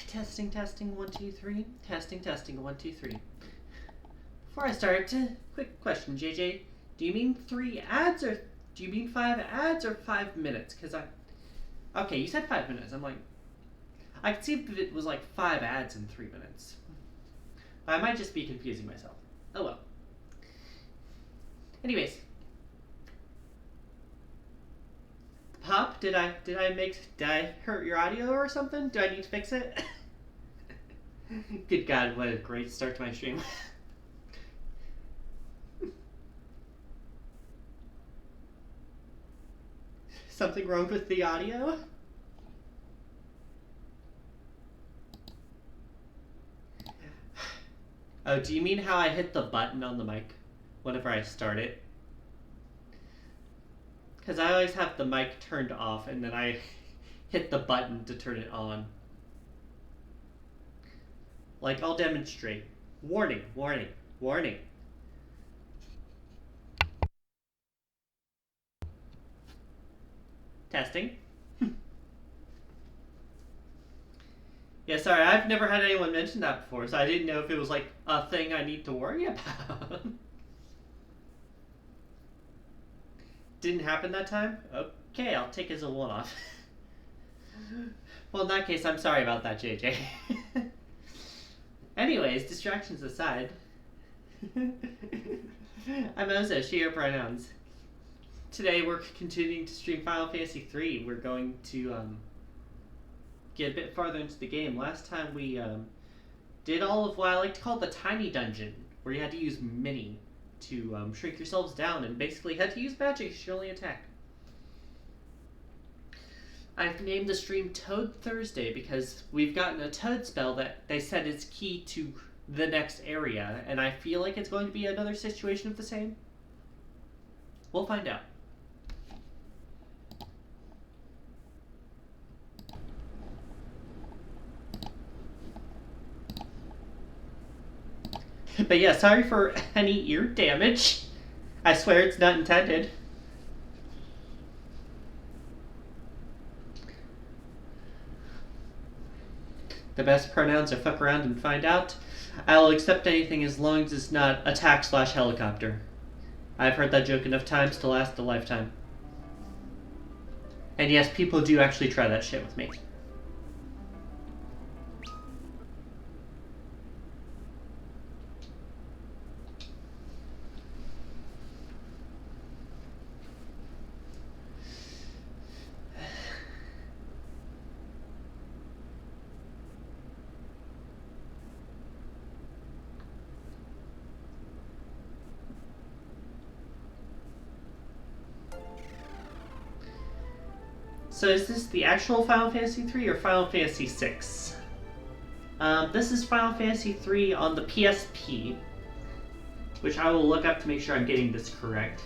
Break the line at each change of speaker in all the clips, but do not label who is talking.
Testing, testing, 1, 2, 3. Testing, testing, 1, 2, 3. Before I start, quick question, JJ. Do you mean 3 ads, or do you mean 5 ads, or 5 minutes? Okay, you said 5 minutes. I'm like, I could see if it was like 5 ads in 3 minutes. I might just be confusing myself. Oh well. Anyways. Pop, did I hurt your audio or something? Do I need to fix it? Good God, what a great start to my stream. Something wrong with the audio? Oh, do you mean how I hit the button on the mic whenever I start it? Because I always have the mic turned off and then I hit the button to turn it on. Like, I'll demonstrate. Warning, warning, warning. Testing. Yeah, sorry, I've never had anyone mention that before, so I didn't know if it was like a thing I need to worry about. Didn't happen that time? Okay, I'll take it as a one-off. Well, in that case, I'm sorry about that, JJ. Anyways, distractions aside. I'm Ozo, she, her pronouns. Today we're continuing to stream Final Fantasy III. We're going to get a bit farther into the game. Last time we did all of what I like to call the tiny dungeon, where you had to use mini to shrink yourselves down and basically had to use magic as your only attack. I've named the stream Toad Thursday because we've gotten a Toad spell that they said is key to the next area, and I feel like it's going to be another situation of the same. We'll find out. But yeah, sorry for any ear damage. I swear it's not intended. The best pronouns are fuck around and find out. I'll accept anything as long as it's not attack/helicopter. I've heard that joke enough times to last a lifetime. And yes, people do actually try that shit with me. So is this the actual Final Fantasy III or Final Fantasy VI? This is Final Fantasy III on the PSP, which I will look up to make sure I'm getting this correct.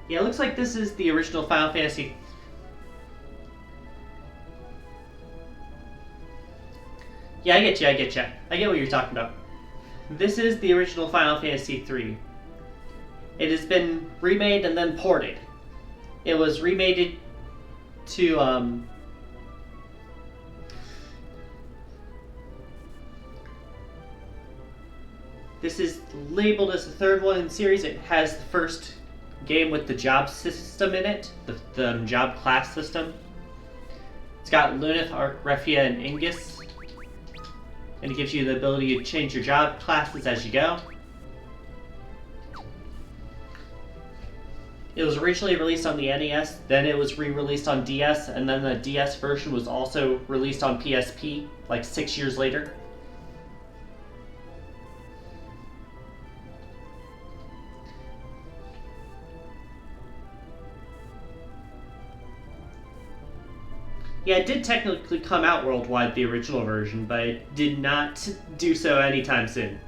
Yeah, it looks like this is the original Final Fantasy. Yeah, I get you. I get what you're talking about. This is the original Final Fantasy III. It has been remade and then ported. It was remade to, This is labeled as the third one in the series. It has the first game with the job system in it, the job class system. It's got Lunith, Arkrefia, and Ingus, and it gives you the ability to change your job classes as you go. It was originally released on the NES, then it was re-released on DS, and then the DS version was also released on PSP, like 6 years later. Yeah, it did technically come out worldwide, the original version, but it did not do so anytime soon.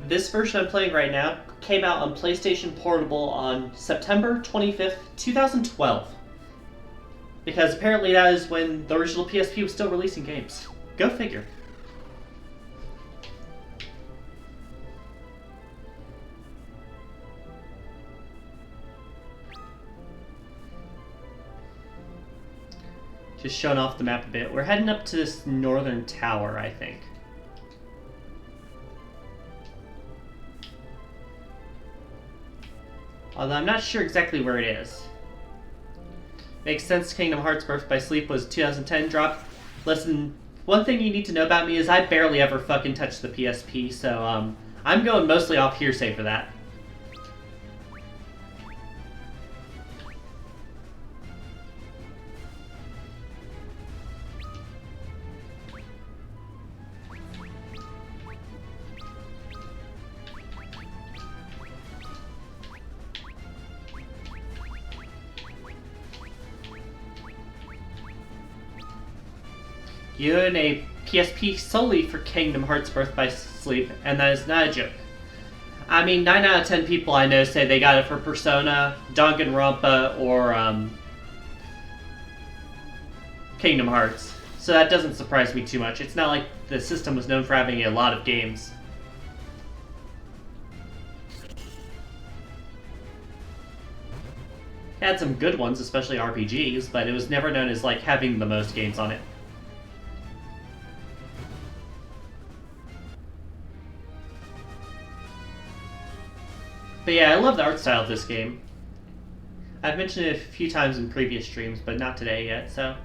This version I'm playing right now came out on PlayStation Portable on September 25th, 2012. Because apparently that is when the original PSP was still releasing games. Go figure. Just showing off the map a bit. We're heading up to this northern tower, I think. Although I'm not sure exactly where it is. Makes sense, Kingdom Hearts Birth by Sleep was 2010 drop. Listen, one thing you need to know about me is I barely ever fucking touch the PSP, so I'm going mostly off hearsay for that. You own a PSP solely for Kingdom Hearts Birth by Sleep, and that is not a joke. I mean, 9 out of 10 people I know say they got it for Persona, Danganronpa, or Kingdom Hearts. So that doesn't surprise me too much. It's not like the system was known for having a lot of games. It had some good ones, especially RPGs, but it was never known as like having the most games on it. But yeah, I love the art style of this game. I've mentioned it a few times in previous streams, but not today yet, so...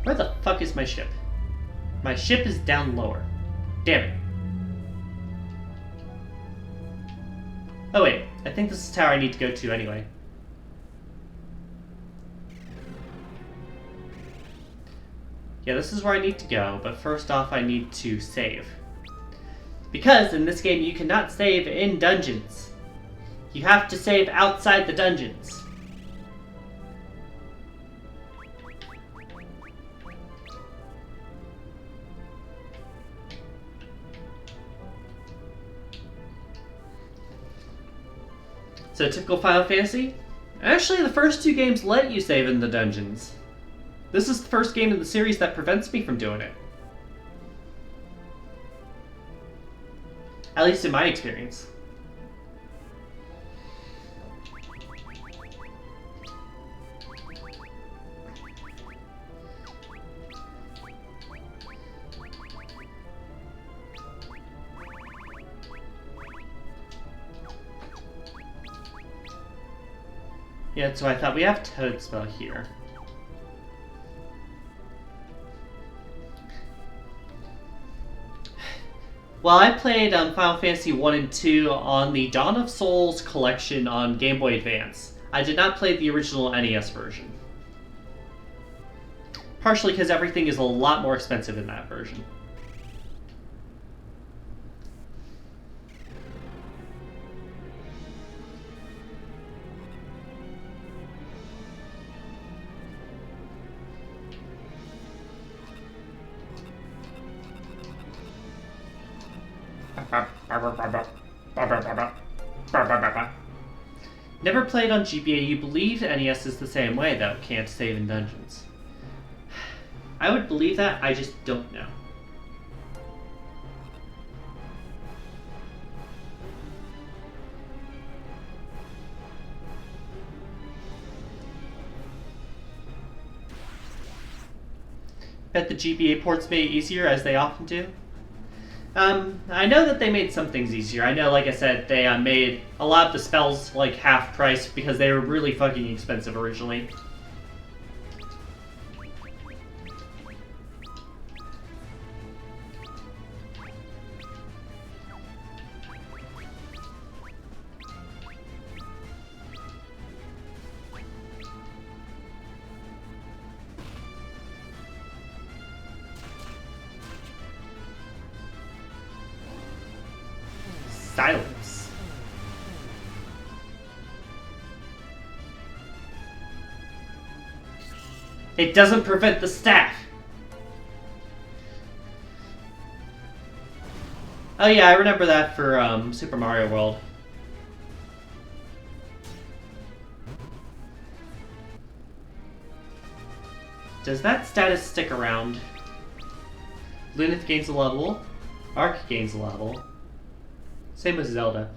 Where the fuck is my ship? My ship is down lower. Damn it. Oh wait, I think this is the tower I need to go to anyway. Yeah, this is where I need to go, but first off I need to save. Because in this game you cannot save in dungeons. You have to save outside the dungeons. So typical Final Fantasy? Actually, the first two games let you save in the dungeons. This is the first game in the series that prevents me from doing it. At least in my experience. Yeah, so I thought we have Toad spell here. Well, I played Final Fantasy 1 and 2 on the Dawn of Souls collection on Game Boy Advance. I did not play the original NES version. Partially because everything is a lot more expensive in that version. Never played on GBA. You believe NES is the same way, though. Can't save in dungeons. I would believe that, I just don't know. Bet the GBA ports made it easier, as they often do. I know that they made some things easier. I know, like I said, they made a lot of the spells like half price because they were really fucking expensive originally. silence. It doesn't prevent the staff. Oh yeah, I remember that for Super Mario World. Does that status stick around? Lunith gains a level. Arc gains a level. Same with Zelda.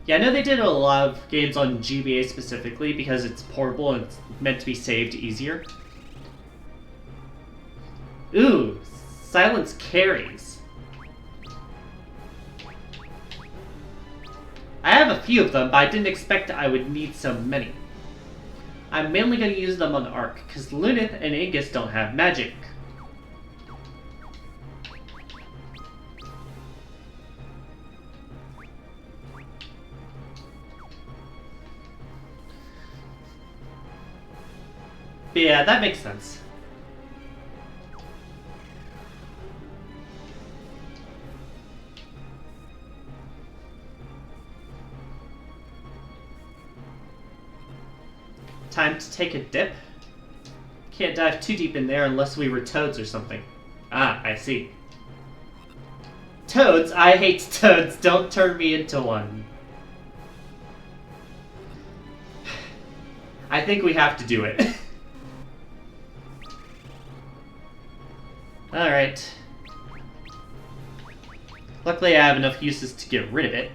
Yeah, I know they did a lot of games on GBA specifically because it's portable and it's meant to be saved easier. Ooh, silence carries. I have a few of them, but I didn't expect I would need so many. I'm mainly going to use them on Arc, because Lunith and Ingus don't have magic. But yeah, that makes sense. Time to take a dip. Can't dive too deep in there unless we were toads or something. Ah, I see. Toads? I hate toads. Don't turn me into one. I think we have to do it. Alright. Luckily I have enough uses to get rid of it.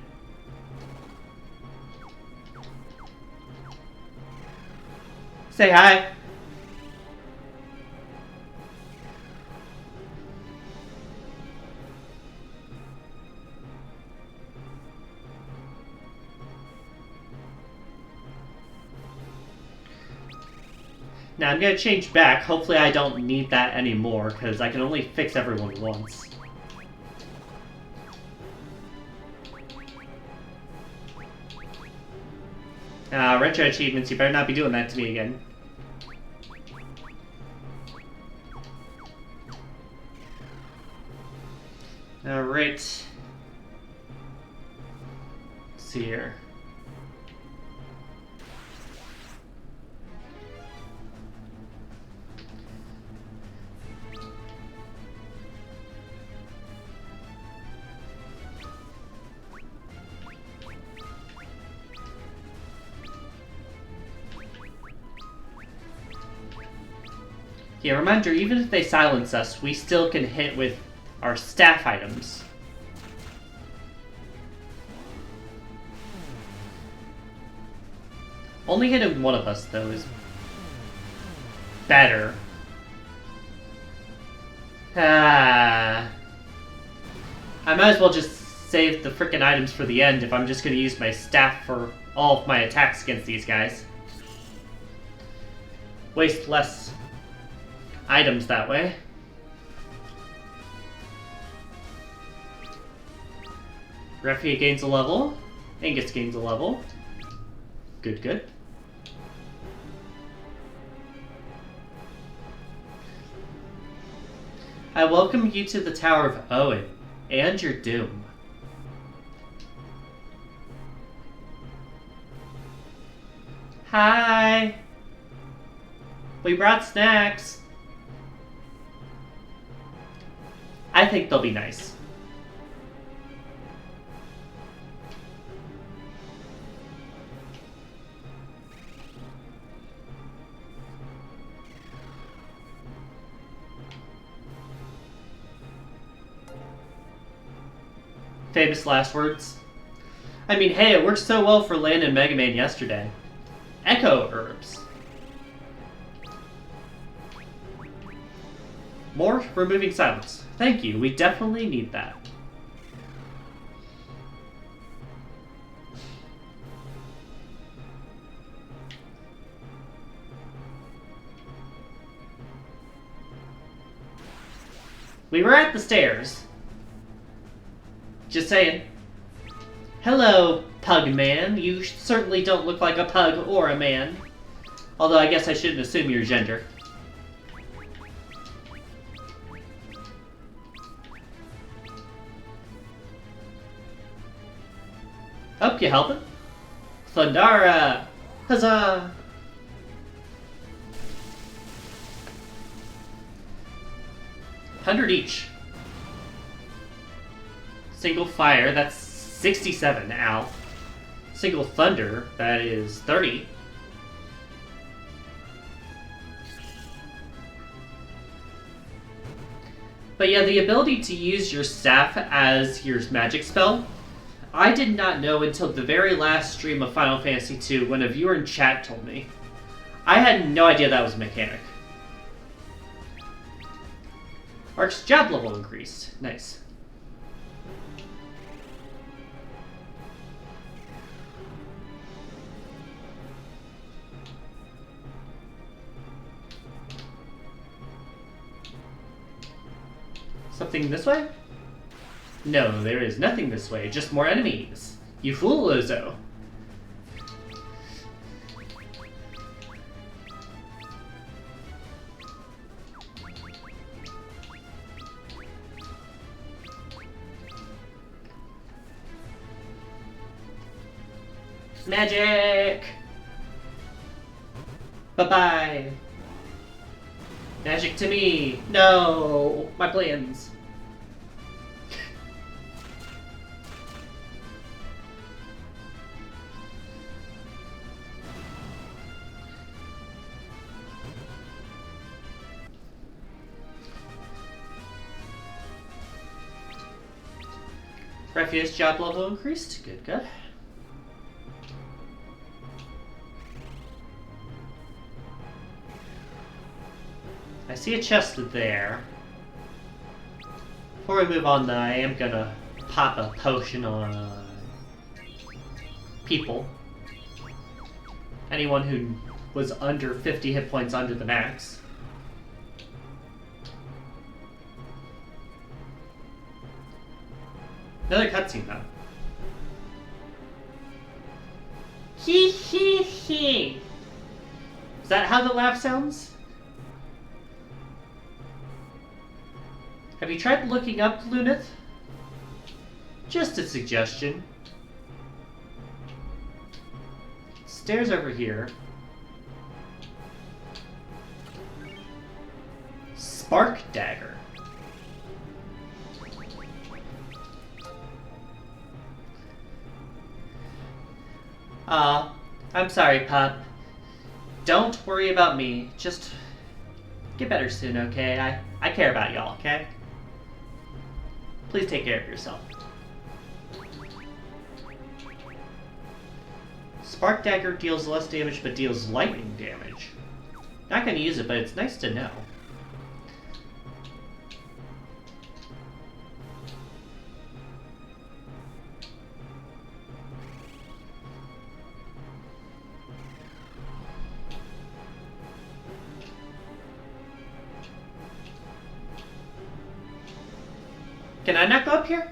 Say hi. Now I'm gonna change back. Hopefully I don't need that anymore, because I can only fix everyone once. Retroachievements, you better not be doing that to me again. Alright. Let's see here. Yeah, reminder, even if they silence us, we still can hit with our staff items. Only hitting one of us, though, is better. I might as well just save the frickin' items for the end if I'm just gonna use my staff for all of my attacks against these guys. Waste less items that way. Refia gains a level. Ingus gains a level. Good, good. I welcome you to the Tower of Owen, and your doom. Hi! We brought snacks. I think they'll be nice. Famous last words. I mean, hey, it worked so well for Land and Mega Man yesterday. Echo herbs. More removing silence. Thank you, we definitely need that. We were at the stairs. Just saying. Hello, pug man. You certainly don't look like a pug or a man. Although I guess I shouldn't assume your gender. Oh, you helping? Thundara! Huzzah! $100 each. Single fire, that's 67, ow. Single thunder, that is 30. But yeah, the ability to use your staff as your magic spell, I did not know until the very last stream of Final Fantasy II when a viewer in chat told me. I had no idea that was a mechanic. Ark's job level increased. Nice. Something this way? No, there is nothing this way, just more enemies. You fool, Ozo. Magic! Bye-bye. Magic to me. No, my plans. Refuse job level increased. Good, good. I see a chest there. Before we move on, though, I am gonna pop a potion on people. Anyone who was under 50 hit points under the max. Another cutscene, though. Hee hee hee. Is that how the laugh sounds? Have you tried looking up Luneth? Just a suggestion. Stairs over here. Spark dagger. I'm sorry, Pup. Don't worry about me. Just get better soon, okay? I care about y'all, okay? Please take care of yourself. Spark dagger deals less damage but deals lightning damage. Not gonna use it, but it's nice to know. Can I not go up here?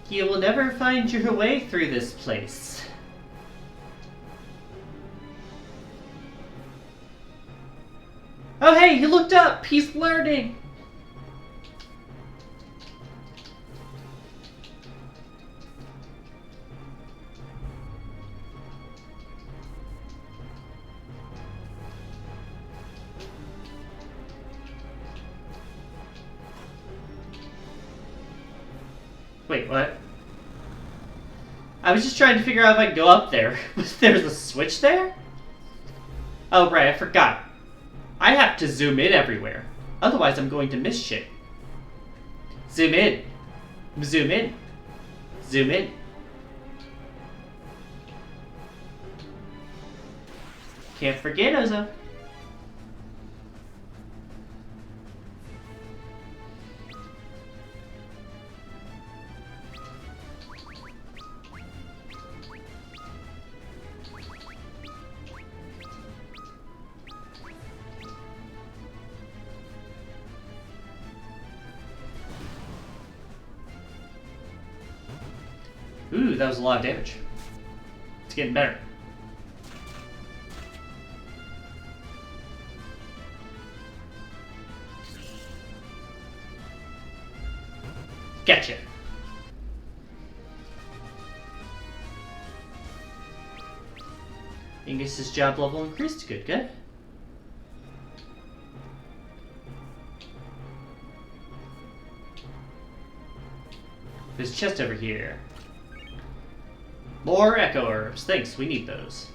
You will never find your way through this place. Oh hey, he looked up! He's learning! Wait, what? I was just trying to figure out if I could go up there. There's a switch there? Oh, right, I forgot. I have to zoom in everywhere. Otherwise, I'm going to miss shit. Zoom in. Zoom in. Zoom in. Can't forget, Ozo. Ooh, that was a lot of damage. getting better. Gotcha. Angus's job level increased. Good, good. There's a chest over here. More echo herbs. Thanks, we need those.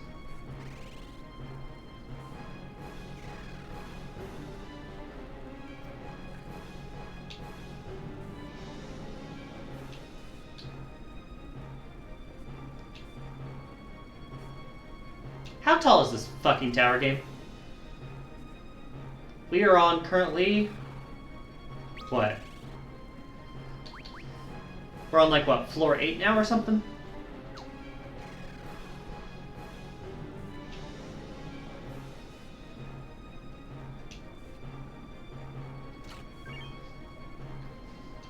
How tall is this fucking tower game? We are on currently... what? We're on like, what, floor 8 now or something?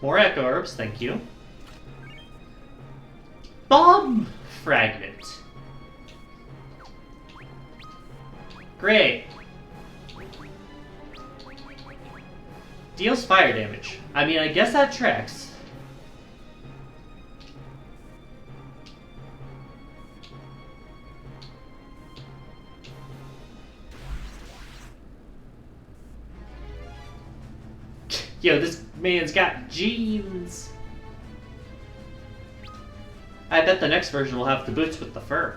More echo herbs, thank you. Bomb fragment. Great. Deals fire damage. I mean, I guess that tracks. Yo, this man's got jeans. I bet the next version will have the boots with the fur.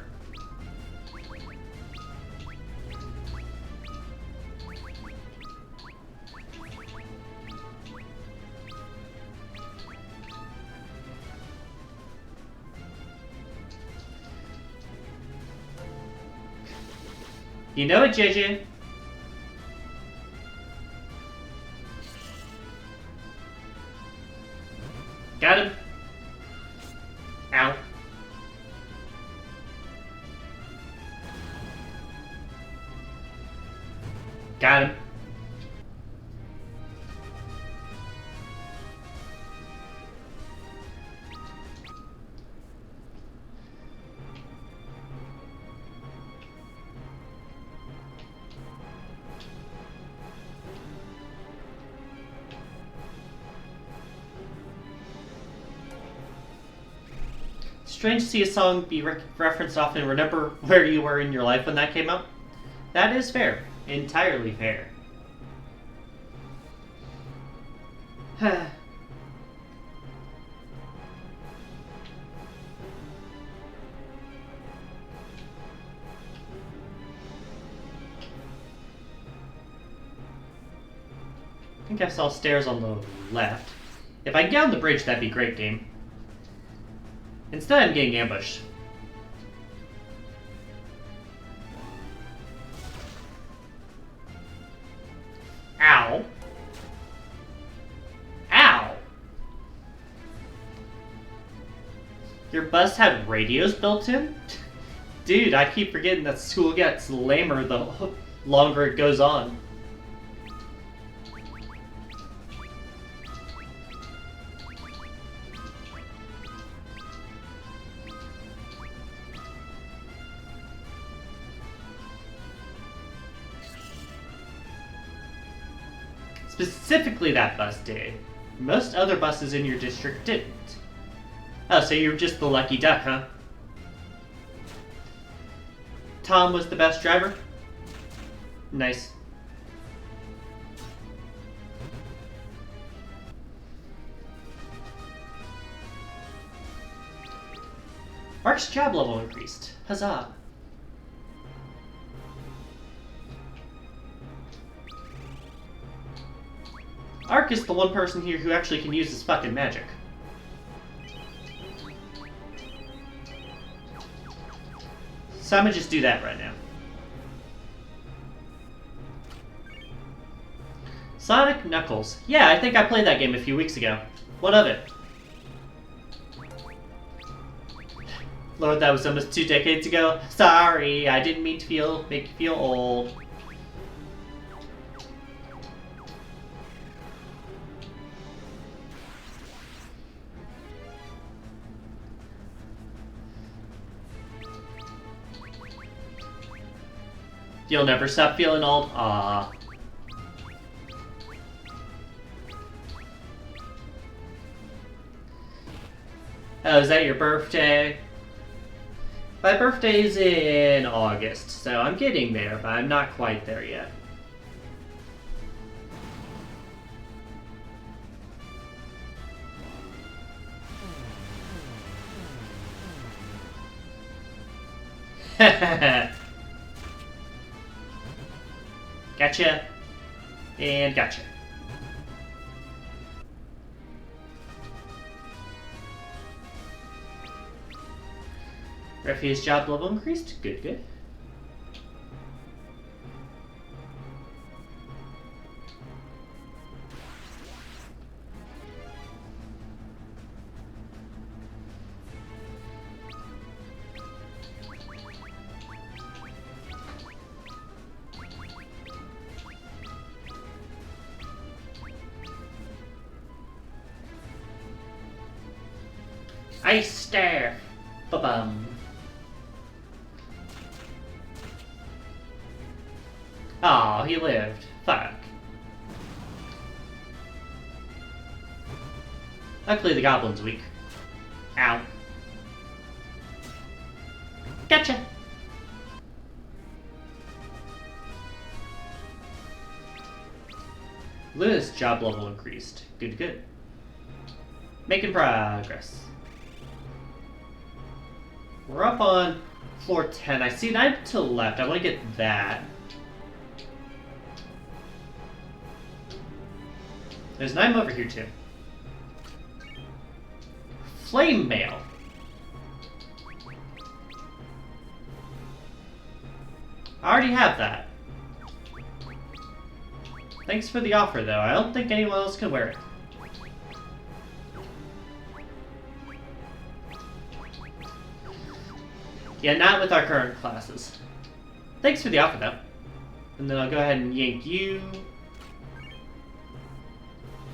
You know it, JJ. Got him. Ow. Got him. Strange to see a song be referenced often. Remember where you were in your life when that came out? That is fair. Entirely fair. I think I saw stairs on the left. If I can get on the bridge, that'd be great, game. Instead, I'm getting ambushed. Ow. Ow! Your bus had radios built in? Dude, I keep forgetting that school gets lamer the longer it goes on. Specifically that bus did. Most other buses in your district didn't. Oh, so you're just the lucky duck, huh? Tom was the best driver? Nice. Mark's job level increased. Huzzah. Ark is the one person here who actually can use his fucking magic. So I'm gonna just do that right now. Sonic Knuckles. Yeah, I think I played that game a few weeks ago. What of it? Lord, that was almost 2 decades ago. Sorry, I didn't mean to make you feel old. You'll never stop feeling old? Aww. Oh, is that your birthday? My birthday's in August, so I'm getting there, but I'm not quite there yet. Gotcha. And gotcha. Refuge's job level increased. Good, good. Ice Staff. Ba-bum. Aw, he lived. Fuck. Luckily the goblin's weak. Ow. Gotcha! Luna's job level increased. Good, good. Making progress. We're up on floor 10. I see an item to the left. I want to get that. There's an item over here too. Flame mail. I already have that. Thanks for the offer though. I don't think anyone else can wear it. Yeah, not with our current classes. Thanks for the offer though. And then I'll go ahead and yank you.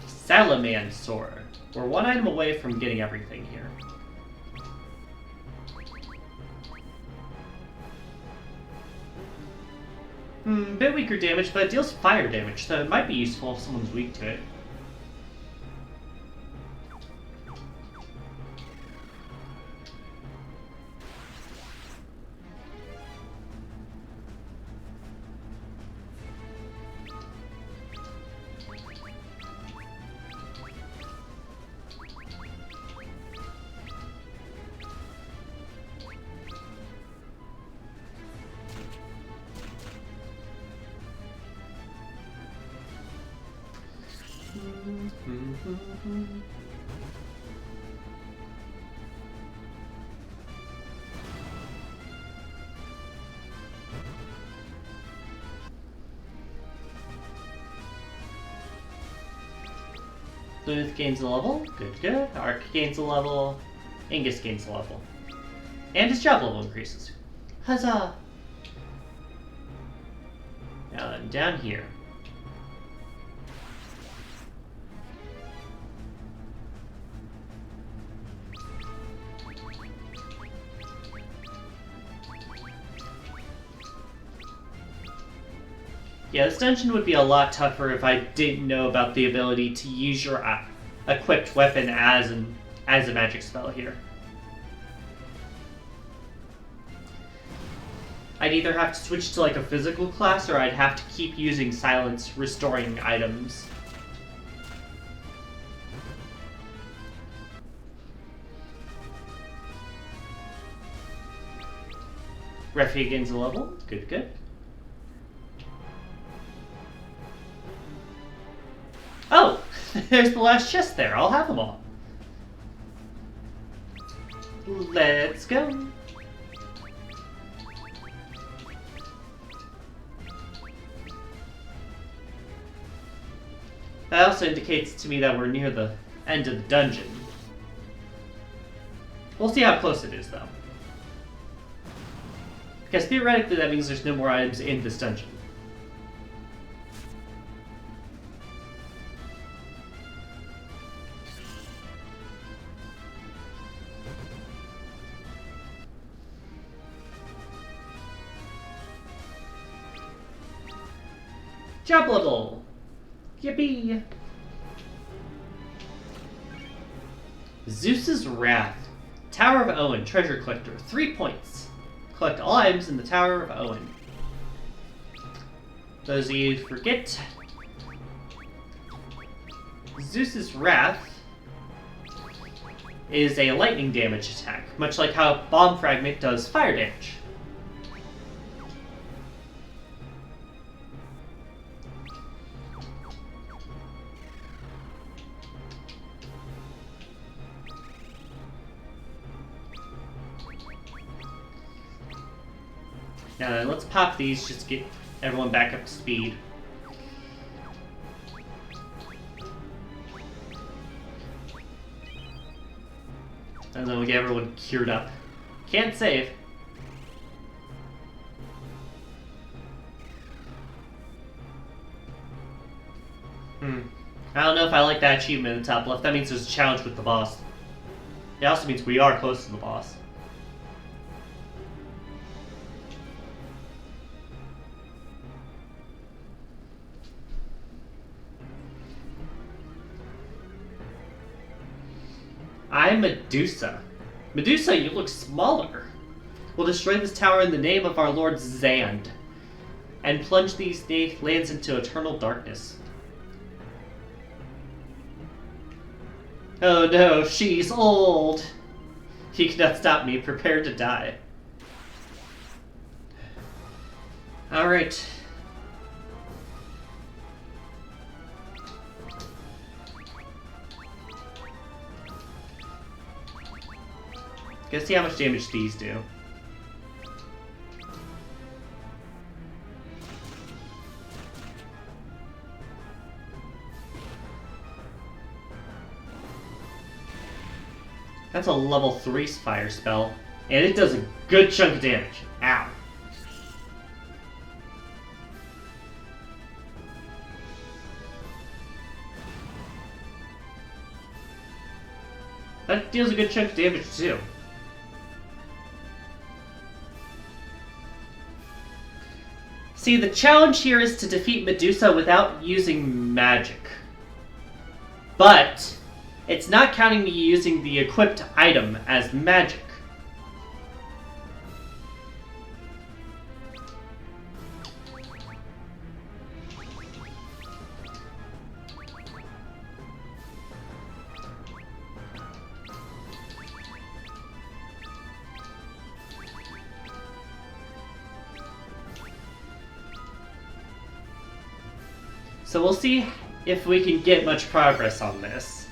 Salaman Sword. We're one item away from getting everything here. Bit weaker damage, but it deals fire damage, so it might be useful if someone's weak to it. Luth gains a level. Good, good. Ark gains a level. Angus gains a level. And his job level increases. Huzzah! Now then, down here. Yeah, this dungeon would be a lot tougher if I didn't know about the ability to use your equipped weapon as a magic spell here. I'd either have to switch to like a physical class, or I'd have to keep using silence restoring items. Refuge gains a level. Good, good. Oh! There's the last chest there. I'll have them all. Let's go. That also indicates to me that we're near the end of the dungeon. We'll see how close it is, though. Because theoretically that means there's no more items in this dungeon. Job level! Yippee! Zeus's Wrath. Tower of Owen, treasure collector. 3 points. Collect all items in the Tower of Owen. Those of you who forget, Zeus's Wrath is a lightning damage attack, much like how Bomb Fragment does fire damage. Now then, let's pop these just to get everyone back up to speed. And then we'll get everyone cured up. Can't save. I don't know if I like that achievement in the top left. That means there's a challenge with the boss. It also means we are close to the boss. I'm Medusa. Medusa, you look smaller. We'll destroy this tower in the name of our Lord Zand, and plunge these lands into eternal darkness. Oh no, she's old. He cannot stop me. Prepare to die. Alright. Let's see how much damage these do. That's a level 3 fire spell, and it does a good chunk of damage. Ow. That deals a good chunk of damage too. See, the challenge here is to defeat Medusa without using magic. But it's not counting me using the equipped item as magic. So we'll see if we can get much progress on this,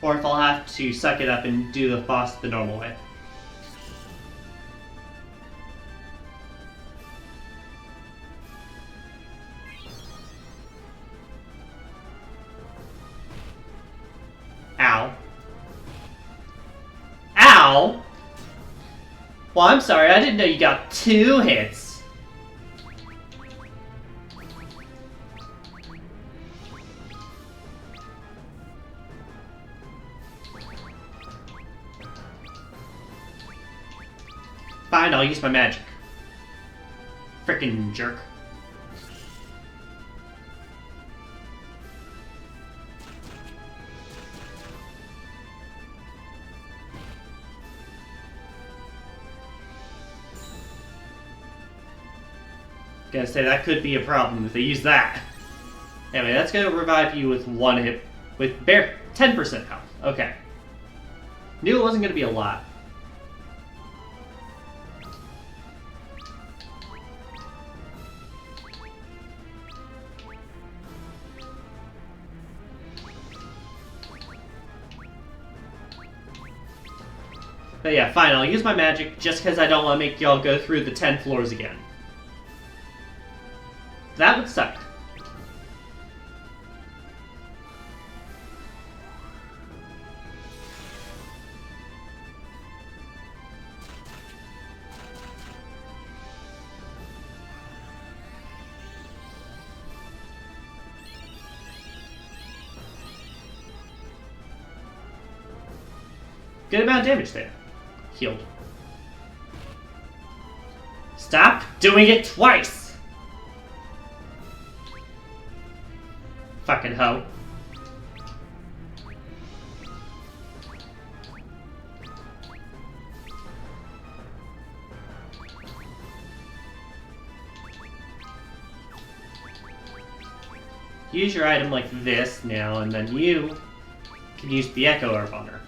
or if I'll have to suck it up and do the boss the normal way. Ow. Ow! Well, I'm sorry, I didn't know you got 2 hits. Fine, I'll use my magic. Frickin' jerk. Gonna say that could be a problem if they use that. Anyway, that's gonna revive you with 1 hit, with bare 10% health. Okay. Knew it wasn't gonna be a lot. But yeah, fine, I'll use my magic just because I don't want to make y'all go through the 10 floors again. That would suck. Good amount of damage there. Healed. Stop doing it twice! fucking hoe. Use your item like this now, and then you can use the Echo Orb on her.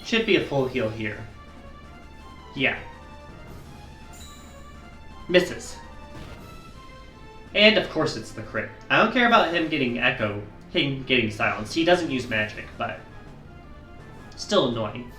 Should be a full heal here. Yeah. Misses. And of course it's the crit. I don't care about him getting echo, him getting silenced. He doesn't use magic, but still annoying.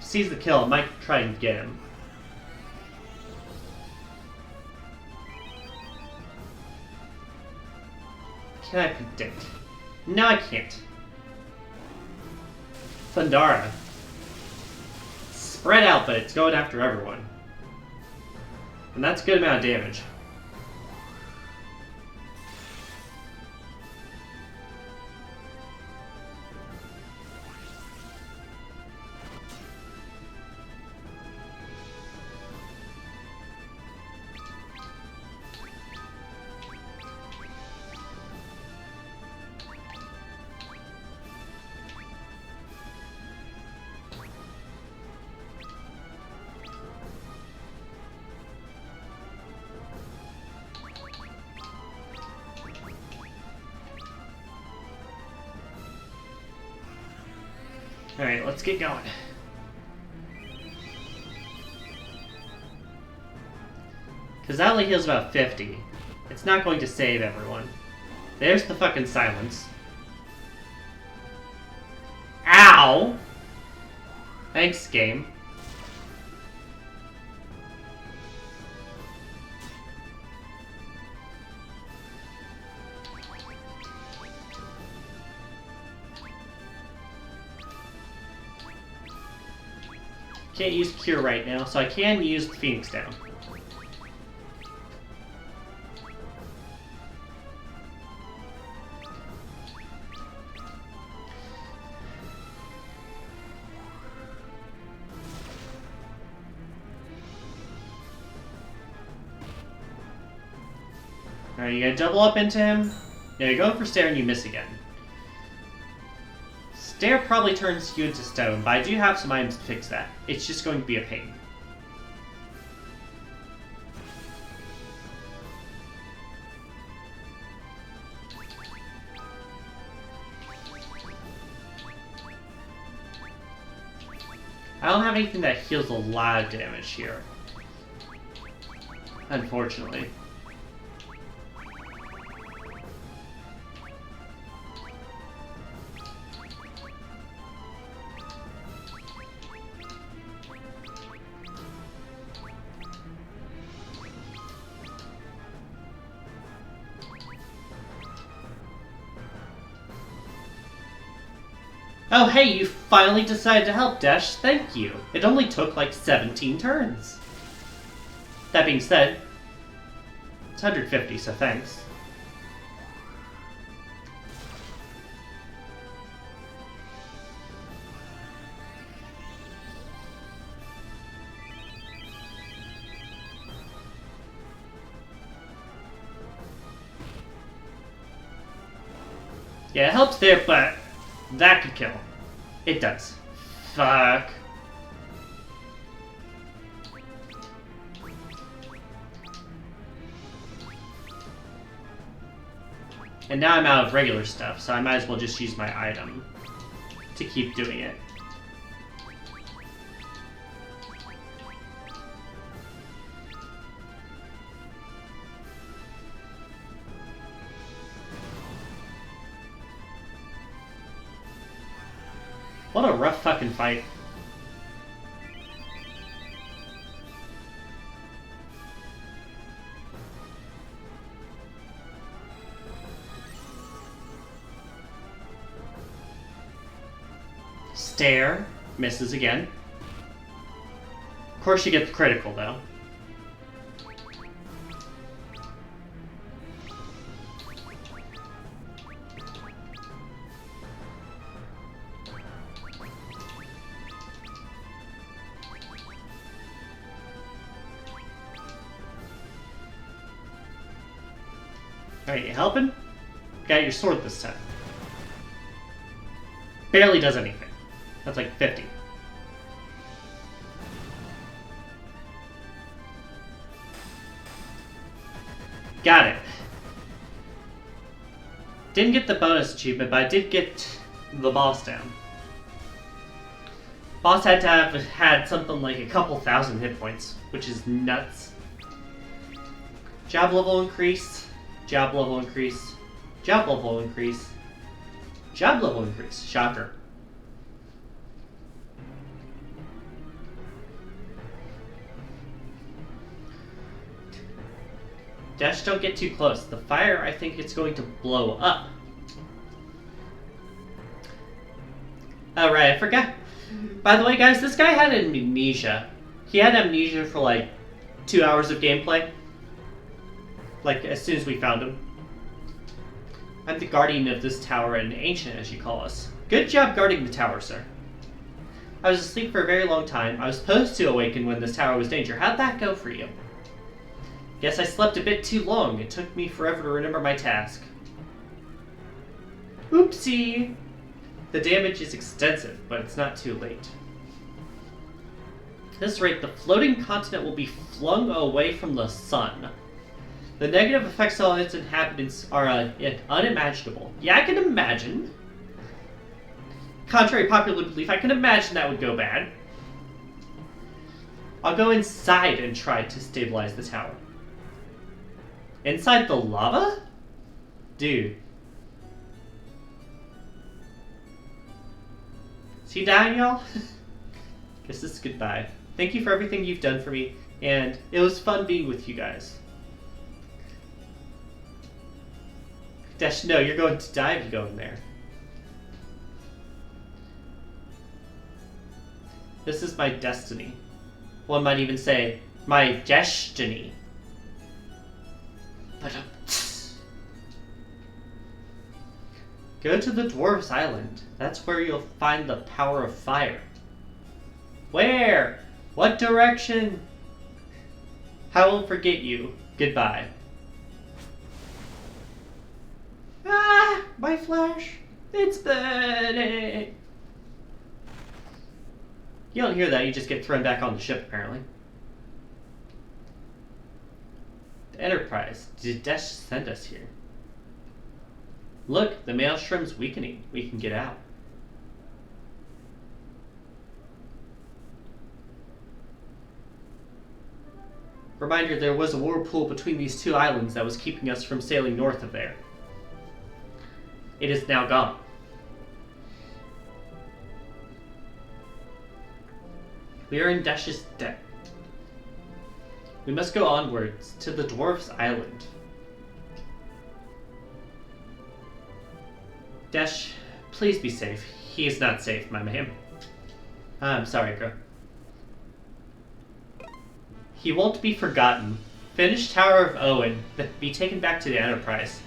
Sees the kill, might try and get him. Can I predict? No, I can't. Thundara. Spread out, but it's going after everyone. And that's a good amount of damage. Alright, let's get going. Because that only heals about 50. It's not going to save everyone. There's the fucking silence. Ow! Thanks, game. Can't use Cure right now, so I can use the Phoenix Down. Alright, you gotta double up into him. Now you're going for Stare and you miss again. Stare probably turns you into stone, but I do have some items to fix that. It's just going to be a pain. I don't have anything that heals a lot of damage here. Unfortunately. Oh hey, you finally decided to help, Dash. Thank you. It only took like 17 turns. That being said, it's 150, so thanks. Yeah, it helps there, but that could kill. It does. Fuck. And now I'm out of regular stuff, so I might as well just use my item to keep doing it. What a rough fucking fight. Stare. Misses again. Of course you get the critical, though. Alright, you helping? Got your sword this time. Barely does anything. That's like 50. Got it. Didn't get the bonus achievement, but I did get the boss down. Boss had to have had something like a couple thousand hit points, which is nuts. Job level increase. Job level increase. Job level increase. Job level increase. Shocker. Dash, don't get too close. The fire, I think it's going to blow up. Oh, right, I forgot. By the way, guys, this guy had amnesia. He had amnesia for like 2 hours of gameplay. Like, as soon as we found him. I'm the guardian of this tower and ancient, as you call us. Good job guarding the tower, sir. I was asleep for a very long time. I was supposed to awaken when this tower was in danger. How'd that go for you? Guess I slept a bit too long. It took me forever to remember my task. Oopsie! The damage is extensive, but it's not too late. At this rate, the floating continent will be flung away from the sun. The negative effects on its inhabitants are unimaginable. Yeah, I can imagine. Contrary to popular belief, I can imagine that would go bad. I'll go inside and try to stabilize the tower. Inside the lava? Dude. Is he dying, y'all? Guess this is goodbye. Thank you for everything you've done for me, and it was fun being with you guys. Dash, no, you're going to die if you go in there. This is my destiny. One might even say, my destiny. Go to the Dwarf's Island. That's where you'll find the power of fire. Where? What direction? I will forget you. Goodbye. Ah, my flash. It's burning. You don't hear that, you just get thrown back on the ship, apparently. The Enterprise. Did Desh send us here? Look, the maelstrom's weakening. We can get out. Reminder, there was a whirlpool between these two islands that was keeping us from sailing north of there. It is now gone. We are in Dash's debt. We must go onwards to the Dwarf's Island. Dash, please be safe. He is not safe, my man. I'm sorry, girl. He won't be forgotten. Finish Tower of Owen. Be taken back to the Enterprise.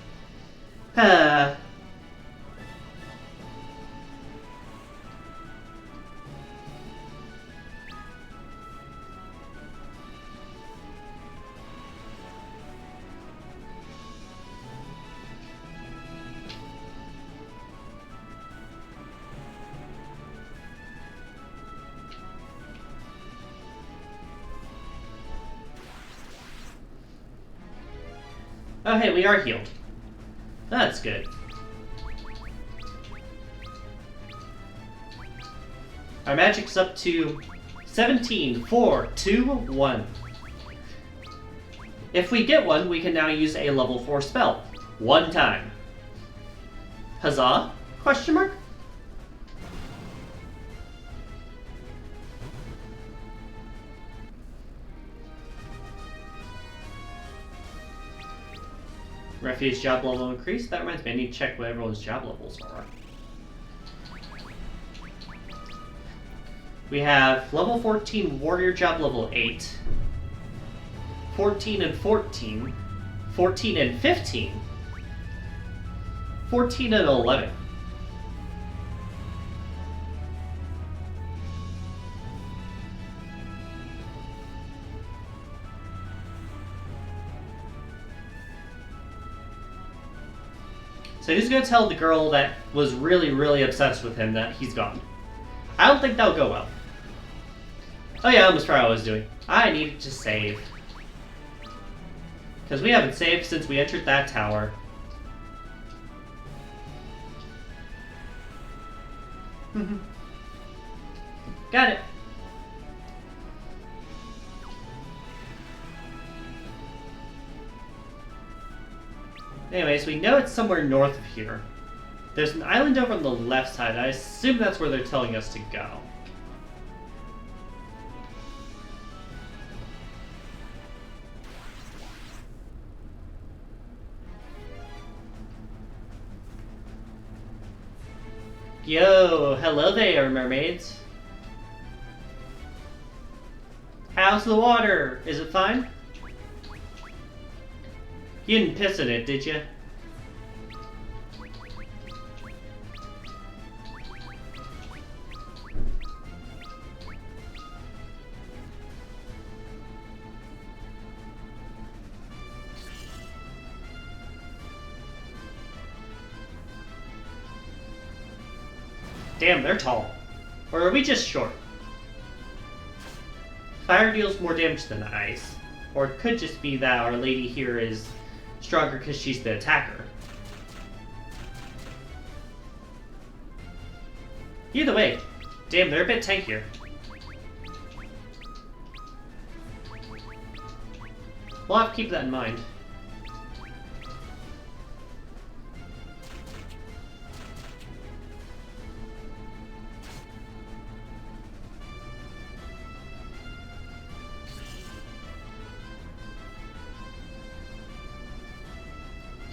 Oh hey, we are healed. That's good. Our magic's up to 17, 4, 2, 1. If we get one, we can now use a level 4 spell. One time. Huzzah? Question mark? Refuge job level increased. That reminds me, I need to check what everyone's job levels are. We have level 14 warrior job level 8, 14 and 14, 14 and 15, 14 and 11. So who's going to tell the girl that was really, really obsessed with him that he's gone? I don't think that'll go well. Oh yeah, that was probably what I was doing. I needed to save. Because we haven't saved since we entered that tower. Got it. Anyways, we know it's somewhere north of here. There's an island over on the left side. I assume that's where they're telling us to go. Yo, hello there, mermaids. How's the water? Is it fine? You didn't piss in it, did you? Damn, they're tall. Or are we just short? Fire deals more damage than ice. Or it could just be that our lady here is stronger because she's the attacker. Either way, damn, they're a bit tankier. We'll have to keep that in mind.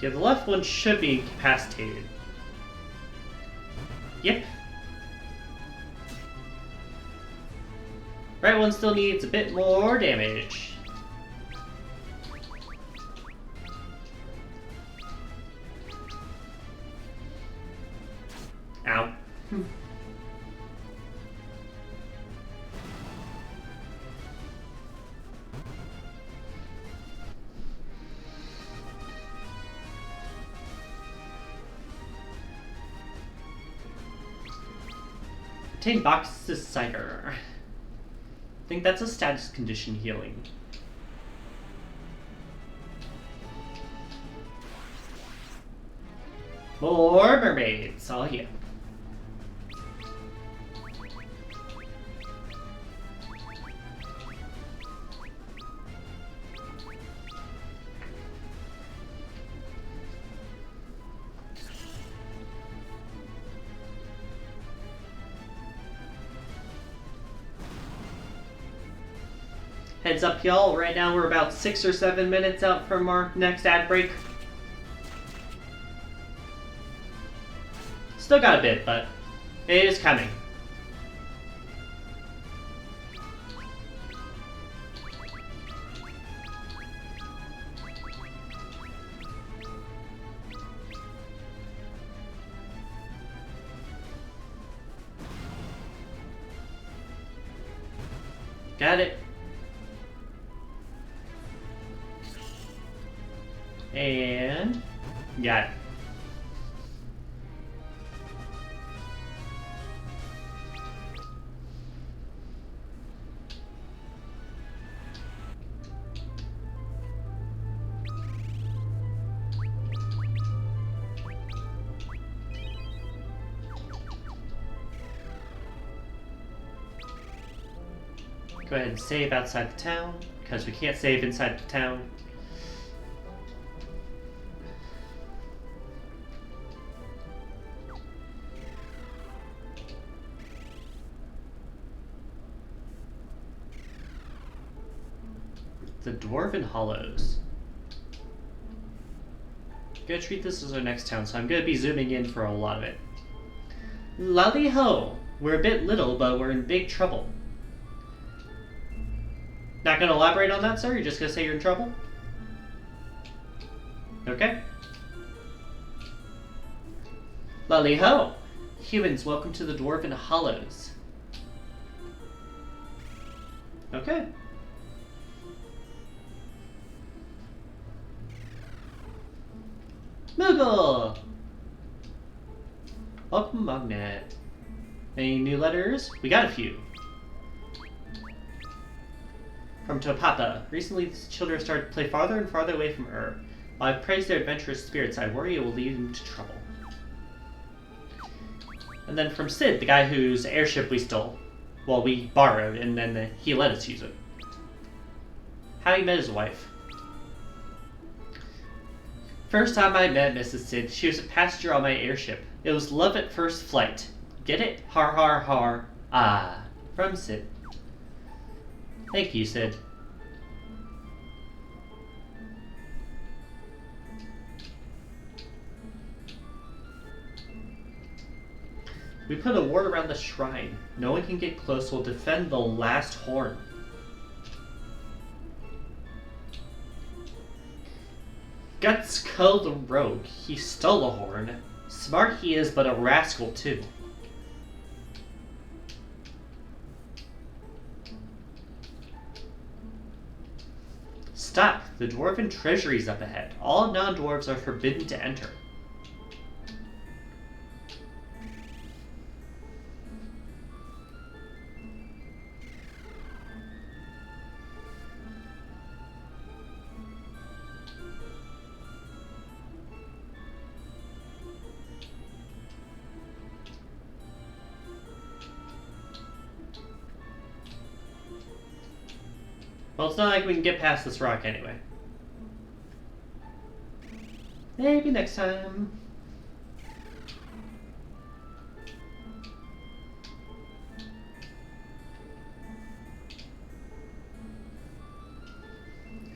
Yeah, the left one should be incapacitated. Yep. Right one still needs a bit more damage. Ow. Obtain Box's Cider. I think that's a status condition healing. More mermaids, all here. Heads up, y'all. Right now we're about 6 or 7 minutes out from our next ad break. Still got a bit, but it is coming. Got it. And got it. Go ahead and save outside the town, because we can't save inside the town. The Dwarven Hollows.
Gonna treat this as our next town, so I'm gonna be zooming in for a lot of it. Lally ho! We're a bit little, but we're in big trouble. Not gonna elaborate on that, sir? You're just gonna say you're in trouble? Okay. Lally ho! Humans, welcome to the Dwarven Hollows. Okay. Moogle! Welcome, Magnet. Any new letters? We got a few. From Topapa. Recently, the children started to play farther and farther away from Ur. While I've praised their adventurous spirits, I worry it will lead them to trouble. And then from Sid, the guy whose airship we stole. Well, we borrowed, and then he let us use it. How he met his wife. First time I met Mrs. Sid, she was a passenger on my airship. It was love at first flight. Get it? Har har har. Ah. From Sid. Thank you, Sid. We put a ward around the shrine. No one can get close. We'll defend the last horn. Gutskull the rogue. He stole a horn. Smart he is, but a rascal too. Stop! The dwarven treasury's up ahead. All non-dwarves are forbidden to enter. Well, it's not like we can get past this rock anyway. Maybe next time.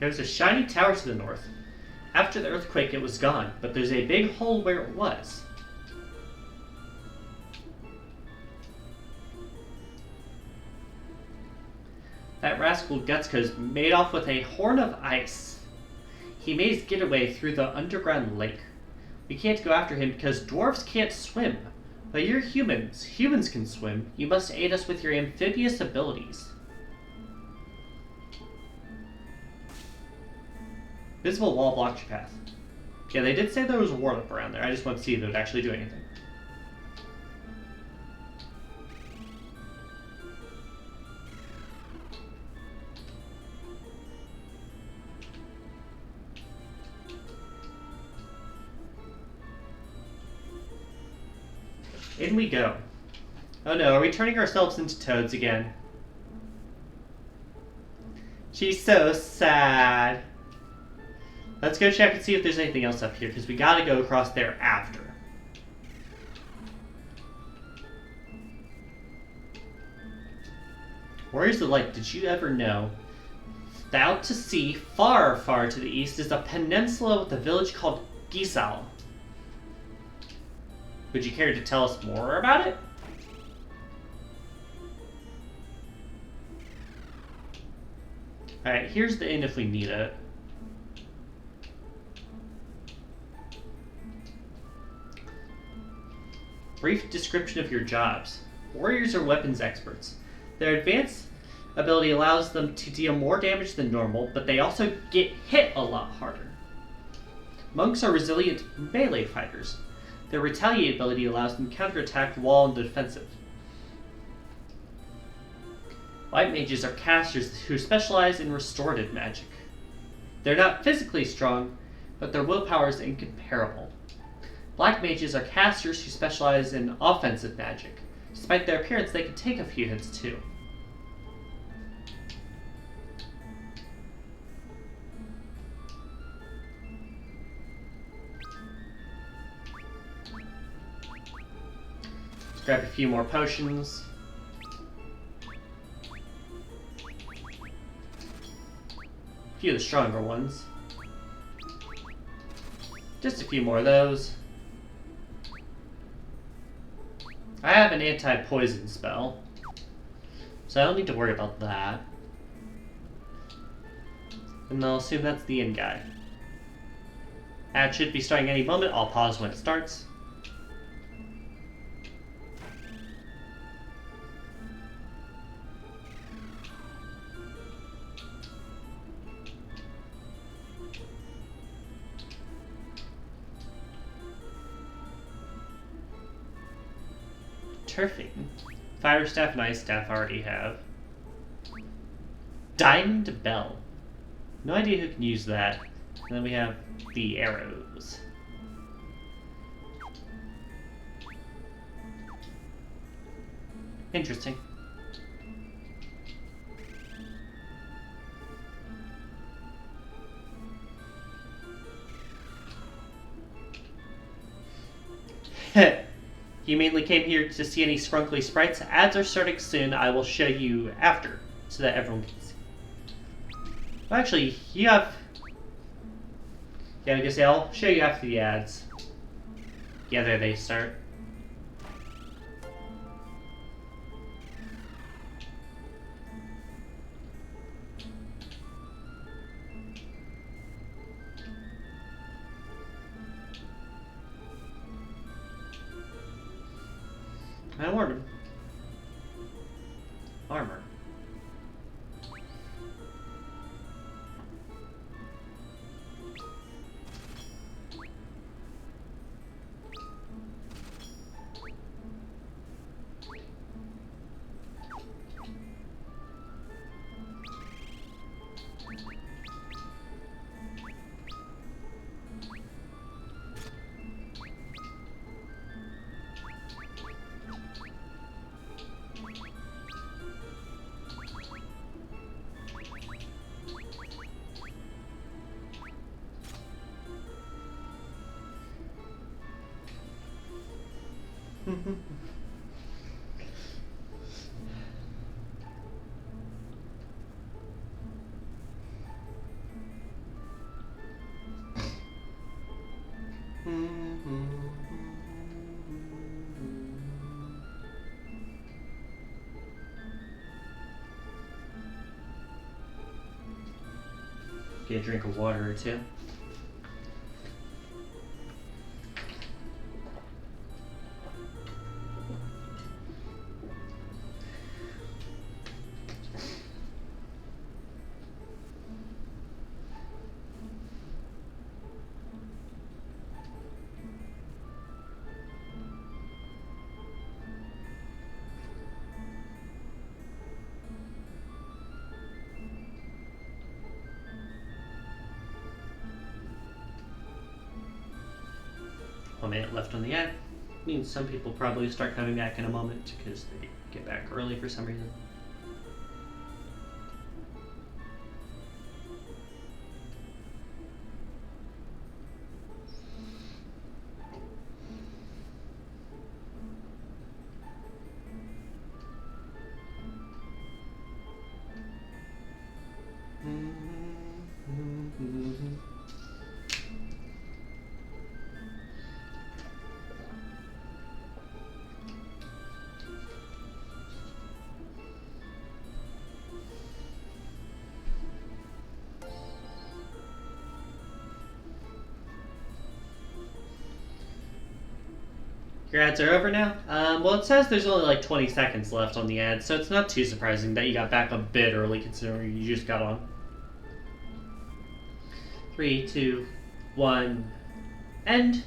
There's a shiny tower to the north. After the earthquake, it was gone, but there's a big hole where it was. That rascal Gutska's made off with a horn of ice. He made his getaway through the underground lake. We can't go after him because dwarves can't swim. But you're humans. Humans can swim. You must aid us with your amphibious abilities. Visible wall blocks your path. Yeah, they did say there was a ward up around there. I just want to see if it would actually do anything. In we go. Oh no, are we turning ourselves into toads again? She's so sad. Let's go check and see if there's anything else up here, because we gotta go across there after. Warriors of the Light, did you ever know? Out to sea, far, far to the east, is a peninsula with a village called Gisal. Would you care to tell us more about it? Alright, here's the inn if we need it. Brief description of your jobs. Warriors are weapons experts. Their advanced ability allows them to deal more damage than normal, but they also get hit a lot harder. Monks are resilient melee fighters. Their retaliate ability allows them to counterattack while in defensive. White mages are casters who specialize in restorative magic. They're not physically strong, but their willpower is incomparable. Black mages are casters who specialize in offensive magic. Despite their appearance, they can take a few hits too. Let's grab a few more potions. A few of the stronger ones. Just a few more of those. I have an anti-poison spell, so I don't need to worry about that. And I'll assume that's the end guy. Ad should be starting any moment. I'll pause when it starts. Turfing. Fire staff and ice staff I already have. Diamond bell. No idea who can use that. And then we have the arrows. Interesting. You mainly came here to see any scrunkly sprites. Ads are starting soon. I will show you after, so that everyone can see. Well, actually, you have... Yeah, I guess I'll show you after the ads. Yeah, there they start. I warned him. Armor. Get a drink of water or two. A minute left on the ad. Means some people probably start coming back in a moment because they get back early for some reason. Your ads are over now? Well, it says there's only like 20 seconds left on the ad, so it's not too surprising that you got back a bit early considering you just got on. 3, 2, 1, end.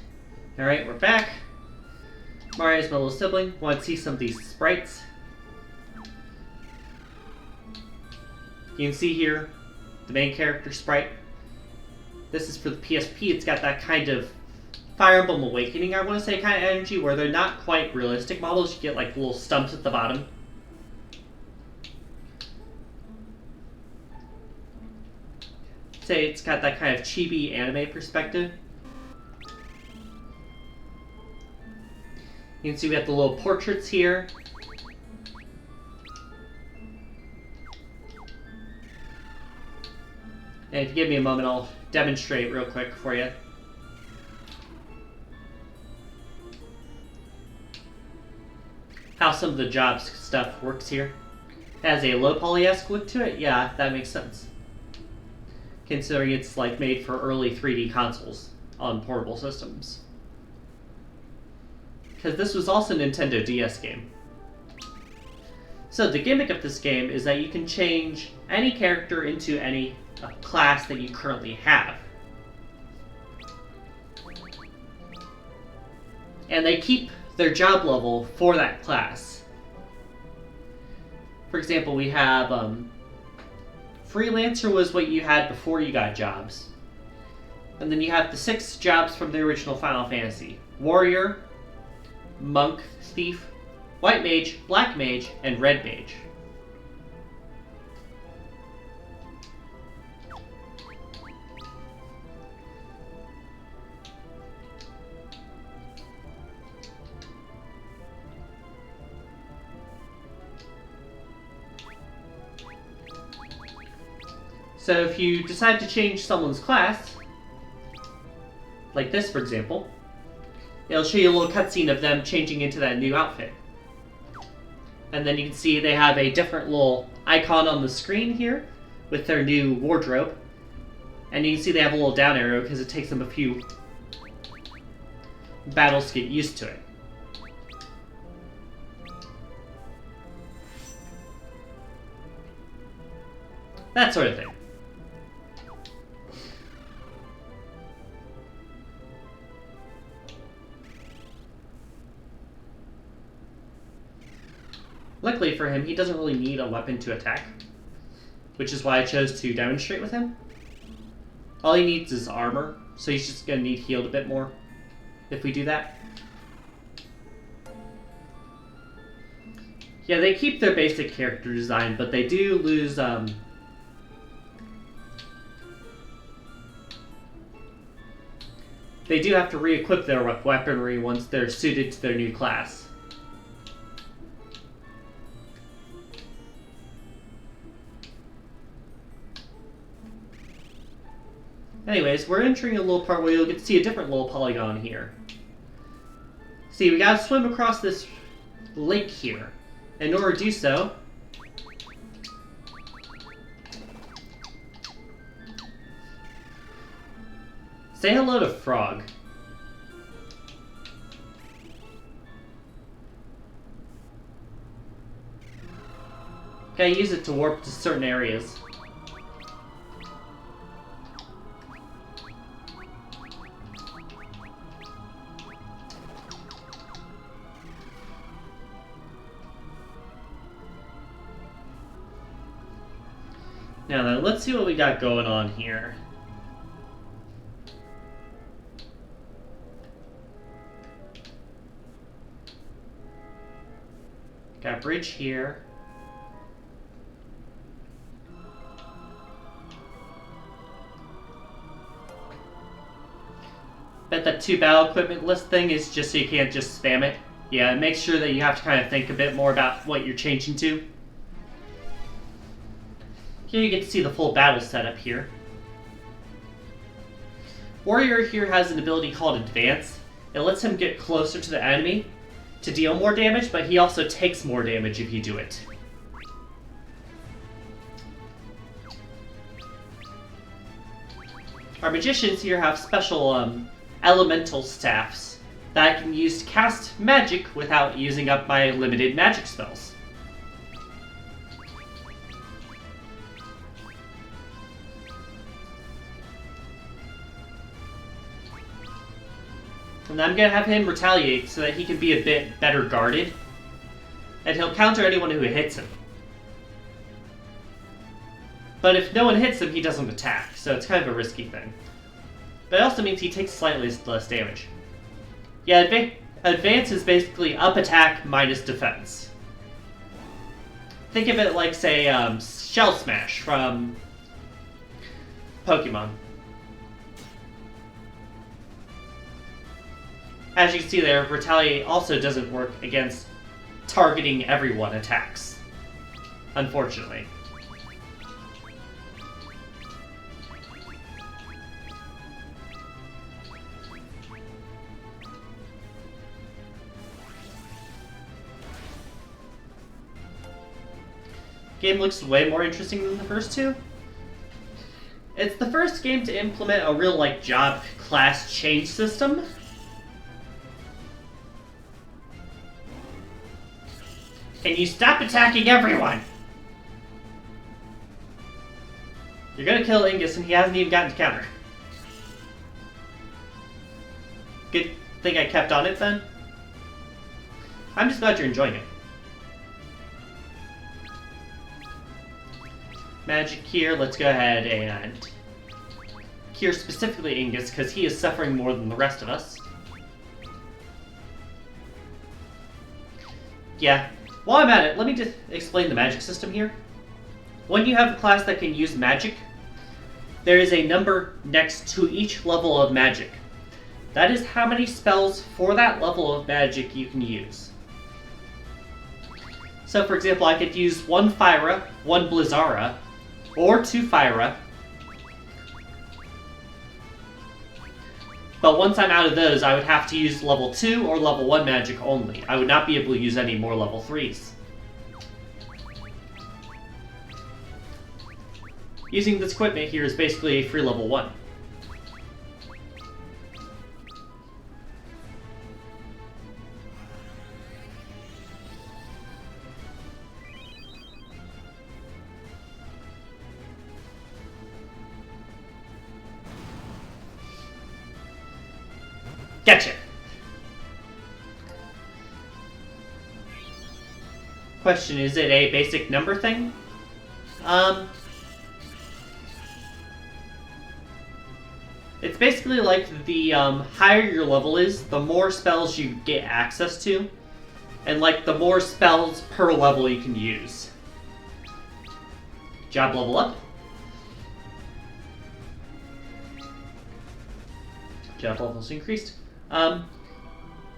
Alright, we're back. Mario's my little sibling. Want to see some of these sprites? You can see here the main character sprite. This is for the PSP. It's got that kind of Fire Emblem Awakening, I want to say, kind of energy, where they're not quite realistic models. You get like little stumps at the bottom. Say it's got that kind of chibi anime perspective. You can see we have the little portraits here. And if you give me a moment, I'll demonstrate real quick for you. how some of the jobs stuff works here. It has a low poly-esque look to it. Yeah, that makes sense. Considering it's like made for early 3D consoles on portable systems. Because this was also a Nintendo DS game. So the gimmick of this game is that you can change any character into any class that you currently have. And they keep their job level for that class. For example, we have Freelancer was what you had before you got jobs. And then you have the 6 jobs from the original Final Fantasy. Warrior, Monk, Thief, White Mage, Black Mage, and Red Mage. So if you decide to change someone's class, like this for example, it'll show you a little cutscene of them changing into that new outfit. And then you can see they have a different little icon on the screen here with their new wardrobe. And you can see they have a little down arrow because it takes them a few battles to get used to it. That sort of thing. Luckily for him, he doesn't really need a weapon to attack, which is why I chose to demonstrate with him. All he needs is armor, so he's just going to need healed a bit more if we do that. Yeah, they keep their basic character design, but they do lose they do have to re-equip their weaponry once they're suited to their new class. Anyways, we're entering a little part where you'll get to see a different little polygon here. See, we gotta swim across this lake here. In order to do so, say hello to Frog. Gotta use it to warp to certain areas. Now then, let's see what we got going on here. Got a bridge here. Bet that 2 battle equipment list thing is just so you can't just spam it. Yeah, it makes sure that you have to kind of think a bit more about what you're changing to. Here you get to see the full battle setup here. Warrior here has an ability called Advance. It lets him get closer to the enemy to deal more damage, but he also takes more damage if you do it. Our magicians here have special elemental staffs that I can use to cast magic without using up my limited magic spells. And I'm going to have him retaliate so that he can be a bit better guarded. And he'll counter anyone who hits him. But if no one hits him, he doesn't attack, so it's kind of a risky thing. But it also means he takes slightly less damage. Yeah, Advance is basically up attack minus defense. Think of it like, say, Shell Smash from Pokemon. As you can see there, Retaliate also doesn't work against targeting everyone attacks, unfortunately. game looks way more interesting than the first two. It's the first game to implement a real, like, job class change system. Can you stop attacking everyone? You're gonna kill Ingus and he hasn't even gotten to counter. Good thing I kept on it then. I'm just glad you're enjoying it. Magic here, let's go ahead and cure specifically Ingus because he is suffering more than the rest of us. Yeah, while I'm at it, let me just explain the magic system here. When you have a class that can use magic, there is a number next to each level of magic. That is how many spells for that level of magic you can use. So for example, I could use 1 Fyra, 1 Blizzara, or 2 Fyra. But once I'm out of those, I would have to use level 2 or level 1 magic only. I would not be able to use any more level 3s. Using this equipment here is basically a free level 1. Gotcha! Question, is it a basic number thing? It's basically like the higher your level is, the more spells you get access to, and like the more spells per level you can use. Job level up. Job levels increased.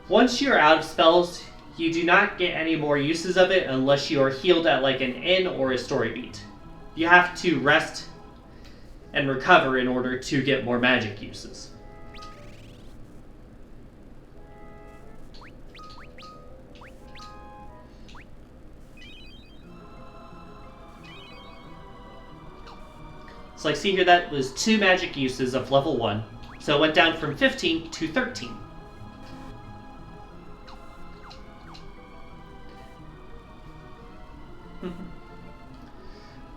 Once you're out of spells, you do not get any more uses of it unless you are healed at like an inn or a story beat. You have to rest and recover in order to get more magic uses. So like see here, that was 2 magic uses of level 1. So it went down from 15 to 13.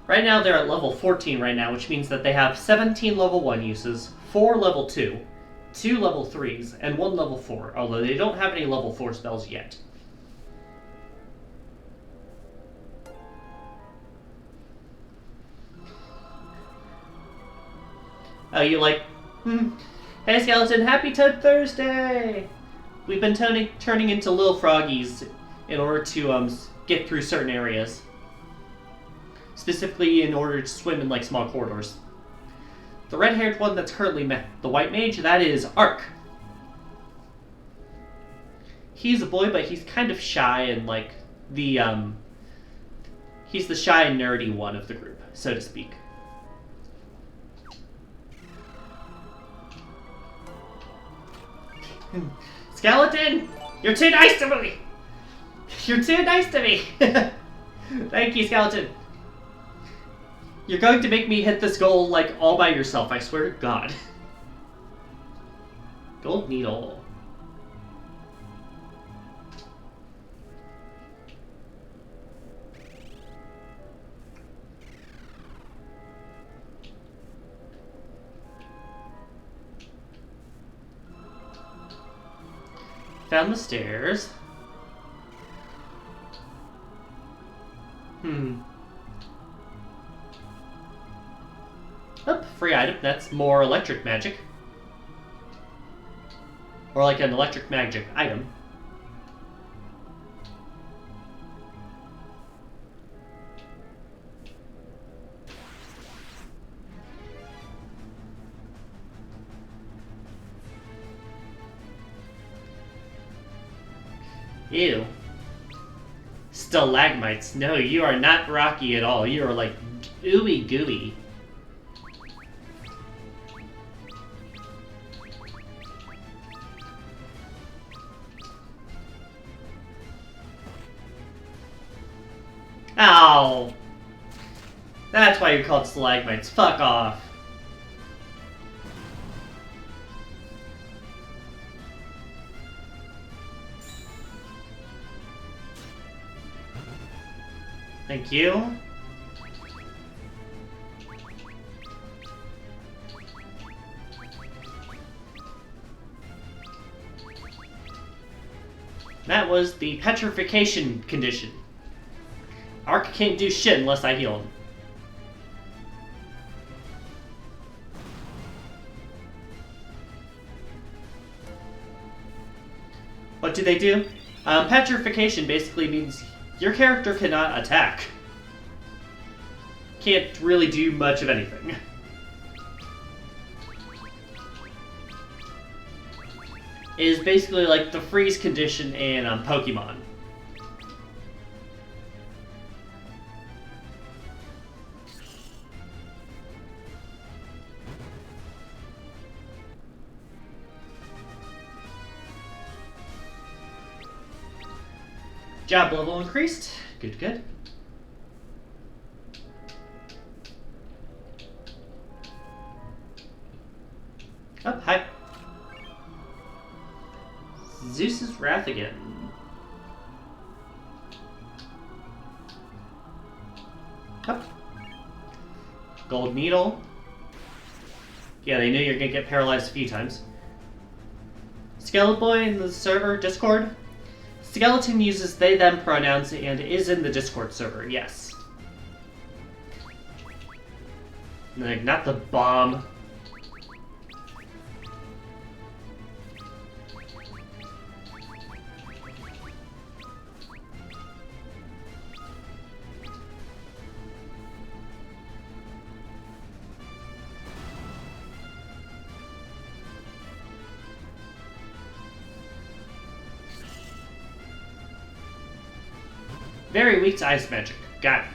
Right now they're at level 14 right now, which means that they have 17 level 1 uses, 4 level 2, 2 level 3s, and 1 level 4, although they don't have any level 4 spells yet. Oh, you like... Hey Skeleton, happy Toad Thursday! We've been turning into little froggies in order to get through certain areas. Specifically in order to swim in like small corridors. The red-haired one that's currently the white mage, that is Ark. He's a boy, but he's kind of shy and like the he's the shy and nerdy one of the group, so to speak. Skeleton! You're too nice to me! You're too nice to me! Thank you, Skeleton. You're going to make me hit this goal, like, all by yourself, I swear to God. Gold needle. Found the stairs. Oh, free item. That's more electric magic. Or like an electric magic item. Ew. Stalagmites. No, you are not rocky at all. You are like ooey gooey. Ow! That's why you're called stalagmites. Fuck off. Thank you. That was the petrification condition. Ark can't do shit unless I heal him. What do they do? Petrification basically means your character cannot attack. Can't really do much of anything. It is basically like the freeze condition in Pokemon. Job level increased. Good, good. Oh, hi. Zeus's Wrath again. Up. Gold Needle. Yeah, they knew you're gonna get paralyzed a few times. Skeleton Boy in the server Discord. Skeleton uses they them pronouns and is in the Discord server, yes. Like, not the bomb. Very weak to ice magic. Got it.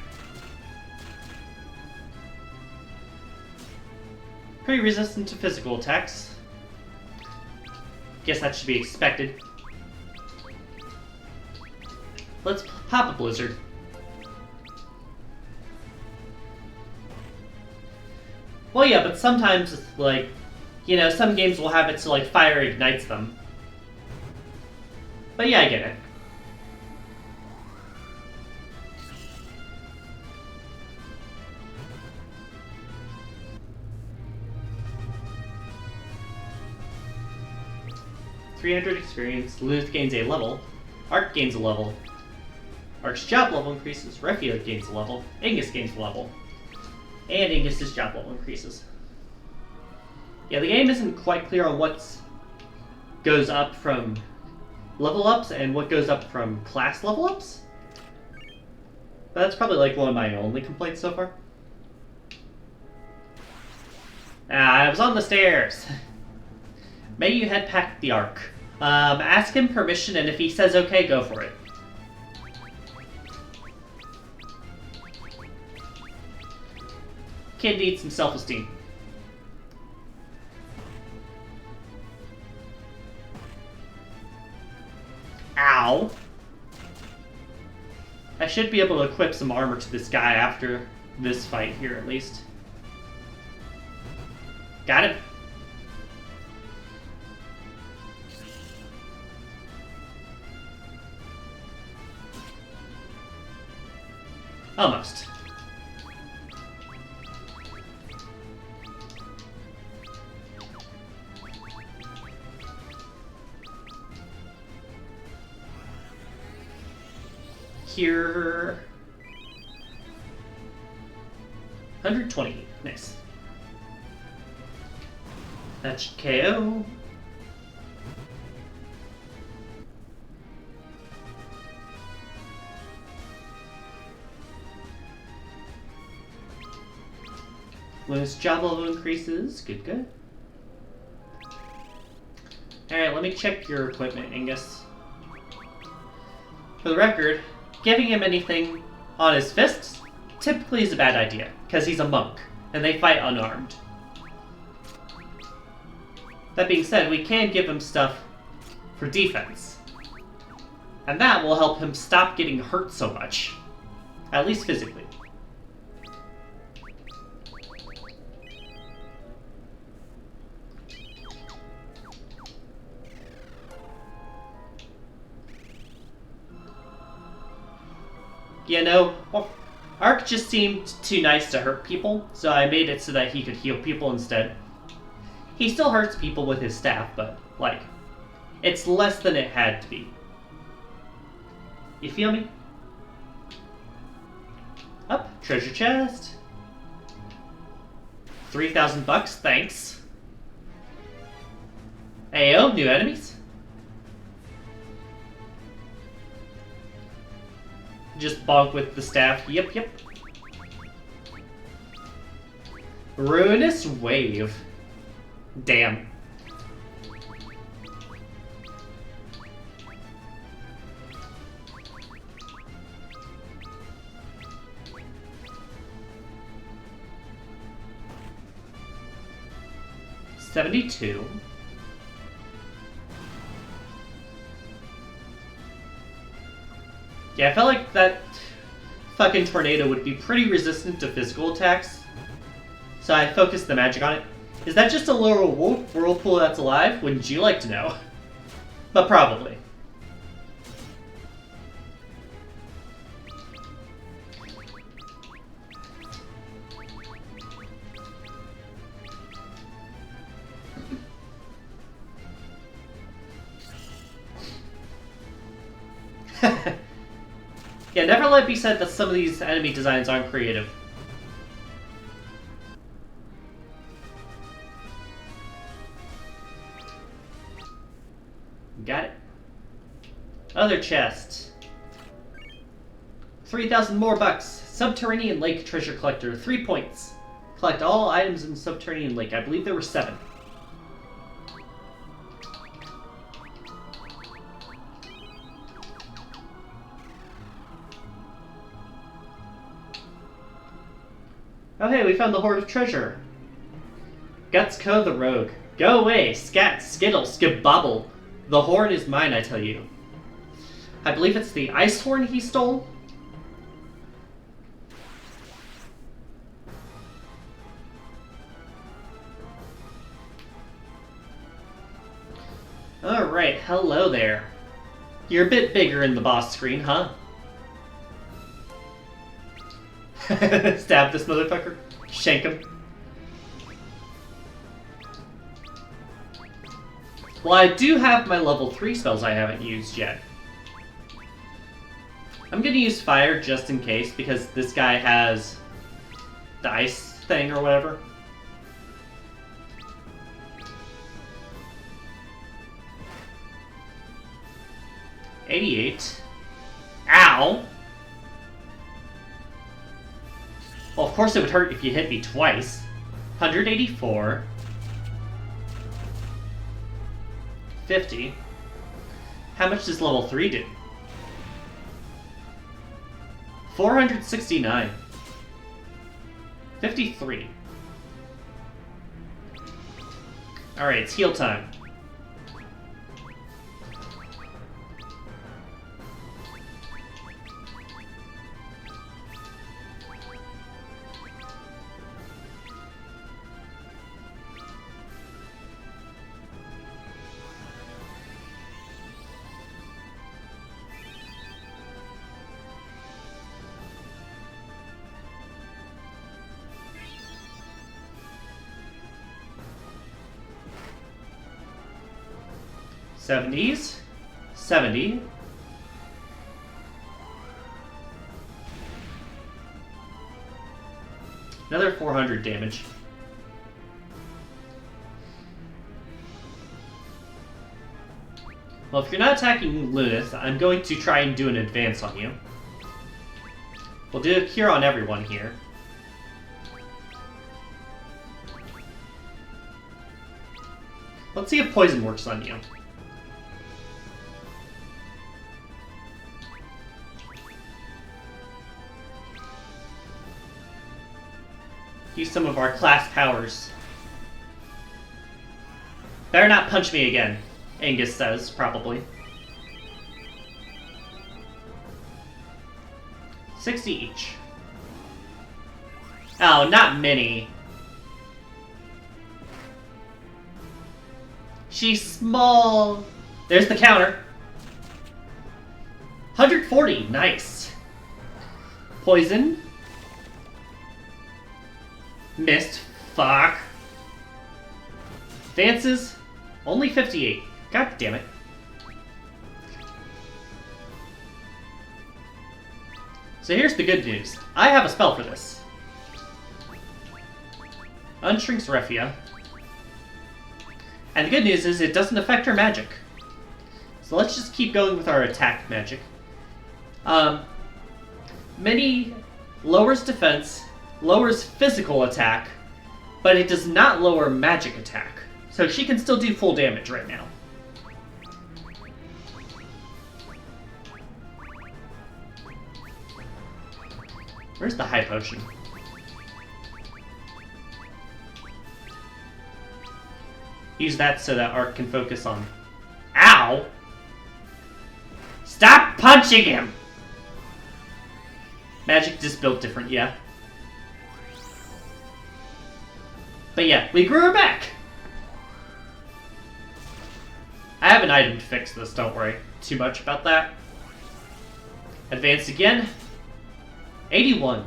Pretty resistant to physical attacks. Guess that should be expected. Let's pop a blizzard. Well, yeah, but sometimes, like, you know, some games will have it so, like, fire ignites them. But yeah, I get it. .300 experience, Luth gains a level, Ark gains a level, Ark's job level increases, Refio gains a level, Ingus gains a level, and Ingus's job level increases. Yeah, the game isn't quite clear on what goes up from level ups and what goes up from class level ups. But that's probably like one of my only complaints so far. I was on the stairs. May you head back the Ark. Ask him permission, and if he says okay, go for it. Kid needs some self-esteem. Ow. I should be able to equip some armor to this guy after this fight here, at least. Got him. Almost. Here. 120. Nice. That's KO. When his job level increases, good, good. Alright, let me check your equipment, Angus. For the record, giving him anything on his fists typically is a bad idea, because he's a monk, and they fight unarmed. That being said, we can give him stuff for defense. And that will help him stop getting hurt so much. At least physically. You know, Ark just seemed too nice to hurt people, so I made it so that he could heal people instead. He still hurts people with his staff, but, like, it's less than it had to be. You feel me? Up, treasure chest. 3,000 bucks, thanks. Ayo, new enemies. Just bonk with the staff. Yep. Ruinous wave. Damn. $72. Yeah, I felt like that fucking tornado would be pretty resistant to physical attacks, so I focused the magic on it. Is that just a little whirlpool that's alive? Wouldn't you like to know? But probably. Yeah, never let it be said that some of these enemy designs aren't creative. Got it. Other chest. 3,000 more bucks. Subterranean Lake Treasure Collector. 3 points. Collect all items in Subterranean Lake. I believe there were 7. Oh hey, we found the Hoard of Treasure. Gutsco the Rogue. Go away, scat, skittle, skibobble. The horn is mine, I tell you. I believe it's the ice horn he stole. Alright, hello there. You're a bit bigger in the boss screen, huh? Stab this motherfucker. Shank him. Well, I do have my level 3 spells I haven't used yet. I'm gonna use fire just in case, because this guy has the ice thing or whatever. $88. Ow! Well, of course it would hurt if you hit me twice. $184. $50. How much does level 3 do? $469. $53. Alright, it's heal time. $70s. $70. Another 400 damage. Well, if you're not attacking Lunas, I'm going to try and do an advance on you. We'll do a cure on everyone here. Let's see if poison works on you. Use some of our class powers. Better not punch me again, Angus says, probably. 60 each. Oh, not many. She's small. There's the counter. 140, nice. Poison. Missed. Fuck. Advances. Only 58. God damn it. So here's the good news. I have a spell for this. Unshrinks Refia. And the good news is it doesn't affect her magic. So let's just keep going with our attack magic. Mini lowers defense, lowers physical attack, but it does not lower magic attack. So she can still do full damage right now. Where's the high potion? Use that so that Arc can focus on... Ow! Stop punching him! Magic just built different, yeah. But yeah, we grew her back! I have an item to fix this, don't worry too much about that. Advance again. 81.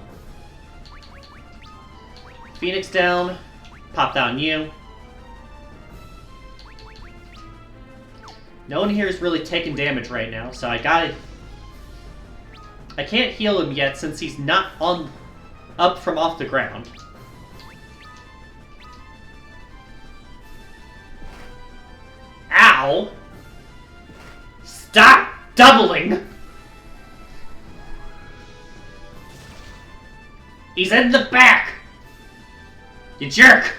Phoenix down. Pop down you. No one here is really taking damage right now, so I can't heal him yet since he's not up from off the ground. Ow! Stop doubling! He's in the back! You jerk!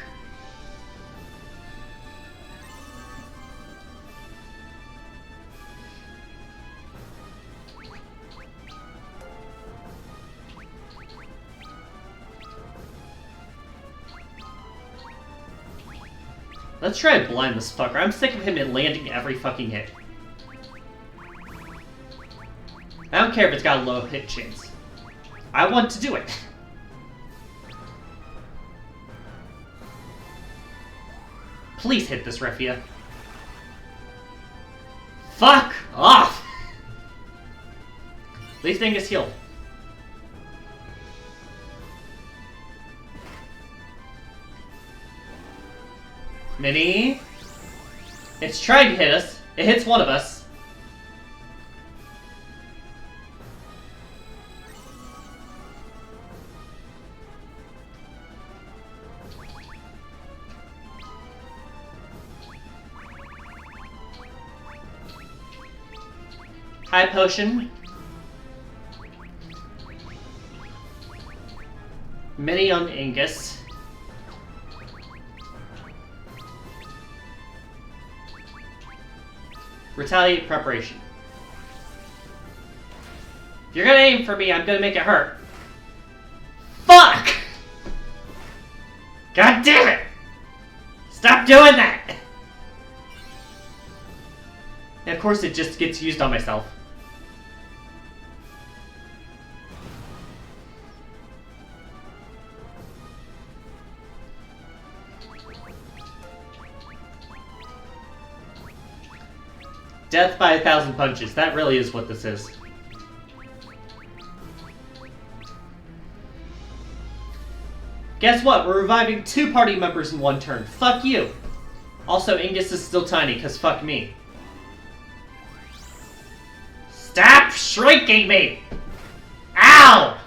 Let's try to blind this fucker. I'm sick of him landing every fucking hit. I don't care if it's got a low hit chance. I want to do it. Please hit this, Refia. Fuck off! Leave thing is healed. Mini. It's trying to hit us. It hits one of us. High potion. Mini on Angus. Retaliate preparation. If you're gonna aim for me, I'm gonna make it hurt. Fuck! God damn it! Stop doing that! And of course it just gets used on myself. Death by 1,000 punches. That really is what this is. Guess what? We're reviving 2 party members in 1 turn. Fuck you. Also, Angus is still tiny, because fuck me. Stop shrinking me! Ow!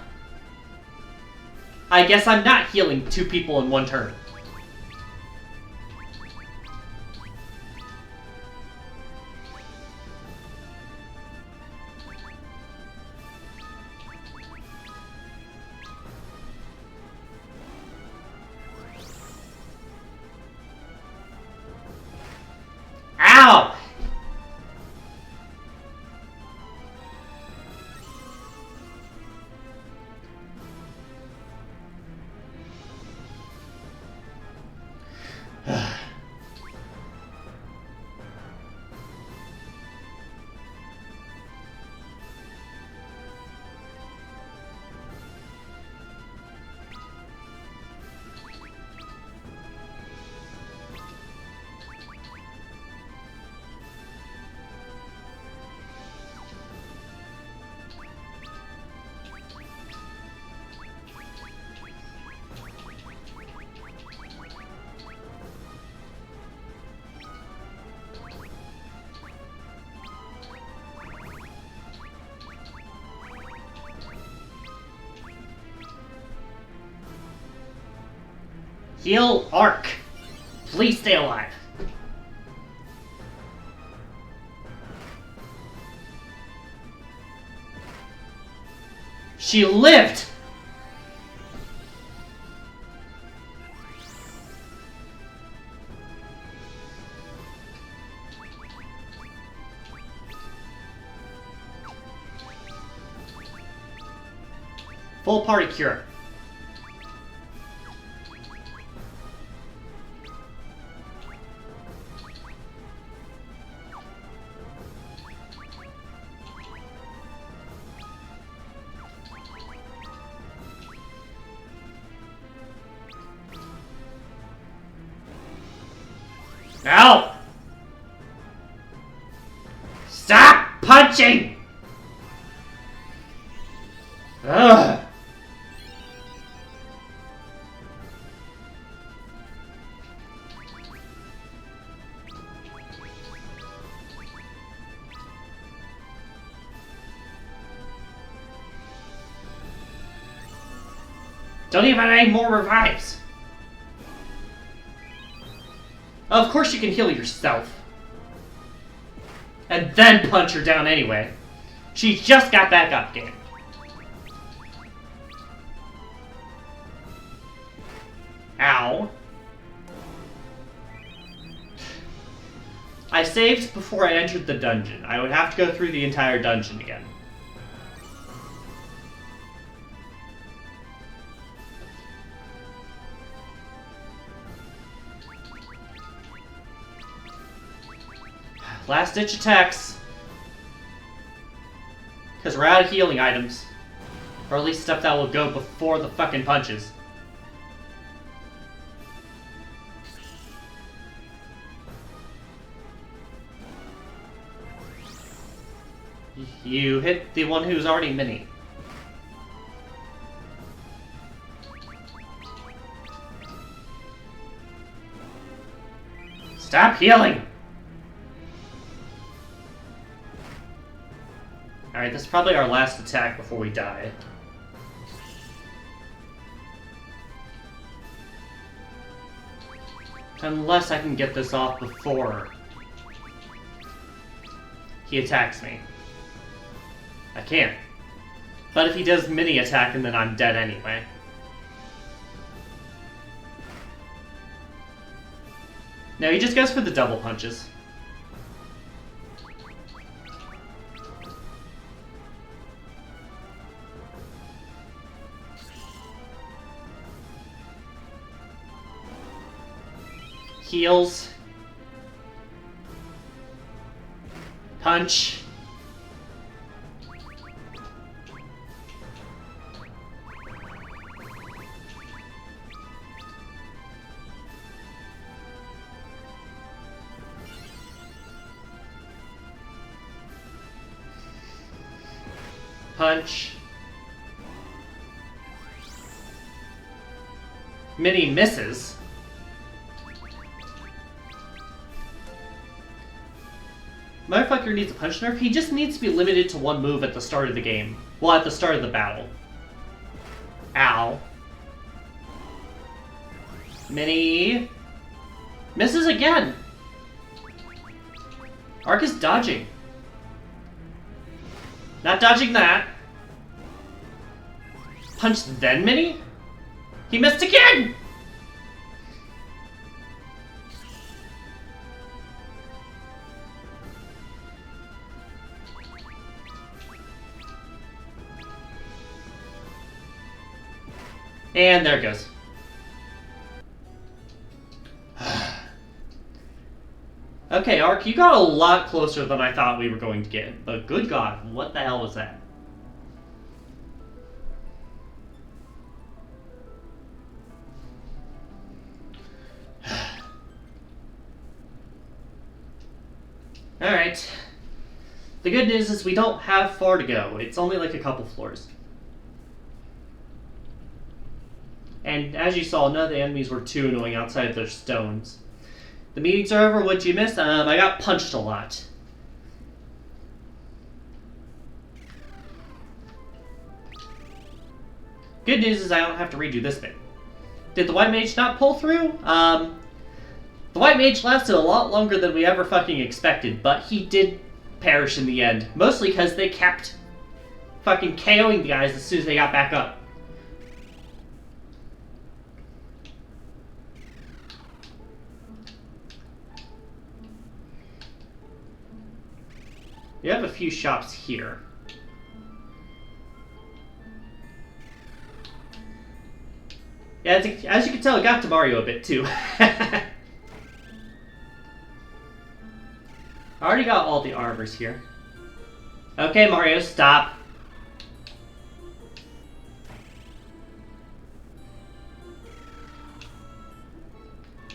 I guess I'm not healing 2 people in 1 turn. Ow! Heal Ark. Please stay alive. She lived! Full party cure. No! Stop punching! Ugh! Don't even have any more revives. Of course you can heal yourself. And then punch her down anyway. She just got back up again. Ow. I saved before I entered the dungeon. I would have to go through the entire dungeon again. Last ditch attacks. Because we're out of healing items. Or at least stuff that will go before the fucking punches. You hit the one who's already mini. Stop healing! Alright, this is probably our last attack before we die. Unless I can get this off before he attacks me. I can't. But if he does mini attack, and then I'm dead anyway. No, he just goes for the double punches. Heals. Punch. Punch. Mini misses. Motherfucker needs a punch nerf. He just needs to be limited to one move at the start of the game. Well, at the start of the battle. Ow. Mini. Misses again. Ark is dodging. Not dodging that. Punch then mini? He missed again! And there it goes. Okay, Ark, you got a lot closer than I thought we were going to get. But good God, what the hell was that? Alright. The good news is we don't have far to go. It's only like a couple floors. And as you saw, none of the enemies were too annoying outside of their stones. The meetings are over. What'd you miss? I got punched a lot. Good news is I don't have to redo this bit. Did the white mage not pull through? The white mage lasted a lot longer than we ever fucking expected, but he did perish in the end. Mostly because they kept fucking KOing the guys as soon as they got back up. You have a few shops here. Yeah, as you can tell, it got to Mario a bit too. I already got all the armors here. Okay, Mario, stop.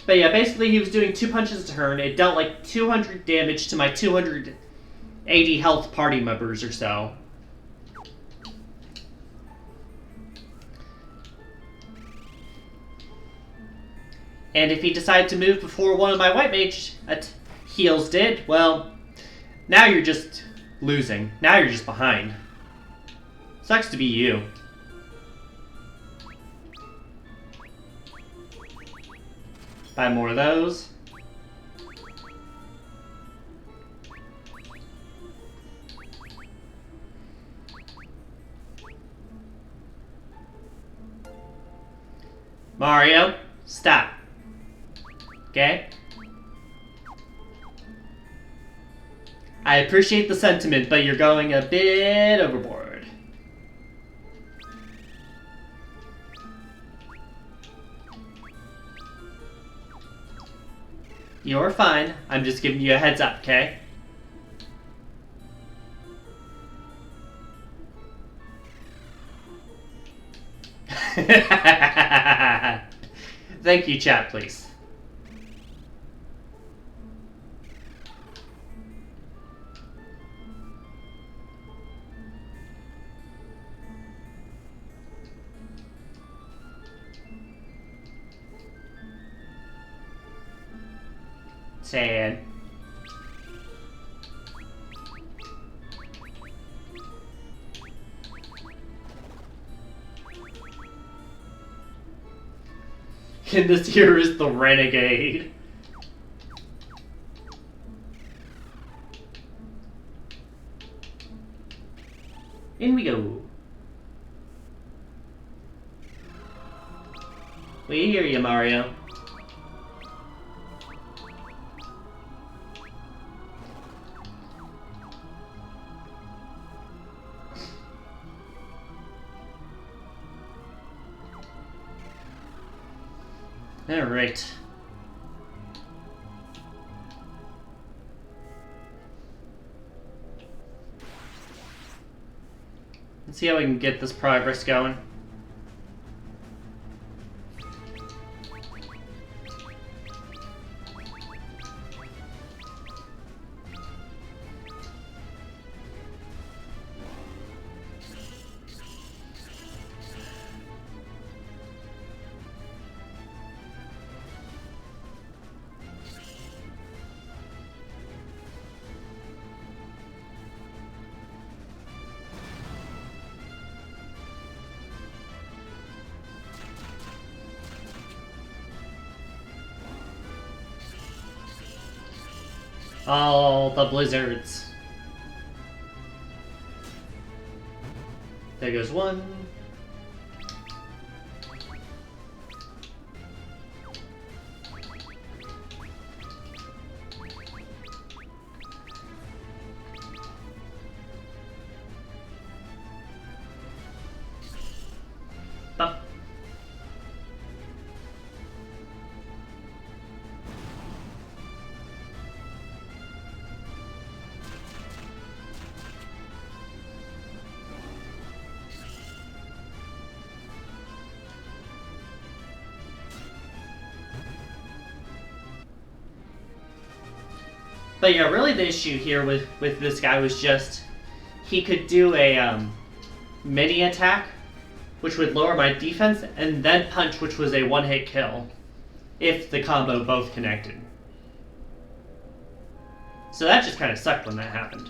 But yeah, basically he was doing 2 punches a turn. It dealt like 200 damage to my 280 health party members or so. And if he decided to move before one of my white mage heals did, well, now you're just losing. Now you're just behind. Sucks to be you. Buy more of those. Mario, stop. Okay? I appreciate the sentiment, but you're going a bit overboard. You're fine. I'm just giving you a heads up, okay? Thank you, chat, please. Sad. And this here is the renegade. In we go. We hear you, Mario. Alright. Let's see how we can get this progress going. All the blizzards. There goes one. Bump. But yeah, really the issue here with this guy was just he could do a mini attack, which would lower my defense, and then punch, which was a one-hit kill, if the combo both connected. So that just kind of sucked when that happened.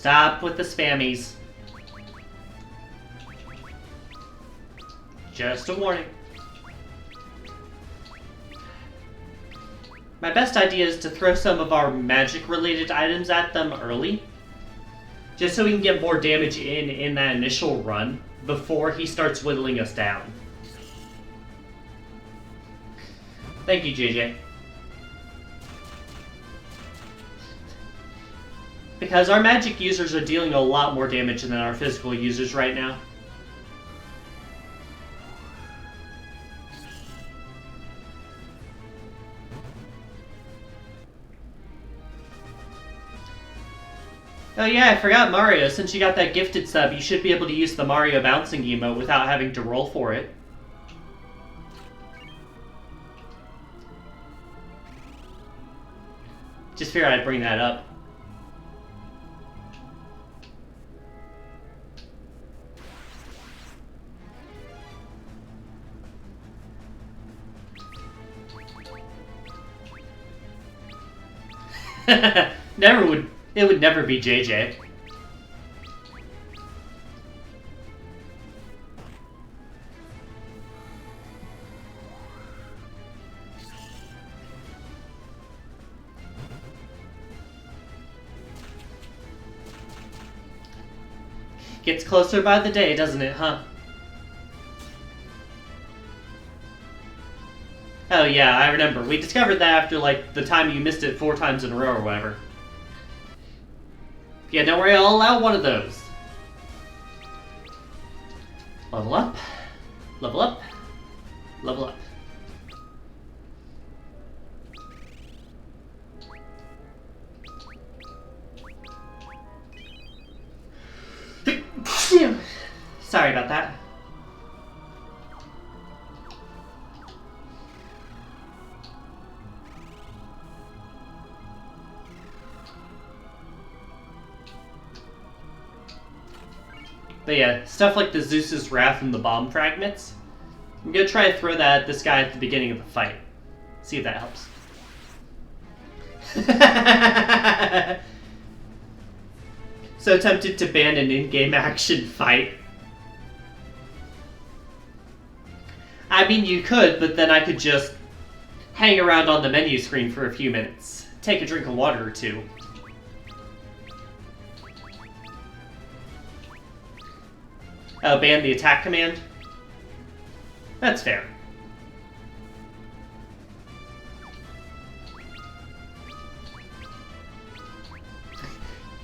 Stop with the spammies. Just a warning. My best idea is to throw some of our magic-related items at them early. Just so we can get more damage in that initial run before he starts whittling us down. Thank you, JJ. Because our magic users are dealing a lot more damage than our physical users right now. Oh yeah, I forgot Mario. Since you got that gifted sub, you should be able to use the Mario bouncing emote without having to roll for it. Just figured I'd bring that up. It would never be JJ. Gets closer by the day, doesn't it, huh? Oh yeah, I remember. We discovered that after, like, the time you missed it 4 times in a row or whatever. Yeah, don't worry, I'll allow one of those. Level up. Level up. Level up. Sorry about that. But yeah, stuff like the Zeus's Wrath and the bomb fragments. I'm gonna try to throw that at this guy at the beginning of the fight. See if that helps. So tempted to ban an in-game action fight. I mean, you could, but then I could just hang around on the menu screen for a few minutes. Take a drink of water or two. Oh, ban the attack command? That's fair.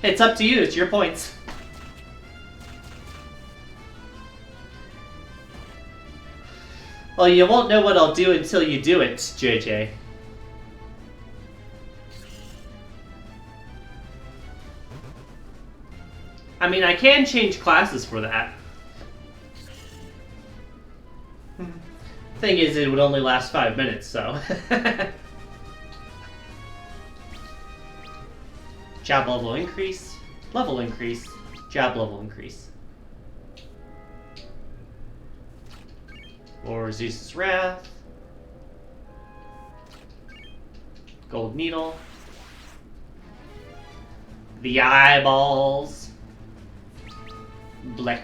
It's up to you, it's your points. Well, you won't know what I'll do until you do it, JJ. I mean, I can change classes for that. Thing is, it would only last 5 minutes, so. Job level increase, job level increase. Or Zeus's Wrath. Gold Needle. The eyeballs. Bleck.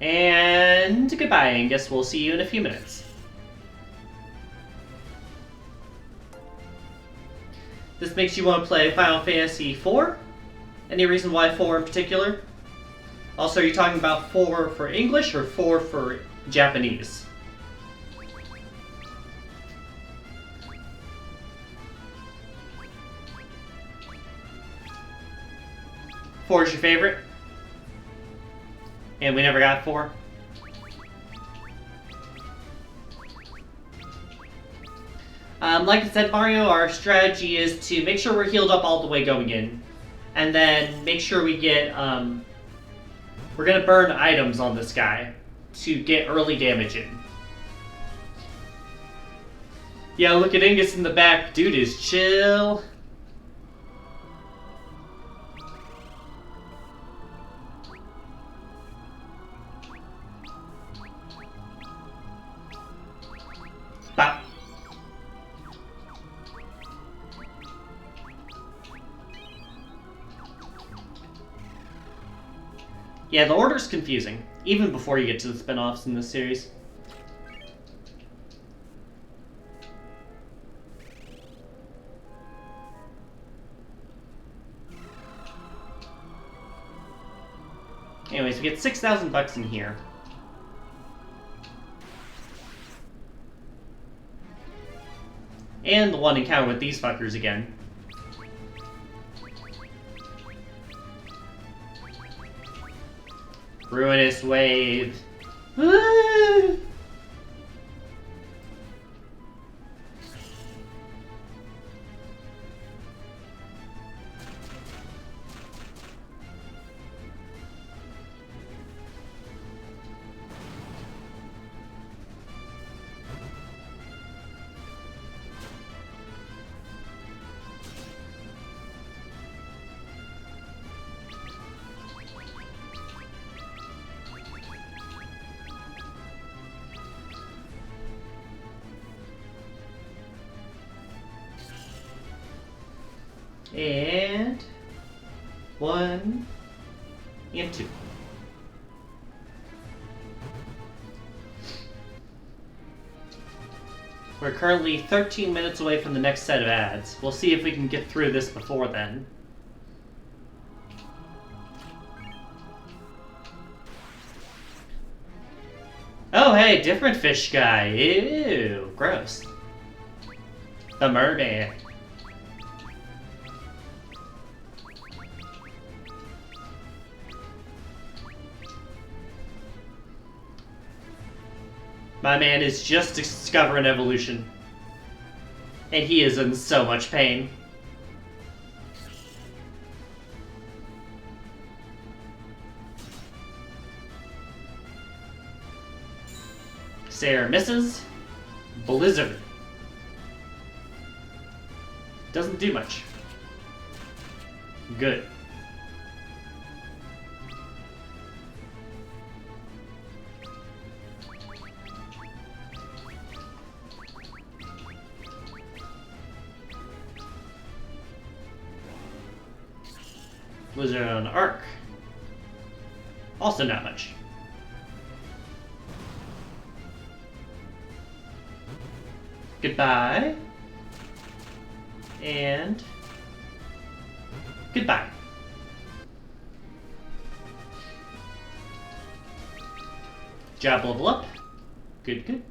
And goodbye, Angus. We'll see you in a few minutes. This makes you want to play Final Fantasy IV? Any reason why 4 in particular? Also, are you talking about 4 for English or 4 for Japanese? Four is your favorite? And we never got 4? Like I said, Mario, our strategy is to make sure we're healed up all the way going in. And then make sure we get, we're gonna burn items on this guy to get early damage in. Yeah, look at Angus in the back. Dude is chill. Yeah, the order's confusing, even before you get to the spin-offs in this series. Anyways, we get $6,000 in here. And the one encounter with these fuckers again. Ruinous wave. Ah! And 1 and 2. We're currently 13 minutes away from the next set of ads. We'll see if we can get through this before then. Oh, hey, different fish guy. Ew, gross. The merman. My man is just discovering evolution. And he is in so much pain. Sarah misses. Blizzard. Doesn't do much. Good. Blizzard on Arc. Also not much. Goodbye. And goodbye. Job level up. Good, good.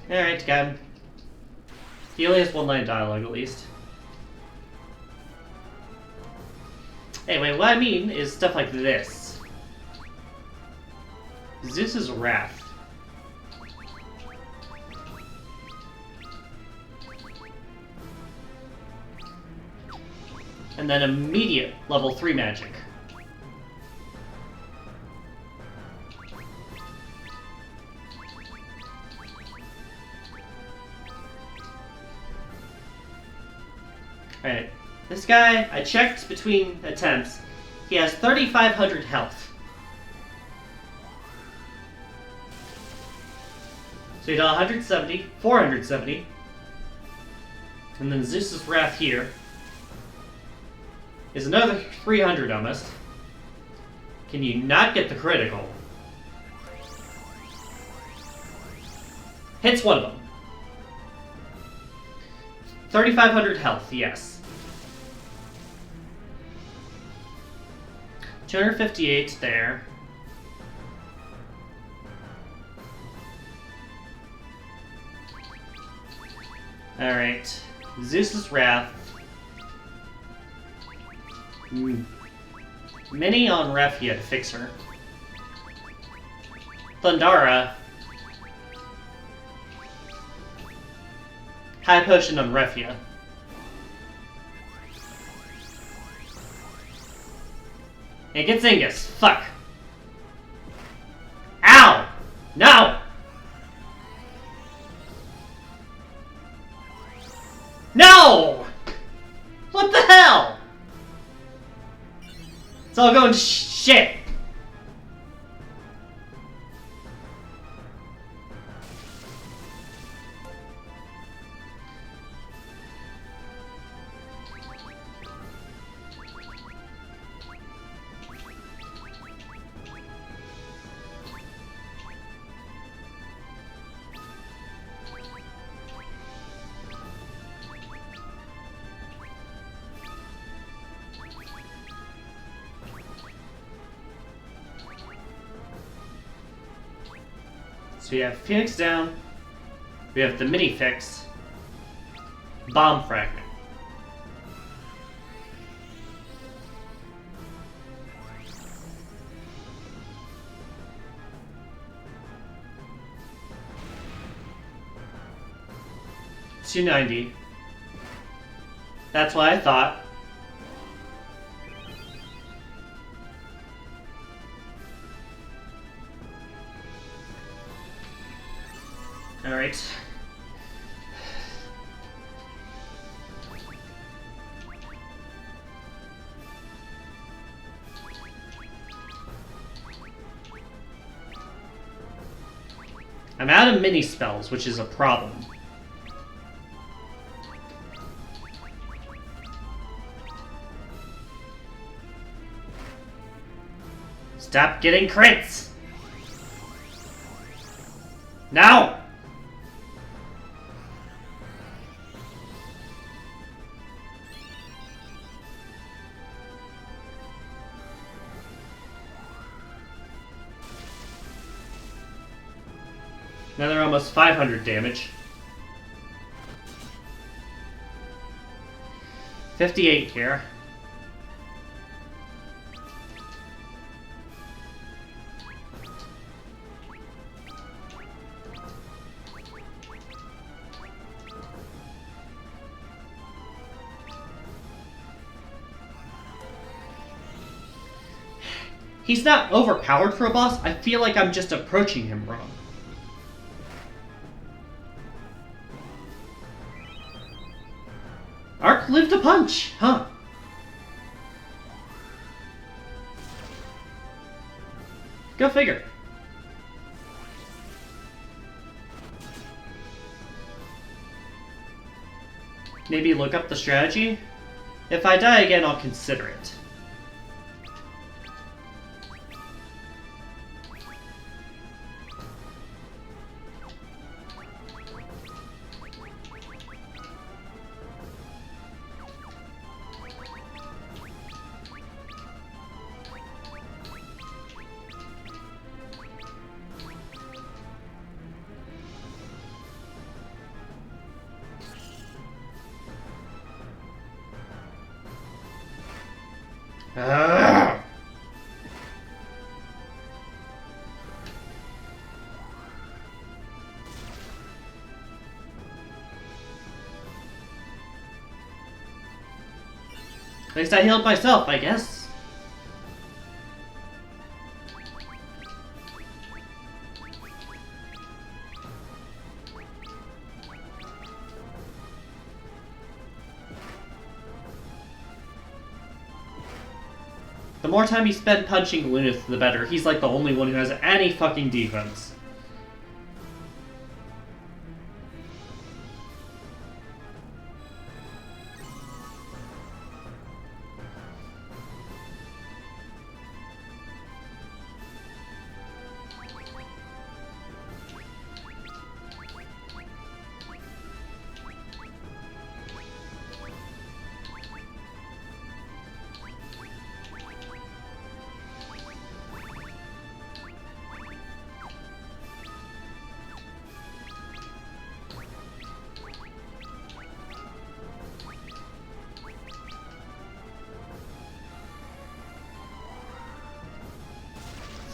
Alright, got him. He only has one line of dialogue at least. Anyway, what I mean is stuff like this. Zeus's Wrath. And then immediate level 3 magic. Alright, this guy, I checked between attempts, he has 3,500 health. So he got 170, 470, and then Zeus's Wrath here is another 300 almost. Can you not get the critical? Hits one of them. 3,500 health, yes. 258 there. Alright. Zeus's Wrath. Mini on Refia to fix her. Thundara. High Potion on Refia. It gets Ingus. Fuck. Ow! No! No! It's all going to shit. So we have Phoenix down, we have the mini fix, bomb fragment. $290. That's what I thought. Alright. I'm out of mini spells, which is a problem. Stop getting crits! Now! Now they're almost 500 damage. 58 here. He's not overpowered for a boss. I feel like I'm just approaching him wrong. Arc lived a punch, huh? Go figure. Maybe look up the strategy? If I die again, I'll consider it. Ugh. At least I healed myself, I guess. The more time you spend punching Lunith, the better. He's like the only one who has any fucking defense.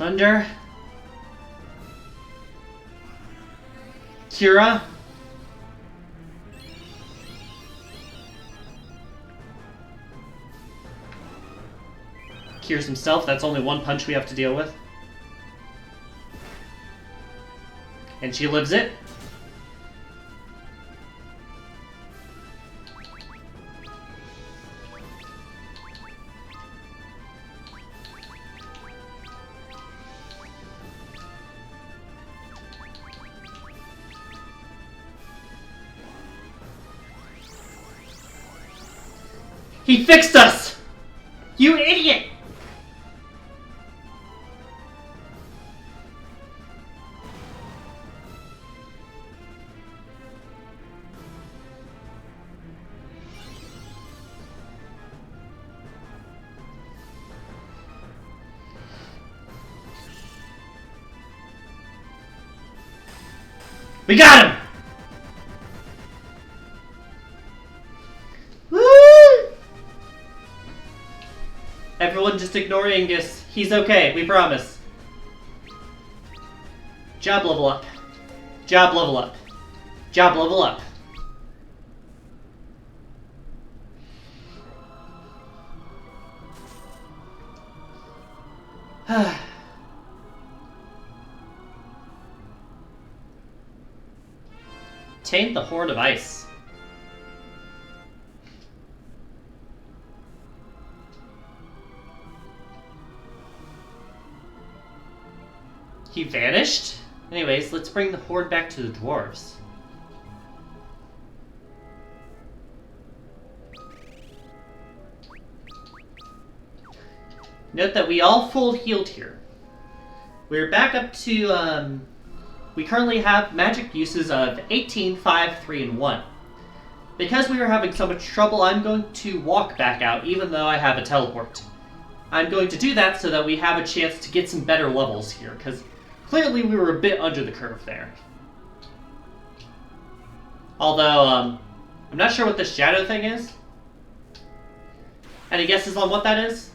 Thunder. Kira. Cures himself. That's only one punch we have to deal with. And she lives it. He fixed us! You idiot! We got him! Woo! Everyone just ignore Angus. He's okay, we promise. Job level up. Job level up. Job level up. Taint the Horde of Ice. He vanished? Anyways, let's bring the Horde back to the dwarves. Note that we all full healed here. We're back up to, we currently have magic uses of 18, 5, 3, and 1. Because we were having so much trouble, I'm going to walk back out, even though I have a teleport. I'm going to do that so that we have a chance to get some better levels here, because clearly we were a bit under the curve there. Although, I'm not sure what this shadow thing is. Any guesses on what that is?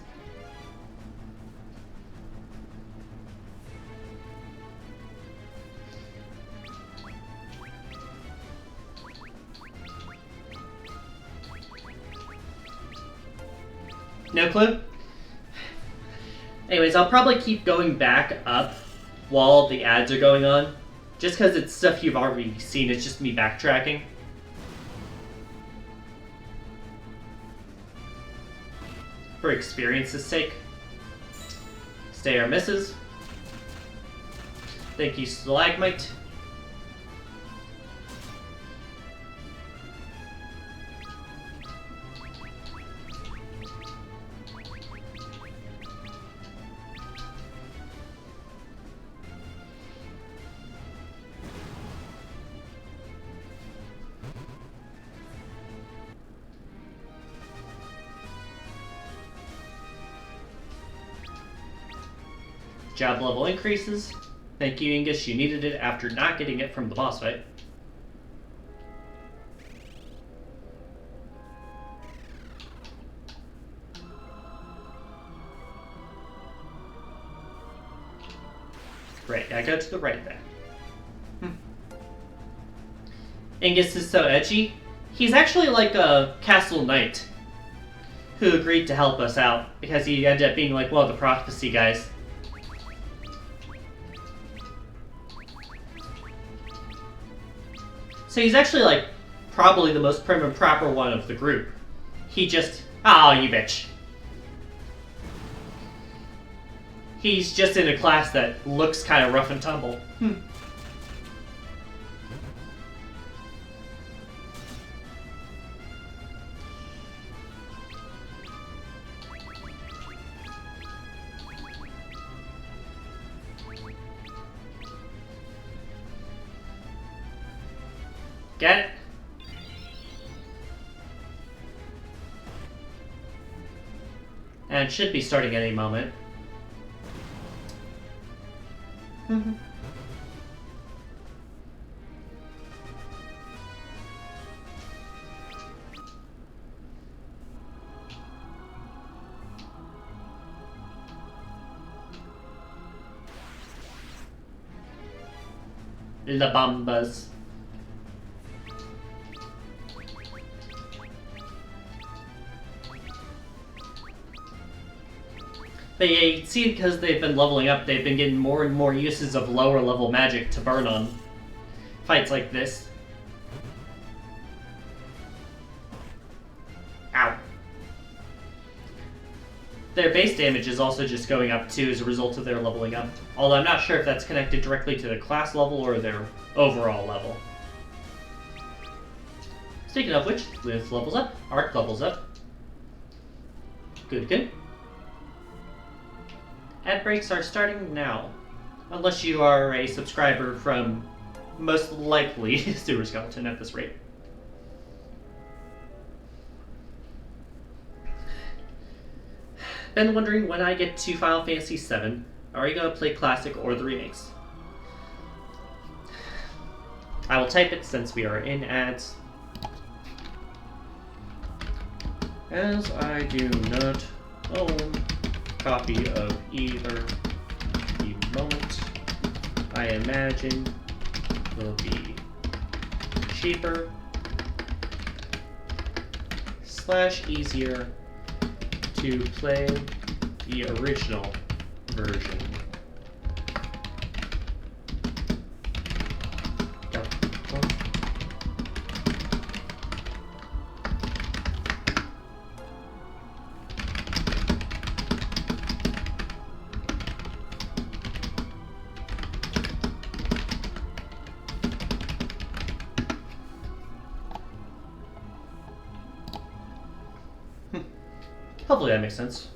No clue? Anyways, I'll probably keep going back up while the ads are going on. Just because it's stuff you've already seen, it's just me backtracking. For experience's sake. Stay or misses. Thank you, Stalagmite. Job level increases. Thank you, Angus. You needed it after not getting it from the boss fight. Right, I go to the right there. Angus is so edgy. He's actually like a castle knight who agreed to help us out because he ended up being like one of the prophecy guys. So he's actually, like, probably the most prim and proper one of the group. He just... Oh, you bitch. He's just in a class that looks kind of rough and tumble. Get it? And it should be starting any moment. La Bambas. But yeah, you can see because they've been leveling up, they've been getting more and more uses of lower level magic to burn on fights like this. Ow. Their base damage is also just going up too as a result of their leveling up. Although I'm not sure if that's connected directly to their class level or their overall level. Speaking of which, Lilith levels up, Arc levels up. Good, good. Ad breaks are starting now. Unless you are a subscriber from, most likely, Sewer Skeleton at this rate. Been wondering when I get to Final Fantasy VII, are you going to play Classic or the remakes? I will type it since we are in ads. As I do not own a copy of either, the moment I imagine will be cheaper / easier to play the original version. Hopefully that makes sense.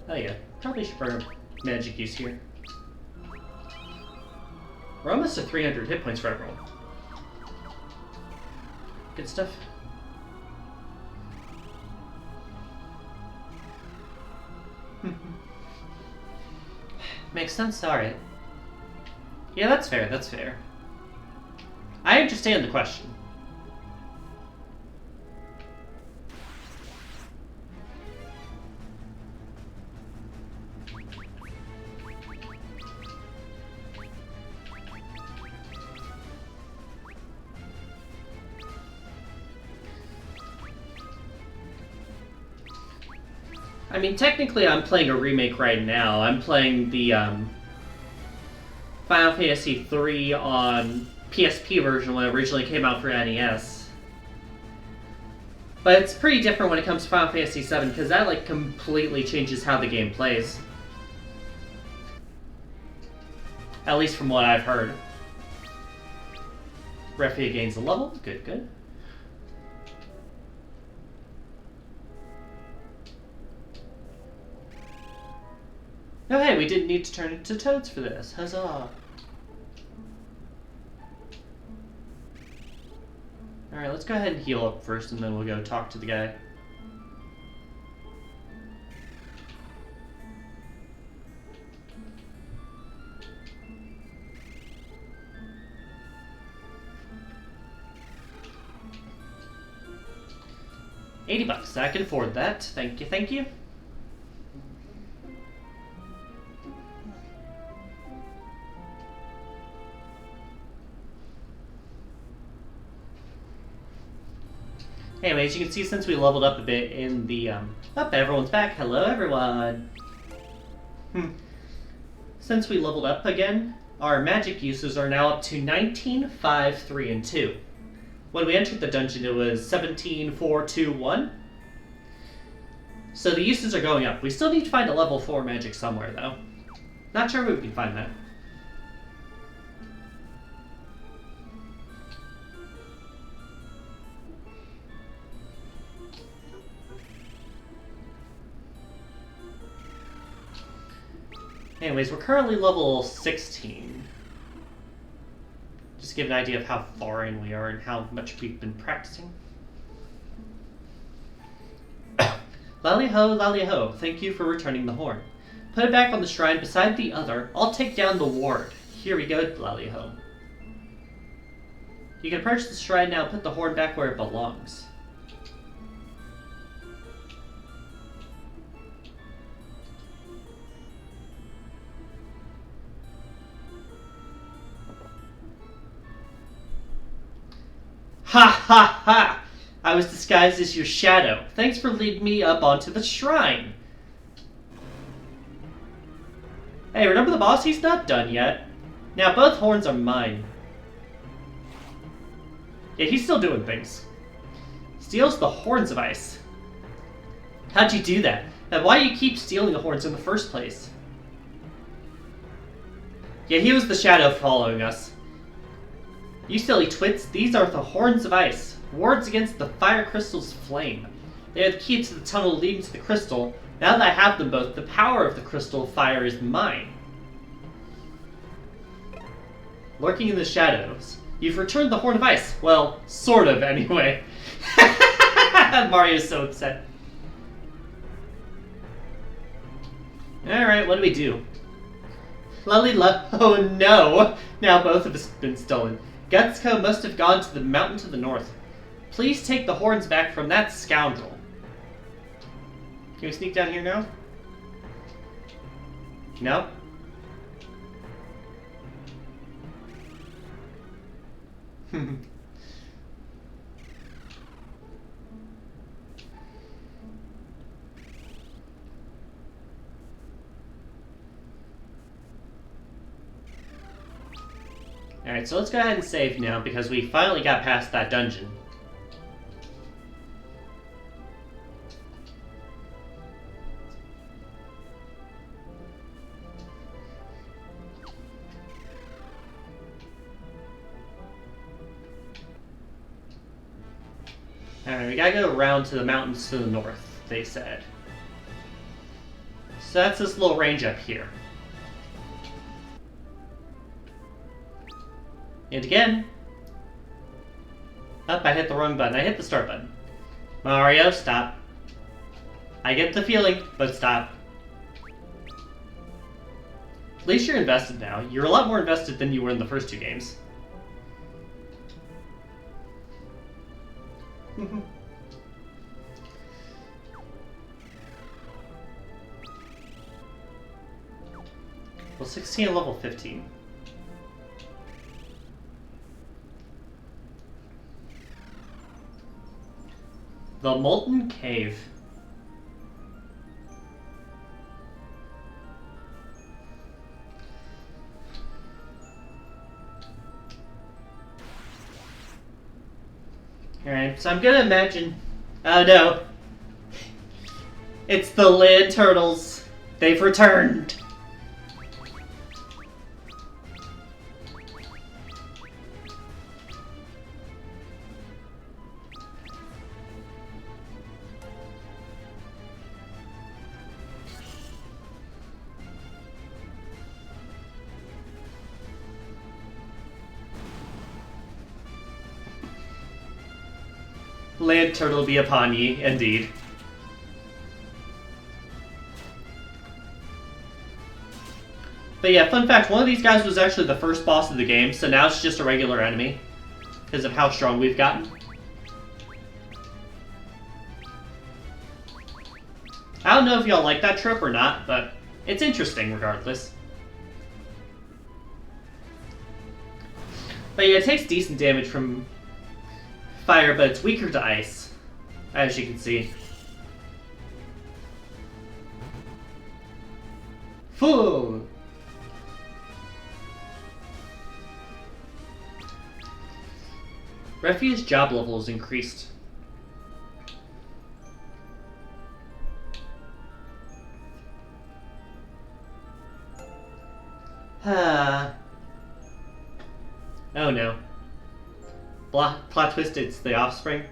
Oh yeah, probably should burn magic use here. We're almost at 300 hit points for everyone. Good stuff. Makes sense, alright. Yeah, that's fair, that's fair. I understand the question. I mean, technically I'm playing a remake right now. I'm playing the Final Fantasy III on PSP version when it originally came out for NES. But it's pretty different when it comes to Final Fantasy VII, because that like completely changes how the game plays. At least from what I've heard. Refia gains a level. Good, good. Oh hey, we didn't need to turn into toads for this. Huzzah! Alright, let's go ahead and heal up first, and then we'll go talk to the guy. $80, I can afford that. Thank you, thank you. Anyways, you can see since we leveled up a bit in the, everyone's back. Hello, everyone. Since we leveled up again, our magic uses are now up to 19, 5, 3, and 2. When we entered the dungeon, it was 17, 4, 2, 1. So the uses are going up. We still need to find a level 4 magic somewhere, though. Not sure where we can find that. Anyways, we're currently level 16. Just to give an idea of how far in we are and how much we've been practicing. Lally ho, thank you for returning the horn. Put it back on the shrine beside the other. I'll take down the ward. Here we go, Lally ho. You can approach the shrine now and put the horn back where it belongs. Ha ha ha! I was disguised as your shadow. Thanks for leading me up onto the shrine. Hey, remember the boss? He's not done yet. Now both horns are mine. Yeah, he's still doing things. Steals the horns of ice. How'd you do that? And why do you keep stealing the horns in the first place? Yeah, he was the shadow following us. You silly twits, these are the horns of ice, wards against the fire crystal's flame. They are the key to the tunnel leading to the crystal. Now that I have them both, the power of the crystal fire is mine. Lurking in the shadows. You've returned the horn of ice. Well, sort of, anyway. Mario's so upset. Alright, what do we do? Oh no! Now both of us have been stolen. Gutsuko must have gone to the mountain to the north. Please take the horns back from that scoundrel. Can we sneak down here now? No? Alright, so let's go ahead and save now because we finally got past that dungeon. Alright, we gotta go around to the mountains to the north, they said. So that's this little range up here. And again. Oh, I hit the wrong button. I hit the start button. Mario, stop. I get the feeling, but stop. At least you're invested now. You're a lot more invested than you were in the first two games. Well, 16 and level 15. The Molten Cave. Alright, so I'm gonna imagine... Oh no. It's the Land Turtles. They've returned. Land Turtle be upon ye, indeed. But yeah, fun fact, one of these guys was actually the first boss of the game, so now it's just a regular enemy. Because of how strong we've gotten. I don't know if y'all like that trope or not, but it's interesting regardless. But yeah, it takes decent damage from fire, but it's weaker to ice, as you can see. Full. Refuge's job level is increased. Oh no. Plot twist, it's the offspring.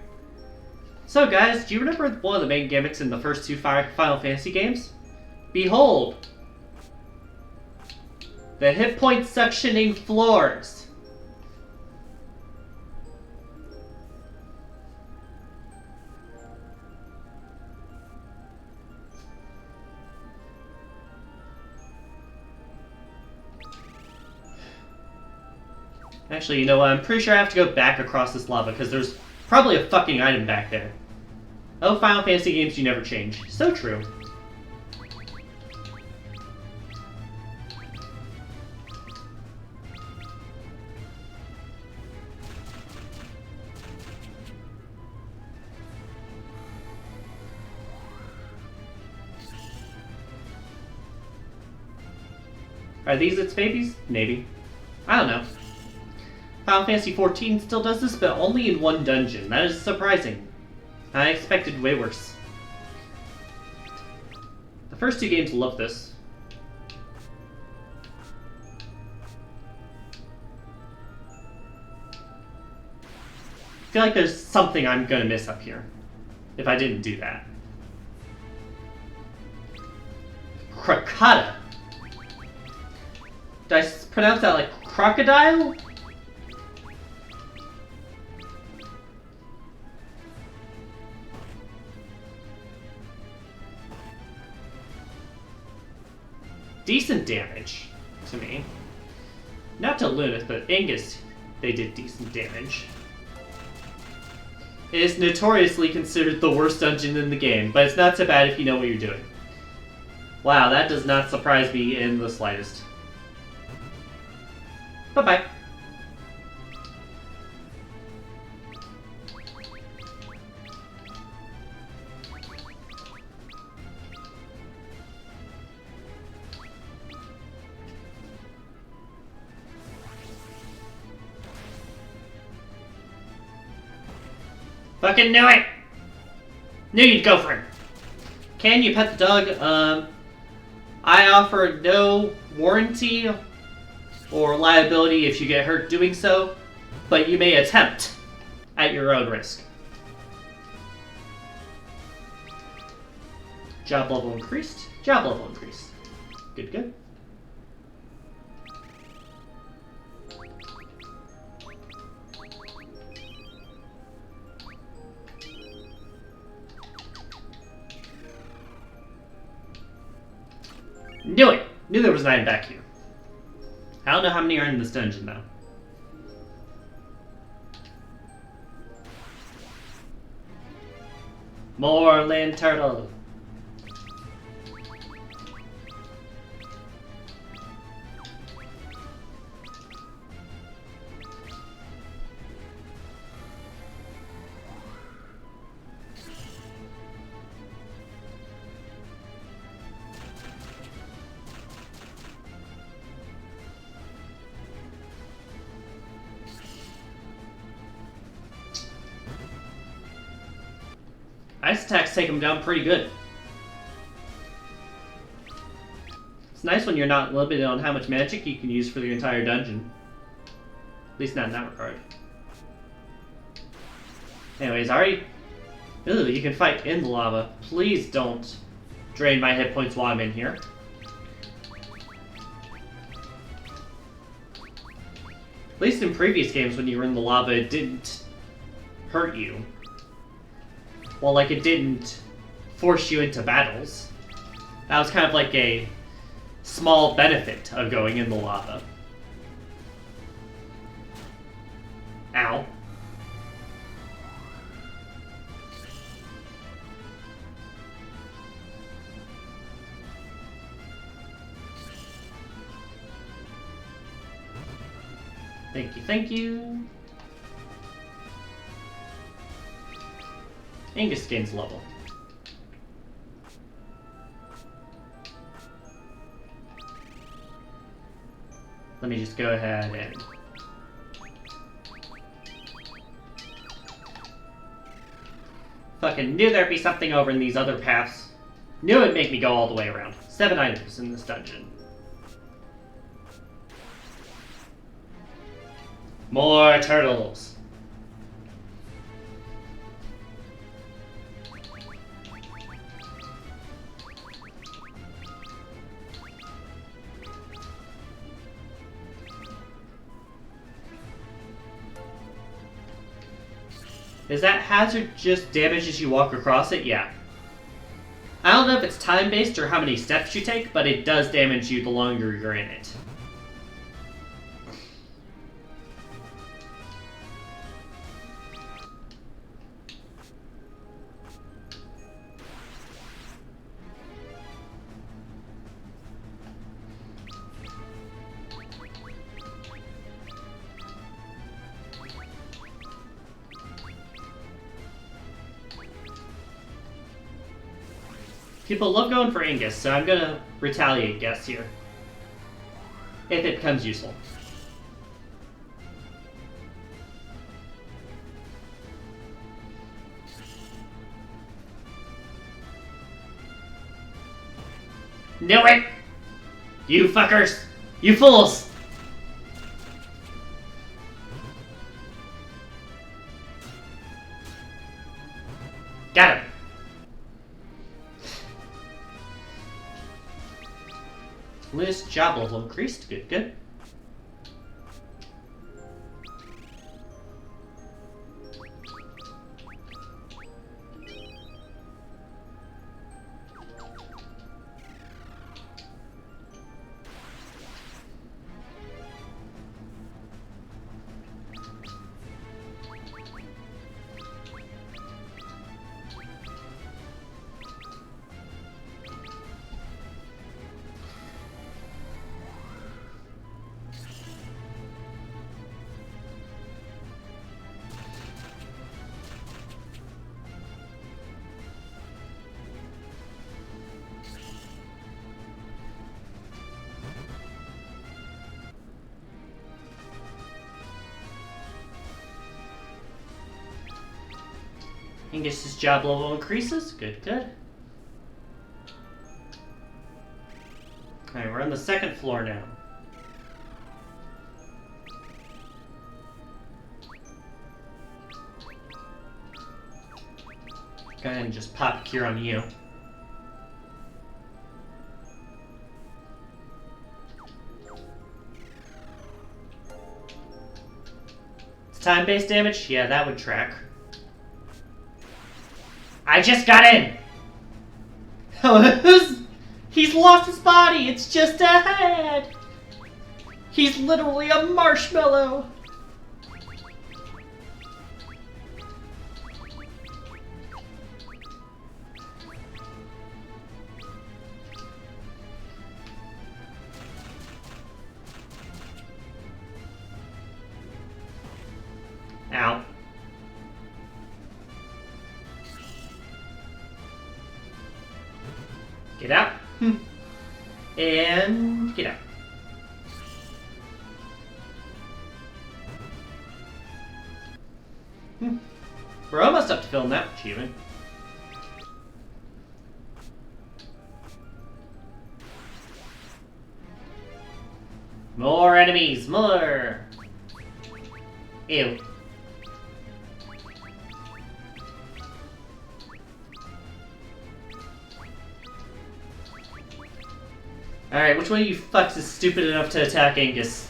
So guys, do you remember one of the main gimmicks in the first two Final Fantasy games? Behold! The hit point suctioning floors! Actually, you know what? I'm pretty sure I have to go back across this lava, because there's probably a fucking item back there. Oh, Final Fantasy games, you never change. So true. Are these its babies? Maybe. I don't know. Final Fantasy XIV still does this, but only in one dungeon. That is surprising. I expected way worse. The first two games love this. I feel like there's something I'm gonna miss up here if I didn't do that. Krakata. Did I pronounce that like crocodile? Decent damage to me. Not to Lunith, but Angus, they did decent damage. It is notoriously considered the worst dungeon in the game, but it's not so bad if you know what you're doing. Wow, that does not surprise me in the slightest. Bye-bye. Fucking knew it! Knew you'd go for it! Can you pet the dog? I offer no warranty or liability if you get hurt doing so, but you may attempt at your own risk. Job level increased. Job level increased. Good, good. Knew it! Knew there was 9 back here. I don't know how many are in this dungeon, though. More land turtle. Ice attacks take them down pretty good. It's nice when you're not limited on how much magic you can use for the entire dungeon. At least not in that regard. Anyways, Ari. Ooh, you can fight in the lava. Please don't drain my hit points while I'm in here. At least in previous games when you were in the lava, it didn't hurt you. Well, like, it didn't force you into battles. That was kind of like a small benefit of going in the lava. Ow. Thank you, thank you. Angus gains level. Let me just go ahead and... Fucking knew there'd be something over in these other paths. Knew it'd make me go all the way around. 7 items in this dungeon. More turtles. Is that hazard just damage as you walk across it? Yeah. I don't know if it's time-based or how many steps you take, but it does damage you the longer you're in it. People love going for Angus, so I'm gonna retaliate guess here. If it becomes useful. Knew it! You fuckers! You fools! Got him. List job level increased. Good, good. Angus's job level increases. Good, good. Alright, we're on the second floor now. Go ahead and just pop a cure on you. It's time-based damage? Yeah, that would track. I just got in! He's lost his body! It's just a head! He's literally a marshmallow! Ow. Get out. And get out. We're almost up to filling that achievement. More enemies, more! Ew. Alright, which one of you fucks is stupid enough to attack Angus?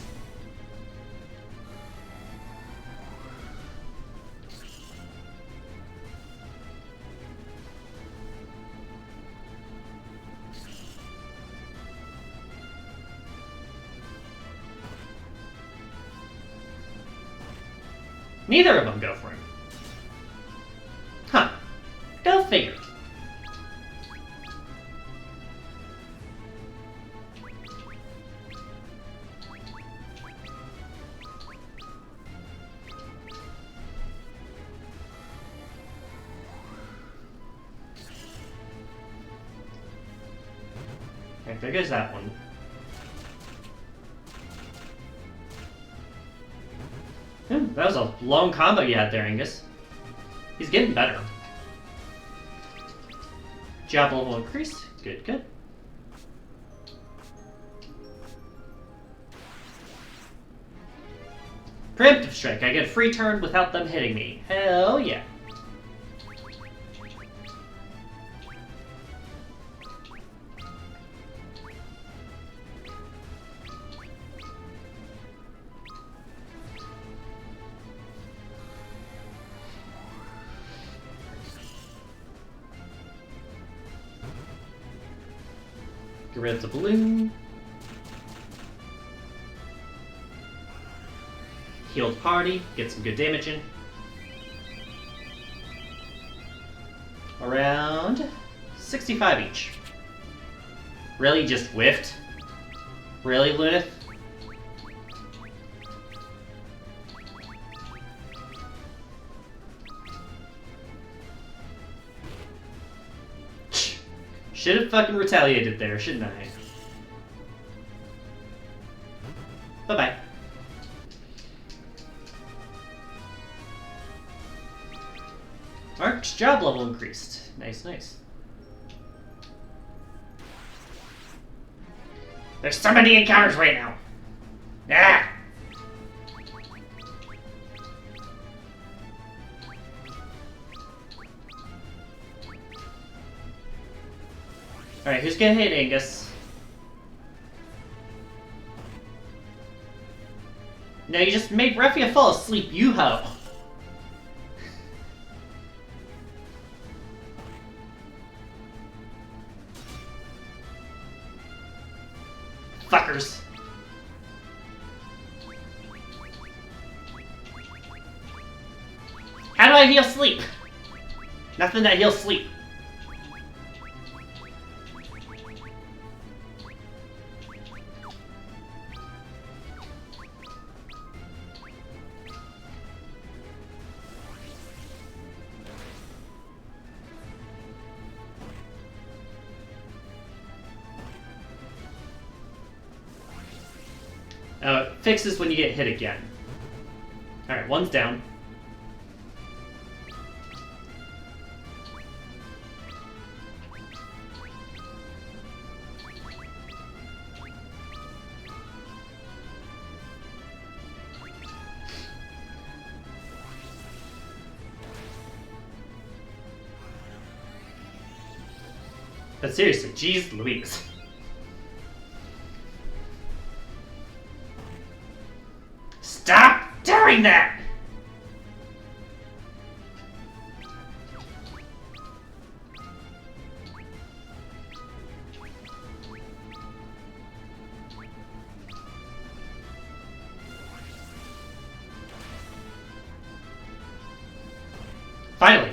Neither of them go for him. Huh. Go figure. Okay, there goes that one. That was a long combo you had there, Angus. He's getting better. Job level increased. Good, good. Preemptive strike. I get a free turn without them hitting me. Hell yeah. Get rid of the balloon. Heal the party, get some good damage in. Around 65 each. Really? Just whiffed? Really, Lunith? Should have fucking retaliated there, shouldn't I? Bye-bye. Mark's job level increased. Nice, nice. There's so many encounters right now. Ah! Alright, who's gonna hit Angus? No, you just made Refia fall asleep, you hoe! Fuckers. How do I heal sleep? Nothing that heals sleep. Oh, it fixes when you get hit again. Alright, one's down. But seriously, jeez Louise. Stop doing that! Finally.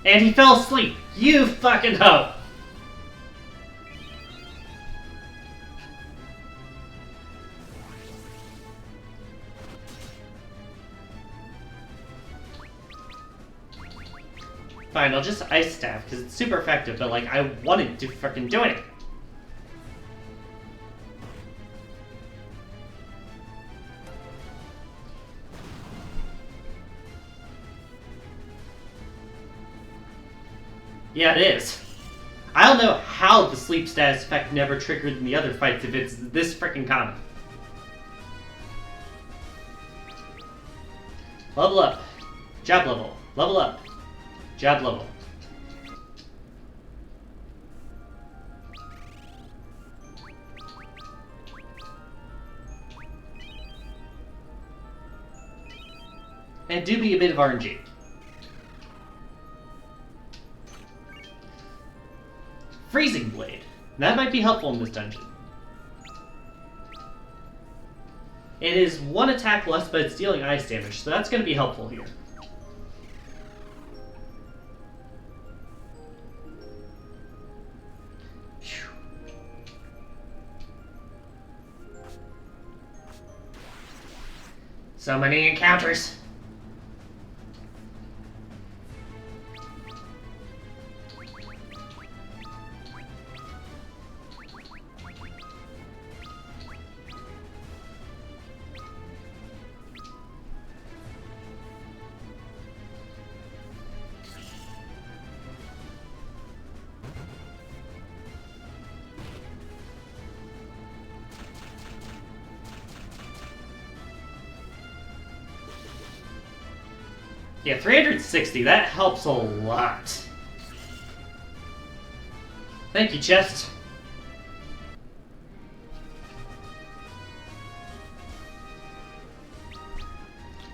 And he fell asleep. You fucking hoe. Fine, I'll just Ice Staff, because it's super effective, but like, I wanted to freaking do it! Yeah, it is. I don't know how the sleep status effect never triggered in the other fights if it's this freaking common. Level up. Job level. Level up. Job level. And do be a bit of RNG. Freezing Blade. That might be helpful in this dungeon. It is one attack less, but it's dealing ice damage, so that's going to be helpful here. So many encounters. Yeah, 360, that helps a lot. Thank you, chest.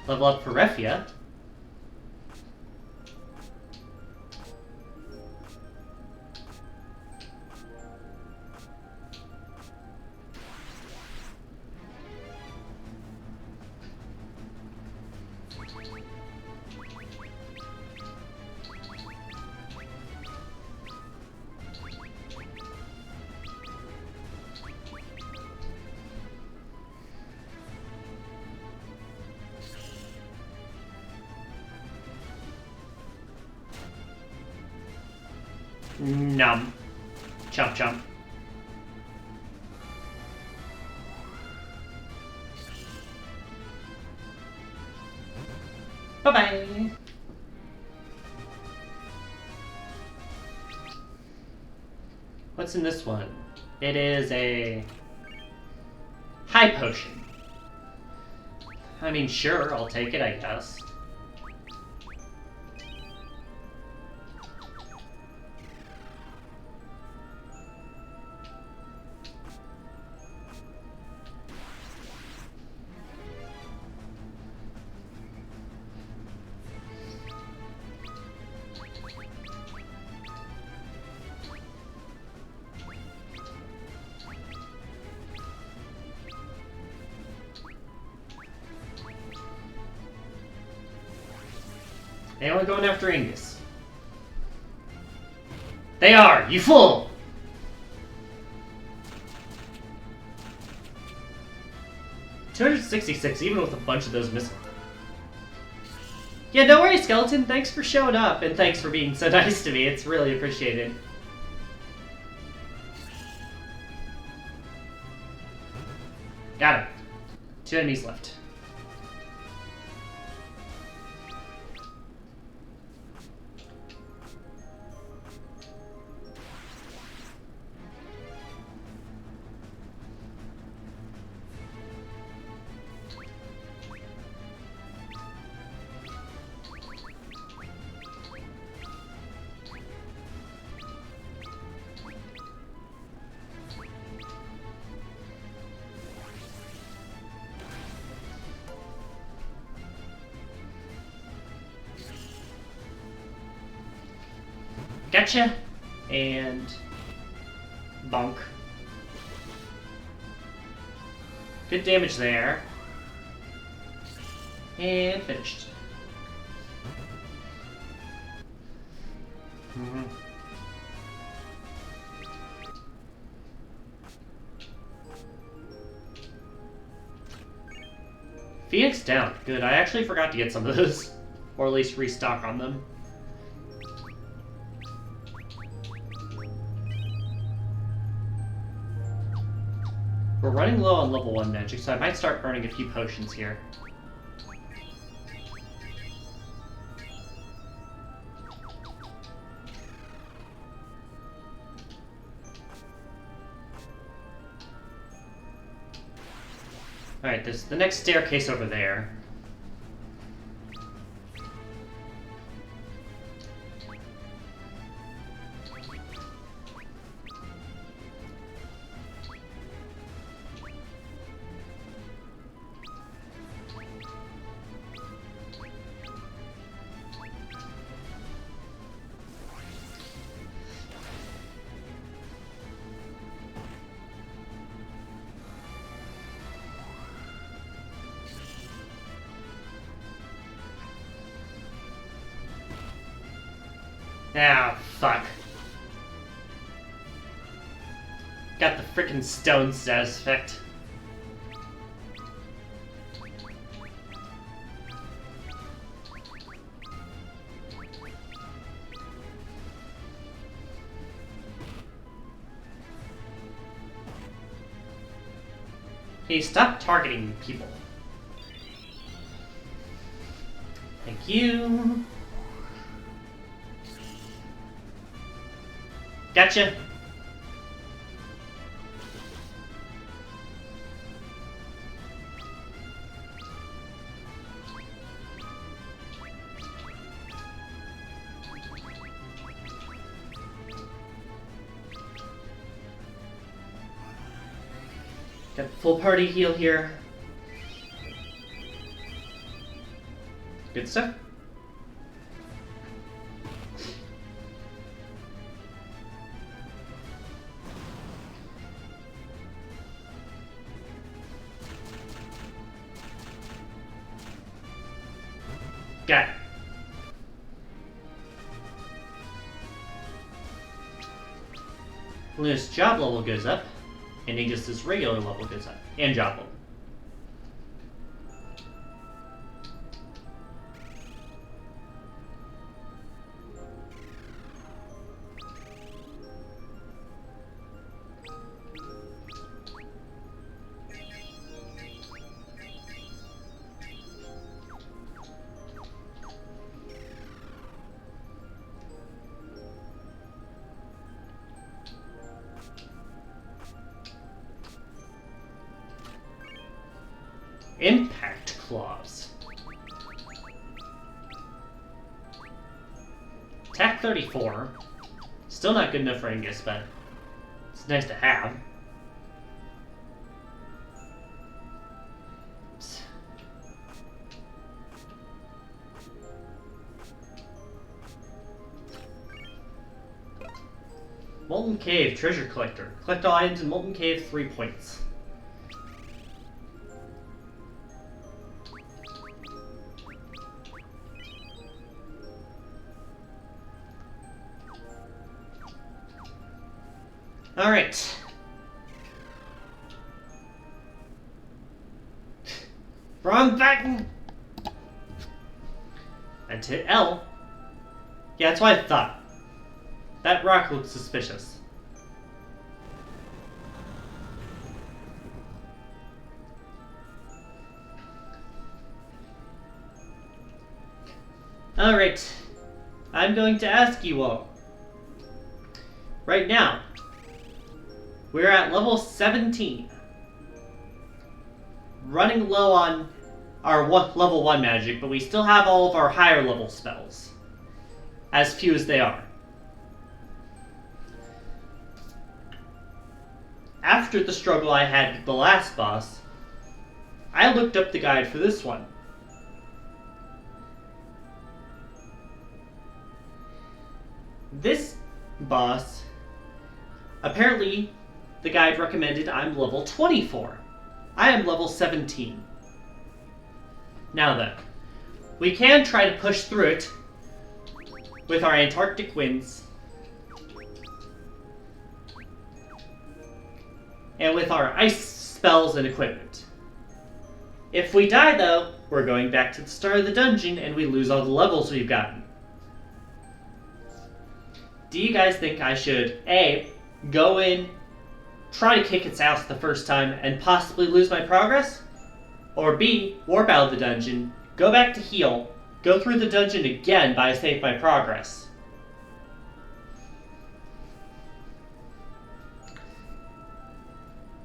Level up for Refia. Num. Chomp chomp. Bye-bye. What's in this one? It is a high potion. I mean, sure, I'll take it, I guess. Anyone going after Angus? They are! You fool! $266, even with a bunch of those missing. Yeah, no worries, Skeleton. Thanks for showing up, and thanks for being so nice to me. It's really appreciated. Got him. 2 enemies left. Gotcha. And bonk. Good damage there. And finished. Phoenix down. Good. I actually forgot to get some of those. Or at least restock on them. We're running low on level 1 magic, so I might start burning a few potions here. Alright, there's the next staircase over there. Ah, fuck. Got the frickin' stone status effect. Hey, stop targeting people. Thank you. Gotcha. Got full party heal here. Good stuff. Got it. Luna's job level goes up, and Angus's regular level goes up, and job level. Impact claws. Attack 34. Still not good enough for Angus, but it's nice to have. Molten Cave, Treasure Collector. Collect all items in Molten Cave, 3 points. Alright. Wrong button! And hit L. Yeah, that's what I thought. That rock looks suspicious. Alright. I'm going to ask you all. Right now, we're at level 17. Running low on our level 1 magic, but we still have all of our higher level spells. As few as they are. After the struggle I had with the last boss, I looked up the guide for this one. This boss, apparently the guide recommended I'm level 24. I am level 17. Now then, we can try to push through it with our Antarctic winds and with our ice spells and equipment. If we die though, we're going back to the start of the dungeon and we lose all the levels we've gotten. Do you guys think I should A, go in, try to kick its ass the first time and possibly lose my progress? Or B, warp out of the dungeon, go back to heal, go through the dungeon again but I save my progress?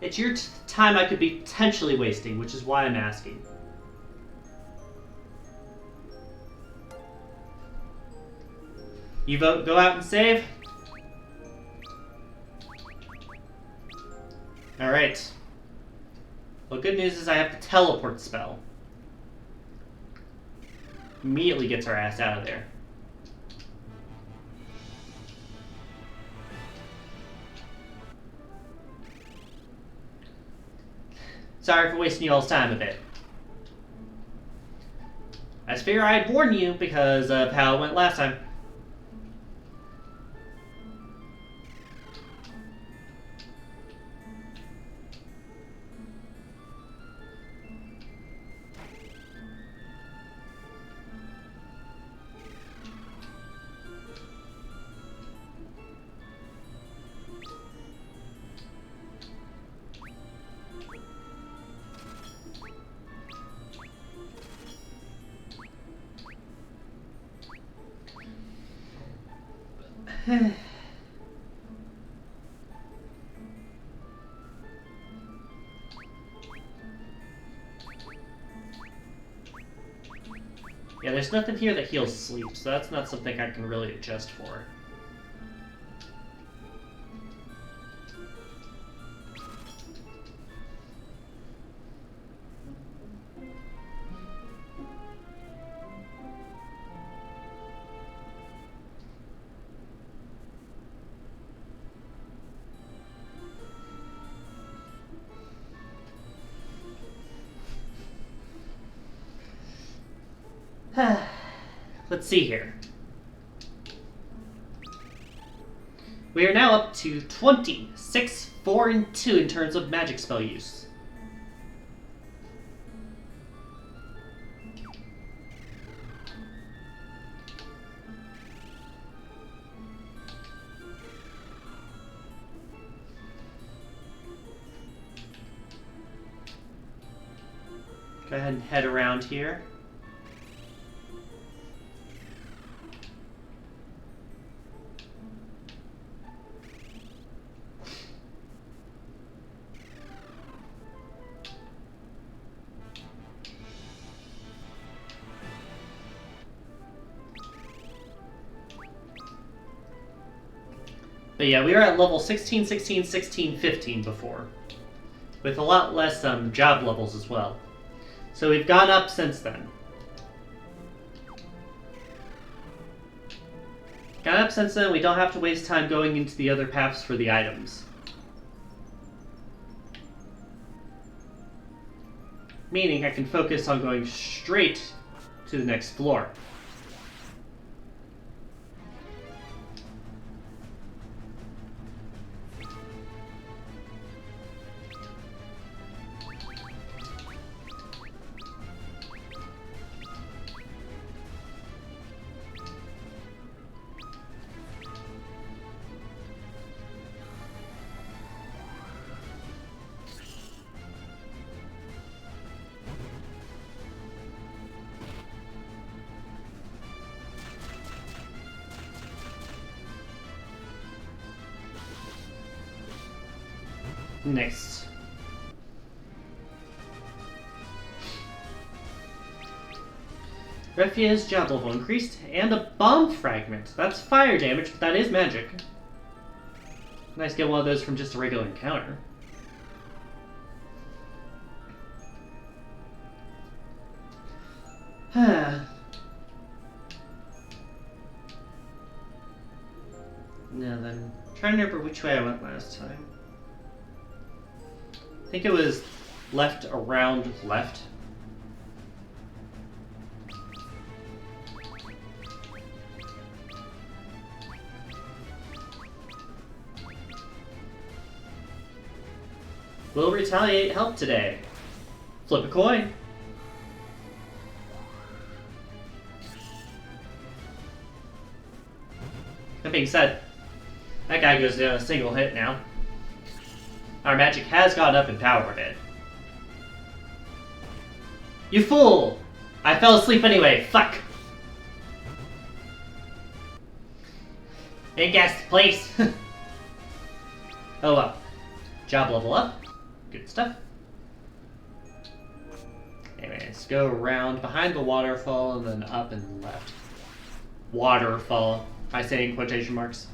It's your time I could be potentially wasting, which is why I'm asking. You vote go out and save? Alright. Well, good news is I have the teleport spell. Immediately gets our ass out of there. Sorry for wasting y'all's time a bit. I just figured I'd warn you because of how it went last time. Yeah, there's nothing here that heals sleep, so that's not something I can really adjust for. Let's see here. We are now up to 20, 6, 4, and 2 in terms of magic spell use. Go ahead and head around here. But yeah, we were at level 16, 16, 16, 15 before. With a lot less job levels as well. So we've gone up since then. Gone up since then, we don't have to waste time going into the other paths for the items. Meaning I can focus on going straight to the next floor. Next. Refia's job level increased, and a bomb fragment. That's fire damage, but that is magic. Nice to get one of those from just a regular encounter. Now then, trying to remember which way I went last time. I think it was left around left. Will retaliate help today? Flip a coin. That being said, that guy goes down a single hit now. Our magic has gone up in power a bit. You fool! I fell asleep anyway, fuck! Big ass place! Oh well. Job level up. Good stuff. Anyways, go around behind the waterfall and then up and left. Waterfall. I say in quotation marks.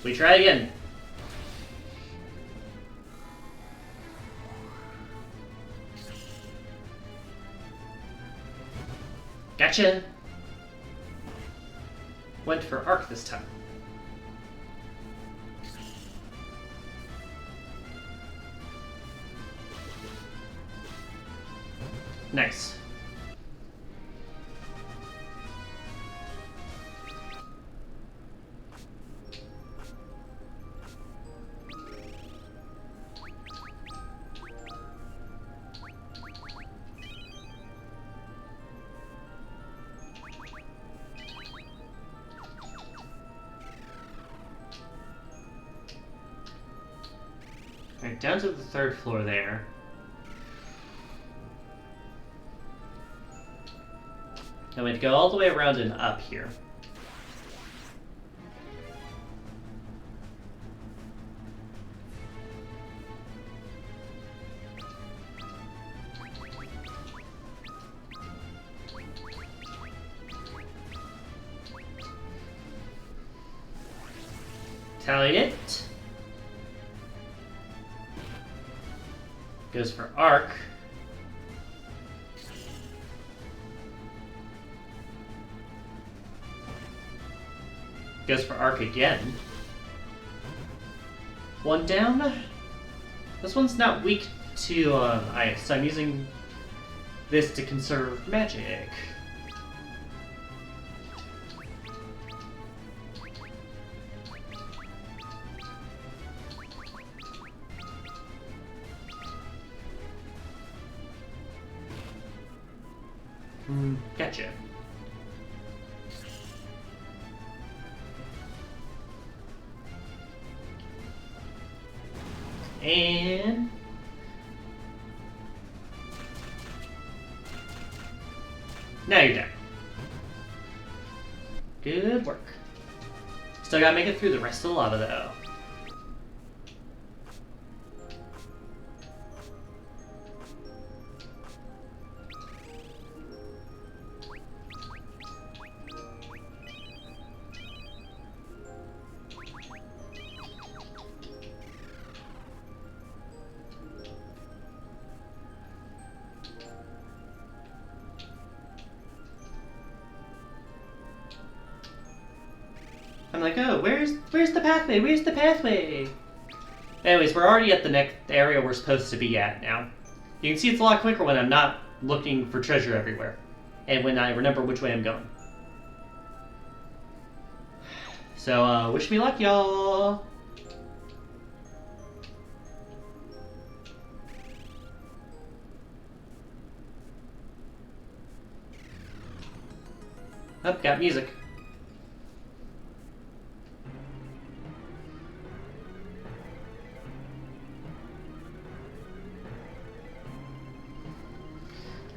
We try again. Gotcha. Went for arc this time. Nice. Alright, down to the third floor there. And we'd go all the way around and up here. Tallied it. Goes for arc. Goes for arc again. One down. This one's not weak to ice, so I'm using this to conserve magic. Gotcha. And now you're done. Good work. Still gotta make it through the rest of the lava though. I'm like, oh, where's the pathway? Where's the pathway? Anyways, we're already at the next area we're supposed to be at now. You can see it's a lot quicker when I'm not looking for treasure everywhere. And when I remember which way I'm going. So, wish me luck, y'all! Oh, got music.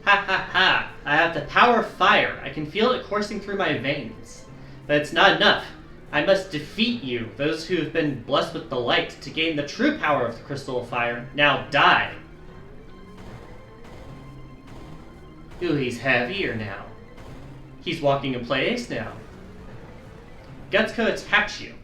Ha ha ha! I have have the power of fire. I can feel it coursing through my veins. But it's not enough. I must defeat you, those who have been blessed with the light, to gain the true power of the crystal of fire. Now die. Ooh, he's heavier now. He's walking in place now. Gutsuko attacks you.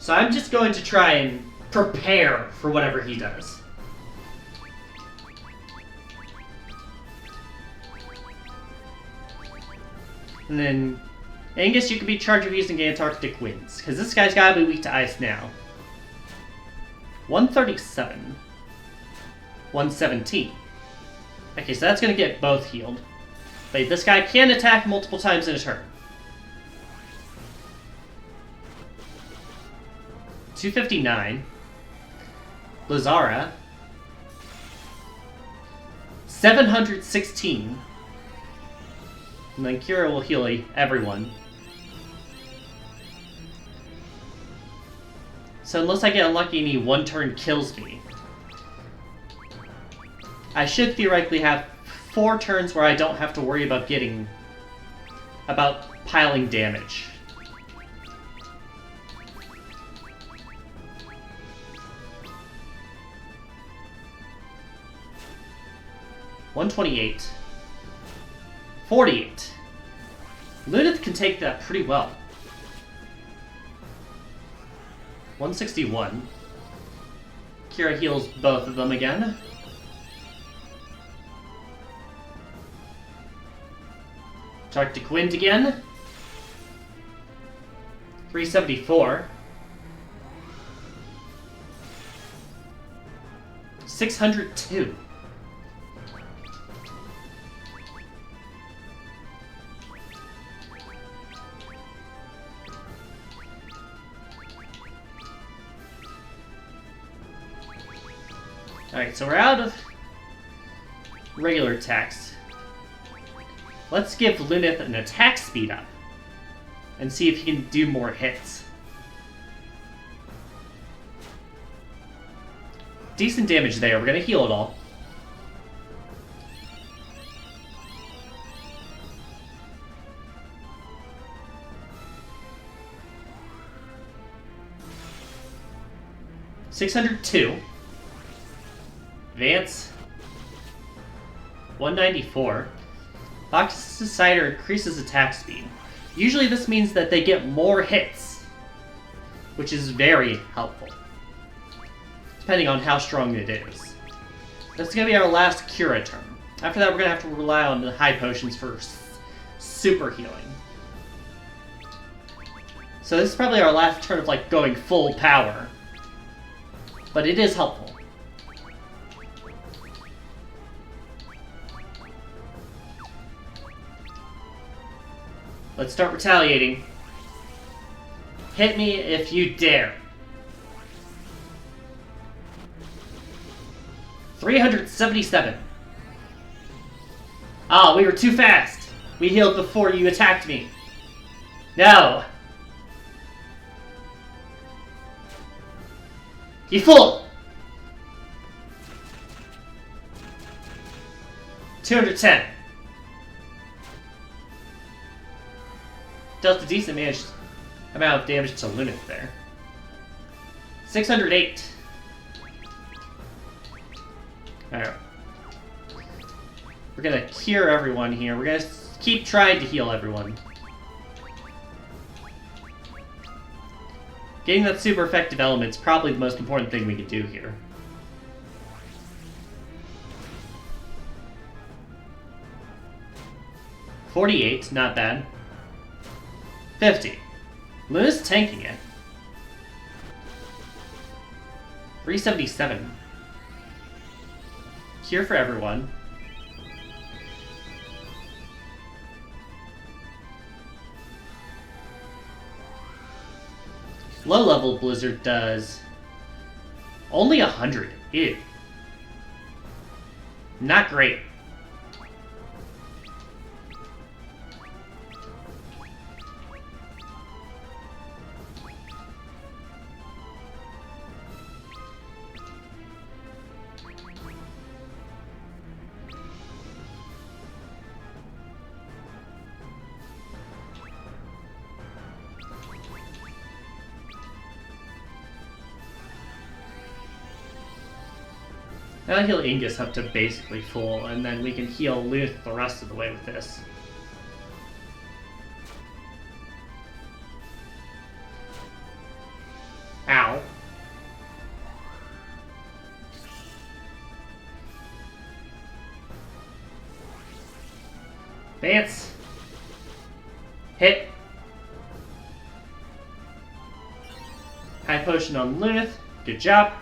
So I'm just going to try and prepare for whatever he does. And then Angus, you can be in charge of using Antarctic winds, because this guy's gotta be weak to ice now. 137. 117. Okay, so that's gonna get both healed. But this guy can attack multiple times in a turn. 259. Lazara. 716. And then Kira will heal everyone. So unless I get unlucky and he one turn kills me, I should theoretically have 4 turns where I don't have to worry about piling damage. $128. 48. Lunith can take that pretty well. 161. Kira heals both of them again. Arctic Wind again. 374. 602. Alright, so we're out of regular attacks. Let's give Lunith an attack speed up and see if he can do more hits. Decent damage there. We're gonna heal it all. $602. Advance. 194. Box Decider increases attack speed. Usually this means that they get more hits, which is very helpful, depending on how strong it is. That's going to be our last Cura turn. After that, we're going to have to rely on the high potions for super healing. So this is probably our last turn of going full power, but it is helpful. Let's start retaliating. Hit me if you dare. 377. Ah, we were too fast. We healed before you attacked me. No. You fool! 210. Dealt a decent amount of damage to Lunith there. 608. Alright. We're gonna cure everyone here. We're gonna keep trying to heal everyone. Getting that super effective element is probably the most important thing we can do here. $48, not bad. 50. Luna's tanking it. 377. Cure for everyone. Low level Blizzard does Only 100. Ew. Not great. I'll heal Ingus up to basically full, and then we can heal Luth the rest of the way with this. Ow. Dance. Hit. High potion on Luth. Good job.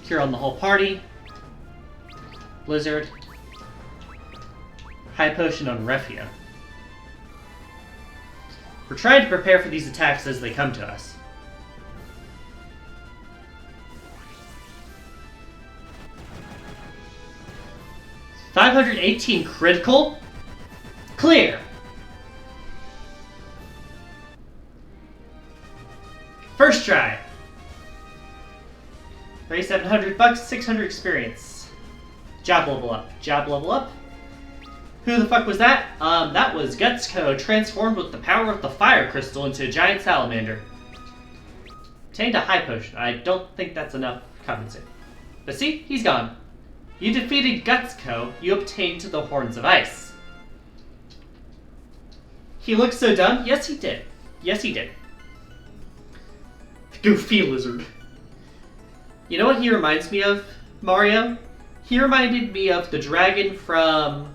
Cure on the whole party. Blizzard. High potion on Refia. We're trying to prepare for these attacks as they come to us. $518 critical. Clear. First try. $3,700, 600 experience. Job level up. Job level up. Who the fuck was that? That was Gutsco, transformed with the power of the fire crystal into a giant salamander. Obtained a high potion. I don't think that's enough to compensate. But see, he's gone. You defeated Gutsco. You obtained the Horns of Ice. He looks so dumb. Yes, he did. Yes, he did. Goofy lizard. You know what he reminds me of, Mario? He reminded me of the dragon from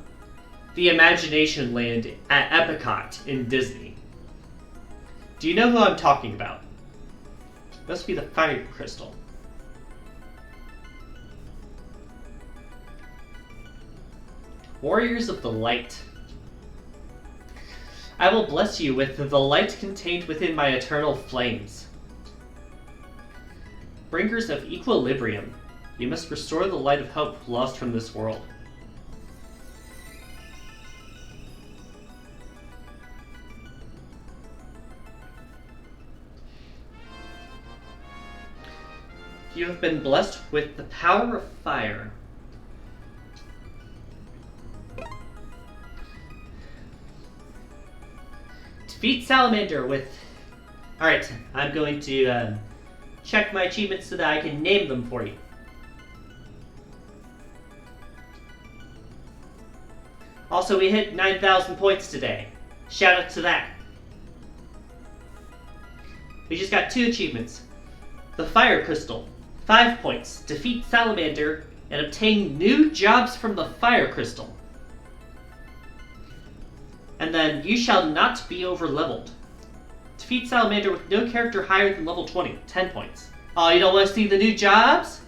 the Imagination Land at Epcot in Disney. Do you know who I'm talking about? Must be the fire crystal. Warriors of the Light. I will bless you with the light contained within my eternal flames. Bringers of equilibrium. You must restore the light of hope lost from this world. You have been blessed with the power of fire. Defeat Salamander with... Alright, I'm going to check my achievements so that I can name them for you. Also, we hit 9,000 points today. Shout out to that. We just got 2 achievements. The Fire Crystal, 5 points. Defeat Salamander and obtain new jobs from the Fire Crystal. And then, you shall not be over-leveled. Defeat Salamander with no character higher than level 20, 10 points. Oh, you don't want to see the new jobs?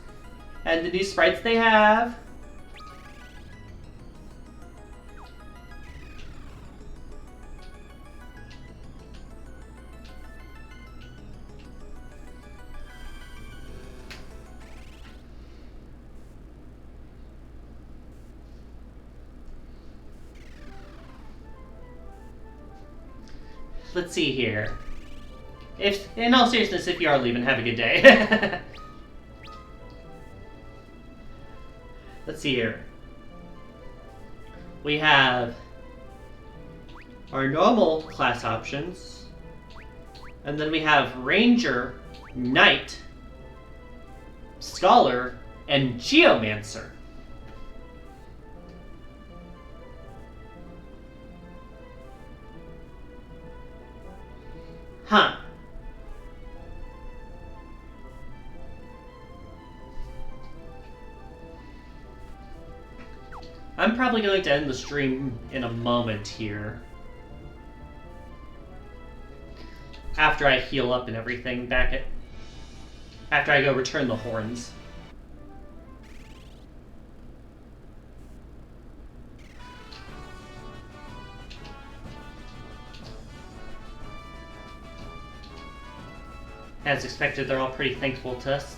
And the new sprites they have? Let's see here. If, in all seriousness, if you are leaving, have a good day. Let's see here. We have our normal class options, and then we have Ranger, Knight, Scholar, and Geomancer. Huh. I'm probably going to end the stream in a moment here. After I heal up and everything back at... After I go return the horns. As expected, they're all pretty thankful to us.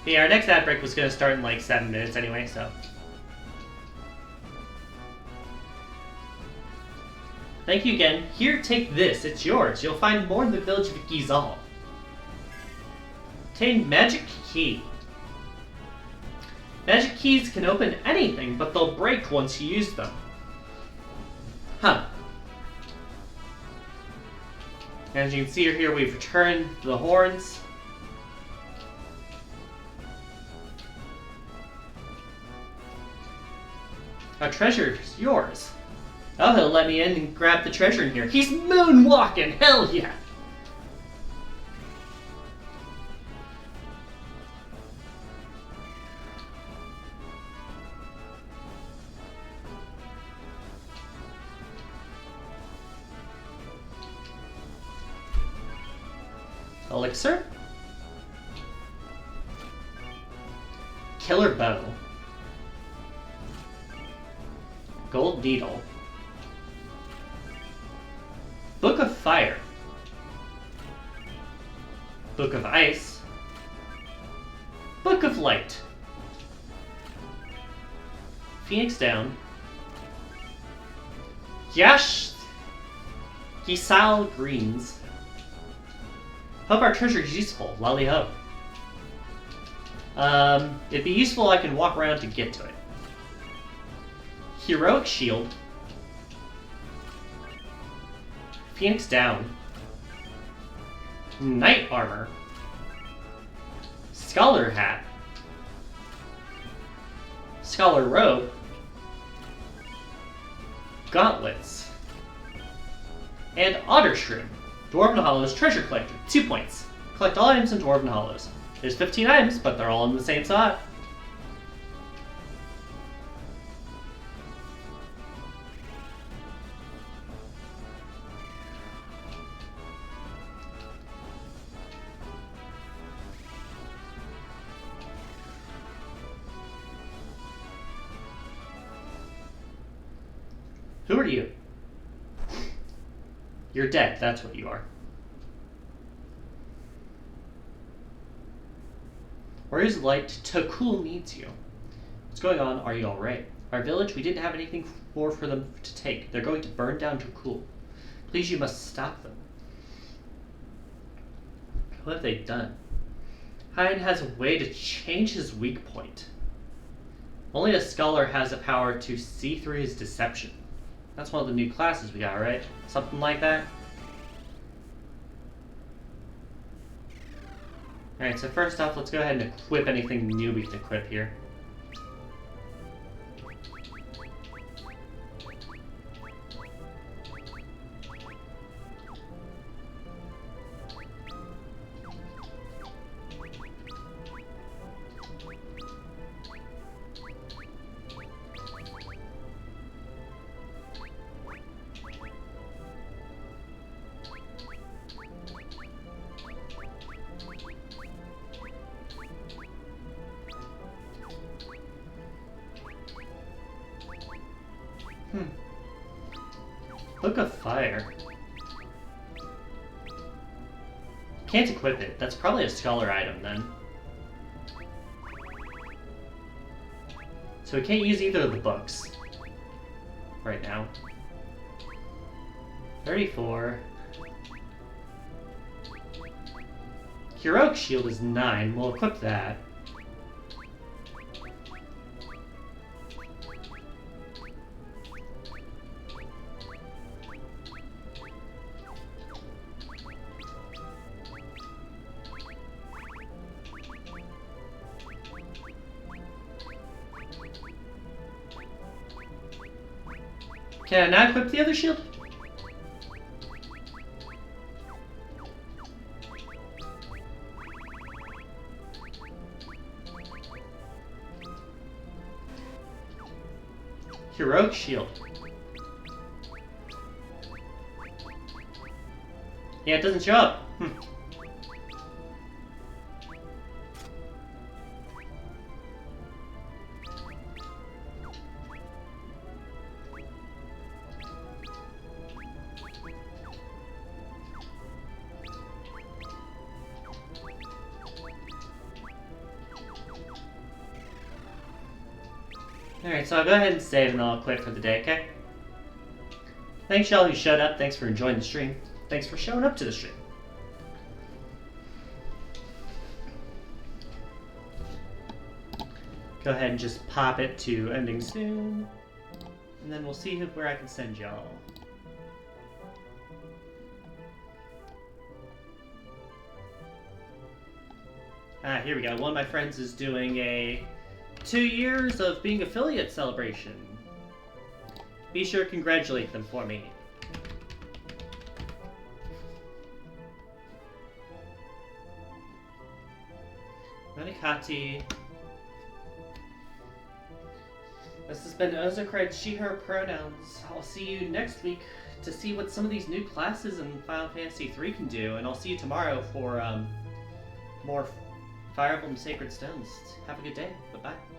Yeah, our next ad break was going to start in like 7 minutes anyway, so. Thank you again. Here, take this. It's yours. You'll find more in the village of Gizal. Obtain magic key. Magic keys can open anything, but they'll break once you use them. Huh. As you can see here, we've returned the horns. Our treasure is yours. Oh, he'll let me in and grab the treasure in here. He's moonwalking! Hell yeah! Elixir? Killer bow. Gold needle. Book of fire. Book of ice. Book of light. Phoenix down. Yash Gisal greens. Hope our treasure is useful. Lolly ho. It'd be useful I can walk around to get to it. Heroic shield. Phoenix down. Knight armor. Scholar hat. Scholar robe. Gauntlets. And Otter Shroom. Dwarven Hollows treasure collector. 2 points. Collect all items in Dwarven Hollows. There's 15 items, but they're all in the same spot. Who are you? You're dead, that's what you are. Warriors of Light, Tokul needs you. What's going on? Are you alright? Our village, we didn't have anything more for them to take. They're going to burn down Tokul. Please, you must stop them. What have they done? Hein has a way to change his weak point. Only a scholar has the power to see through his deception. That's one of the new classes we got, right? Something like that? Alright, so first off, let's go ahead and equip anything new we can equip here. Book of Fire. Can't equip it. That's probably a scholar item then. So we can't use either of the books right now. 34. Heroic Shield is 9. We'll equip that. Can I not equip the other shield? Heroic Shield. Yeah, it doesn't show up. Alright, so I'll go ahead and save and then I'll quit for the day, okay? Thanks y'all who showed up. Thanks for enjoying the stream. Thanks for showing up to the stream. Go ahead and just pop it to ending soon. And then we'll see where I can send y'all. Here we go. One of my friends is doing a 2 years of being affiliate celebration. Be sure to congratulate them for me. Manikati. This has been Ozokred, she, her pronouns. I'll see you next week to see what some of these new classes in Final Fantasy III can do, and I'll see you tomorrow for more Fire Emblem Sacred Stones. Have a good day. Bye-bye.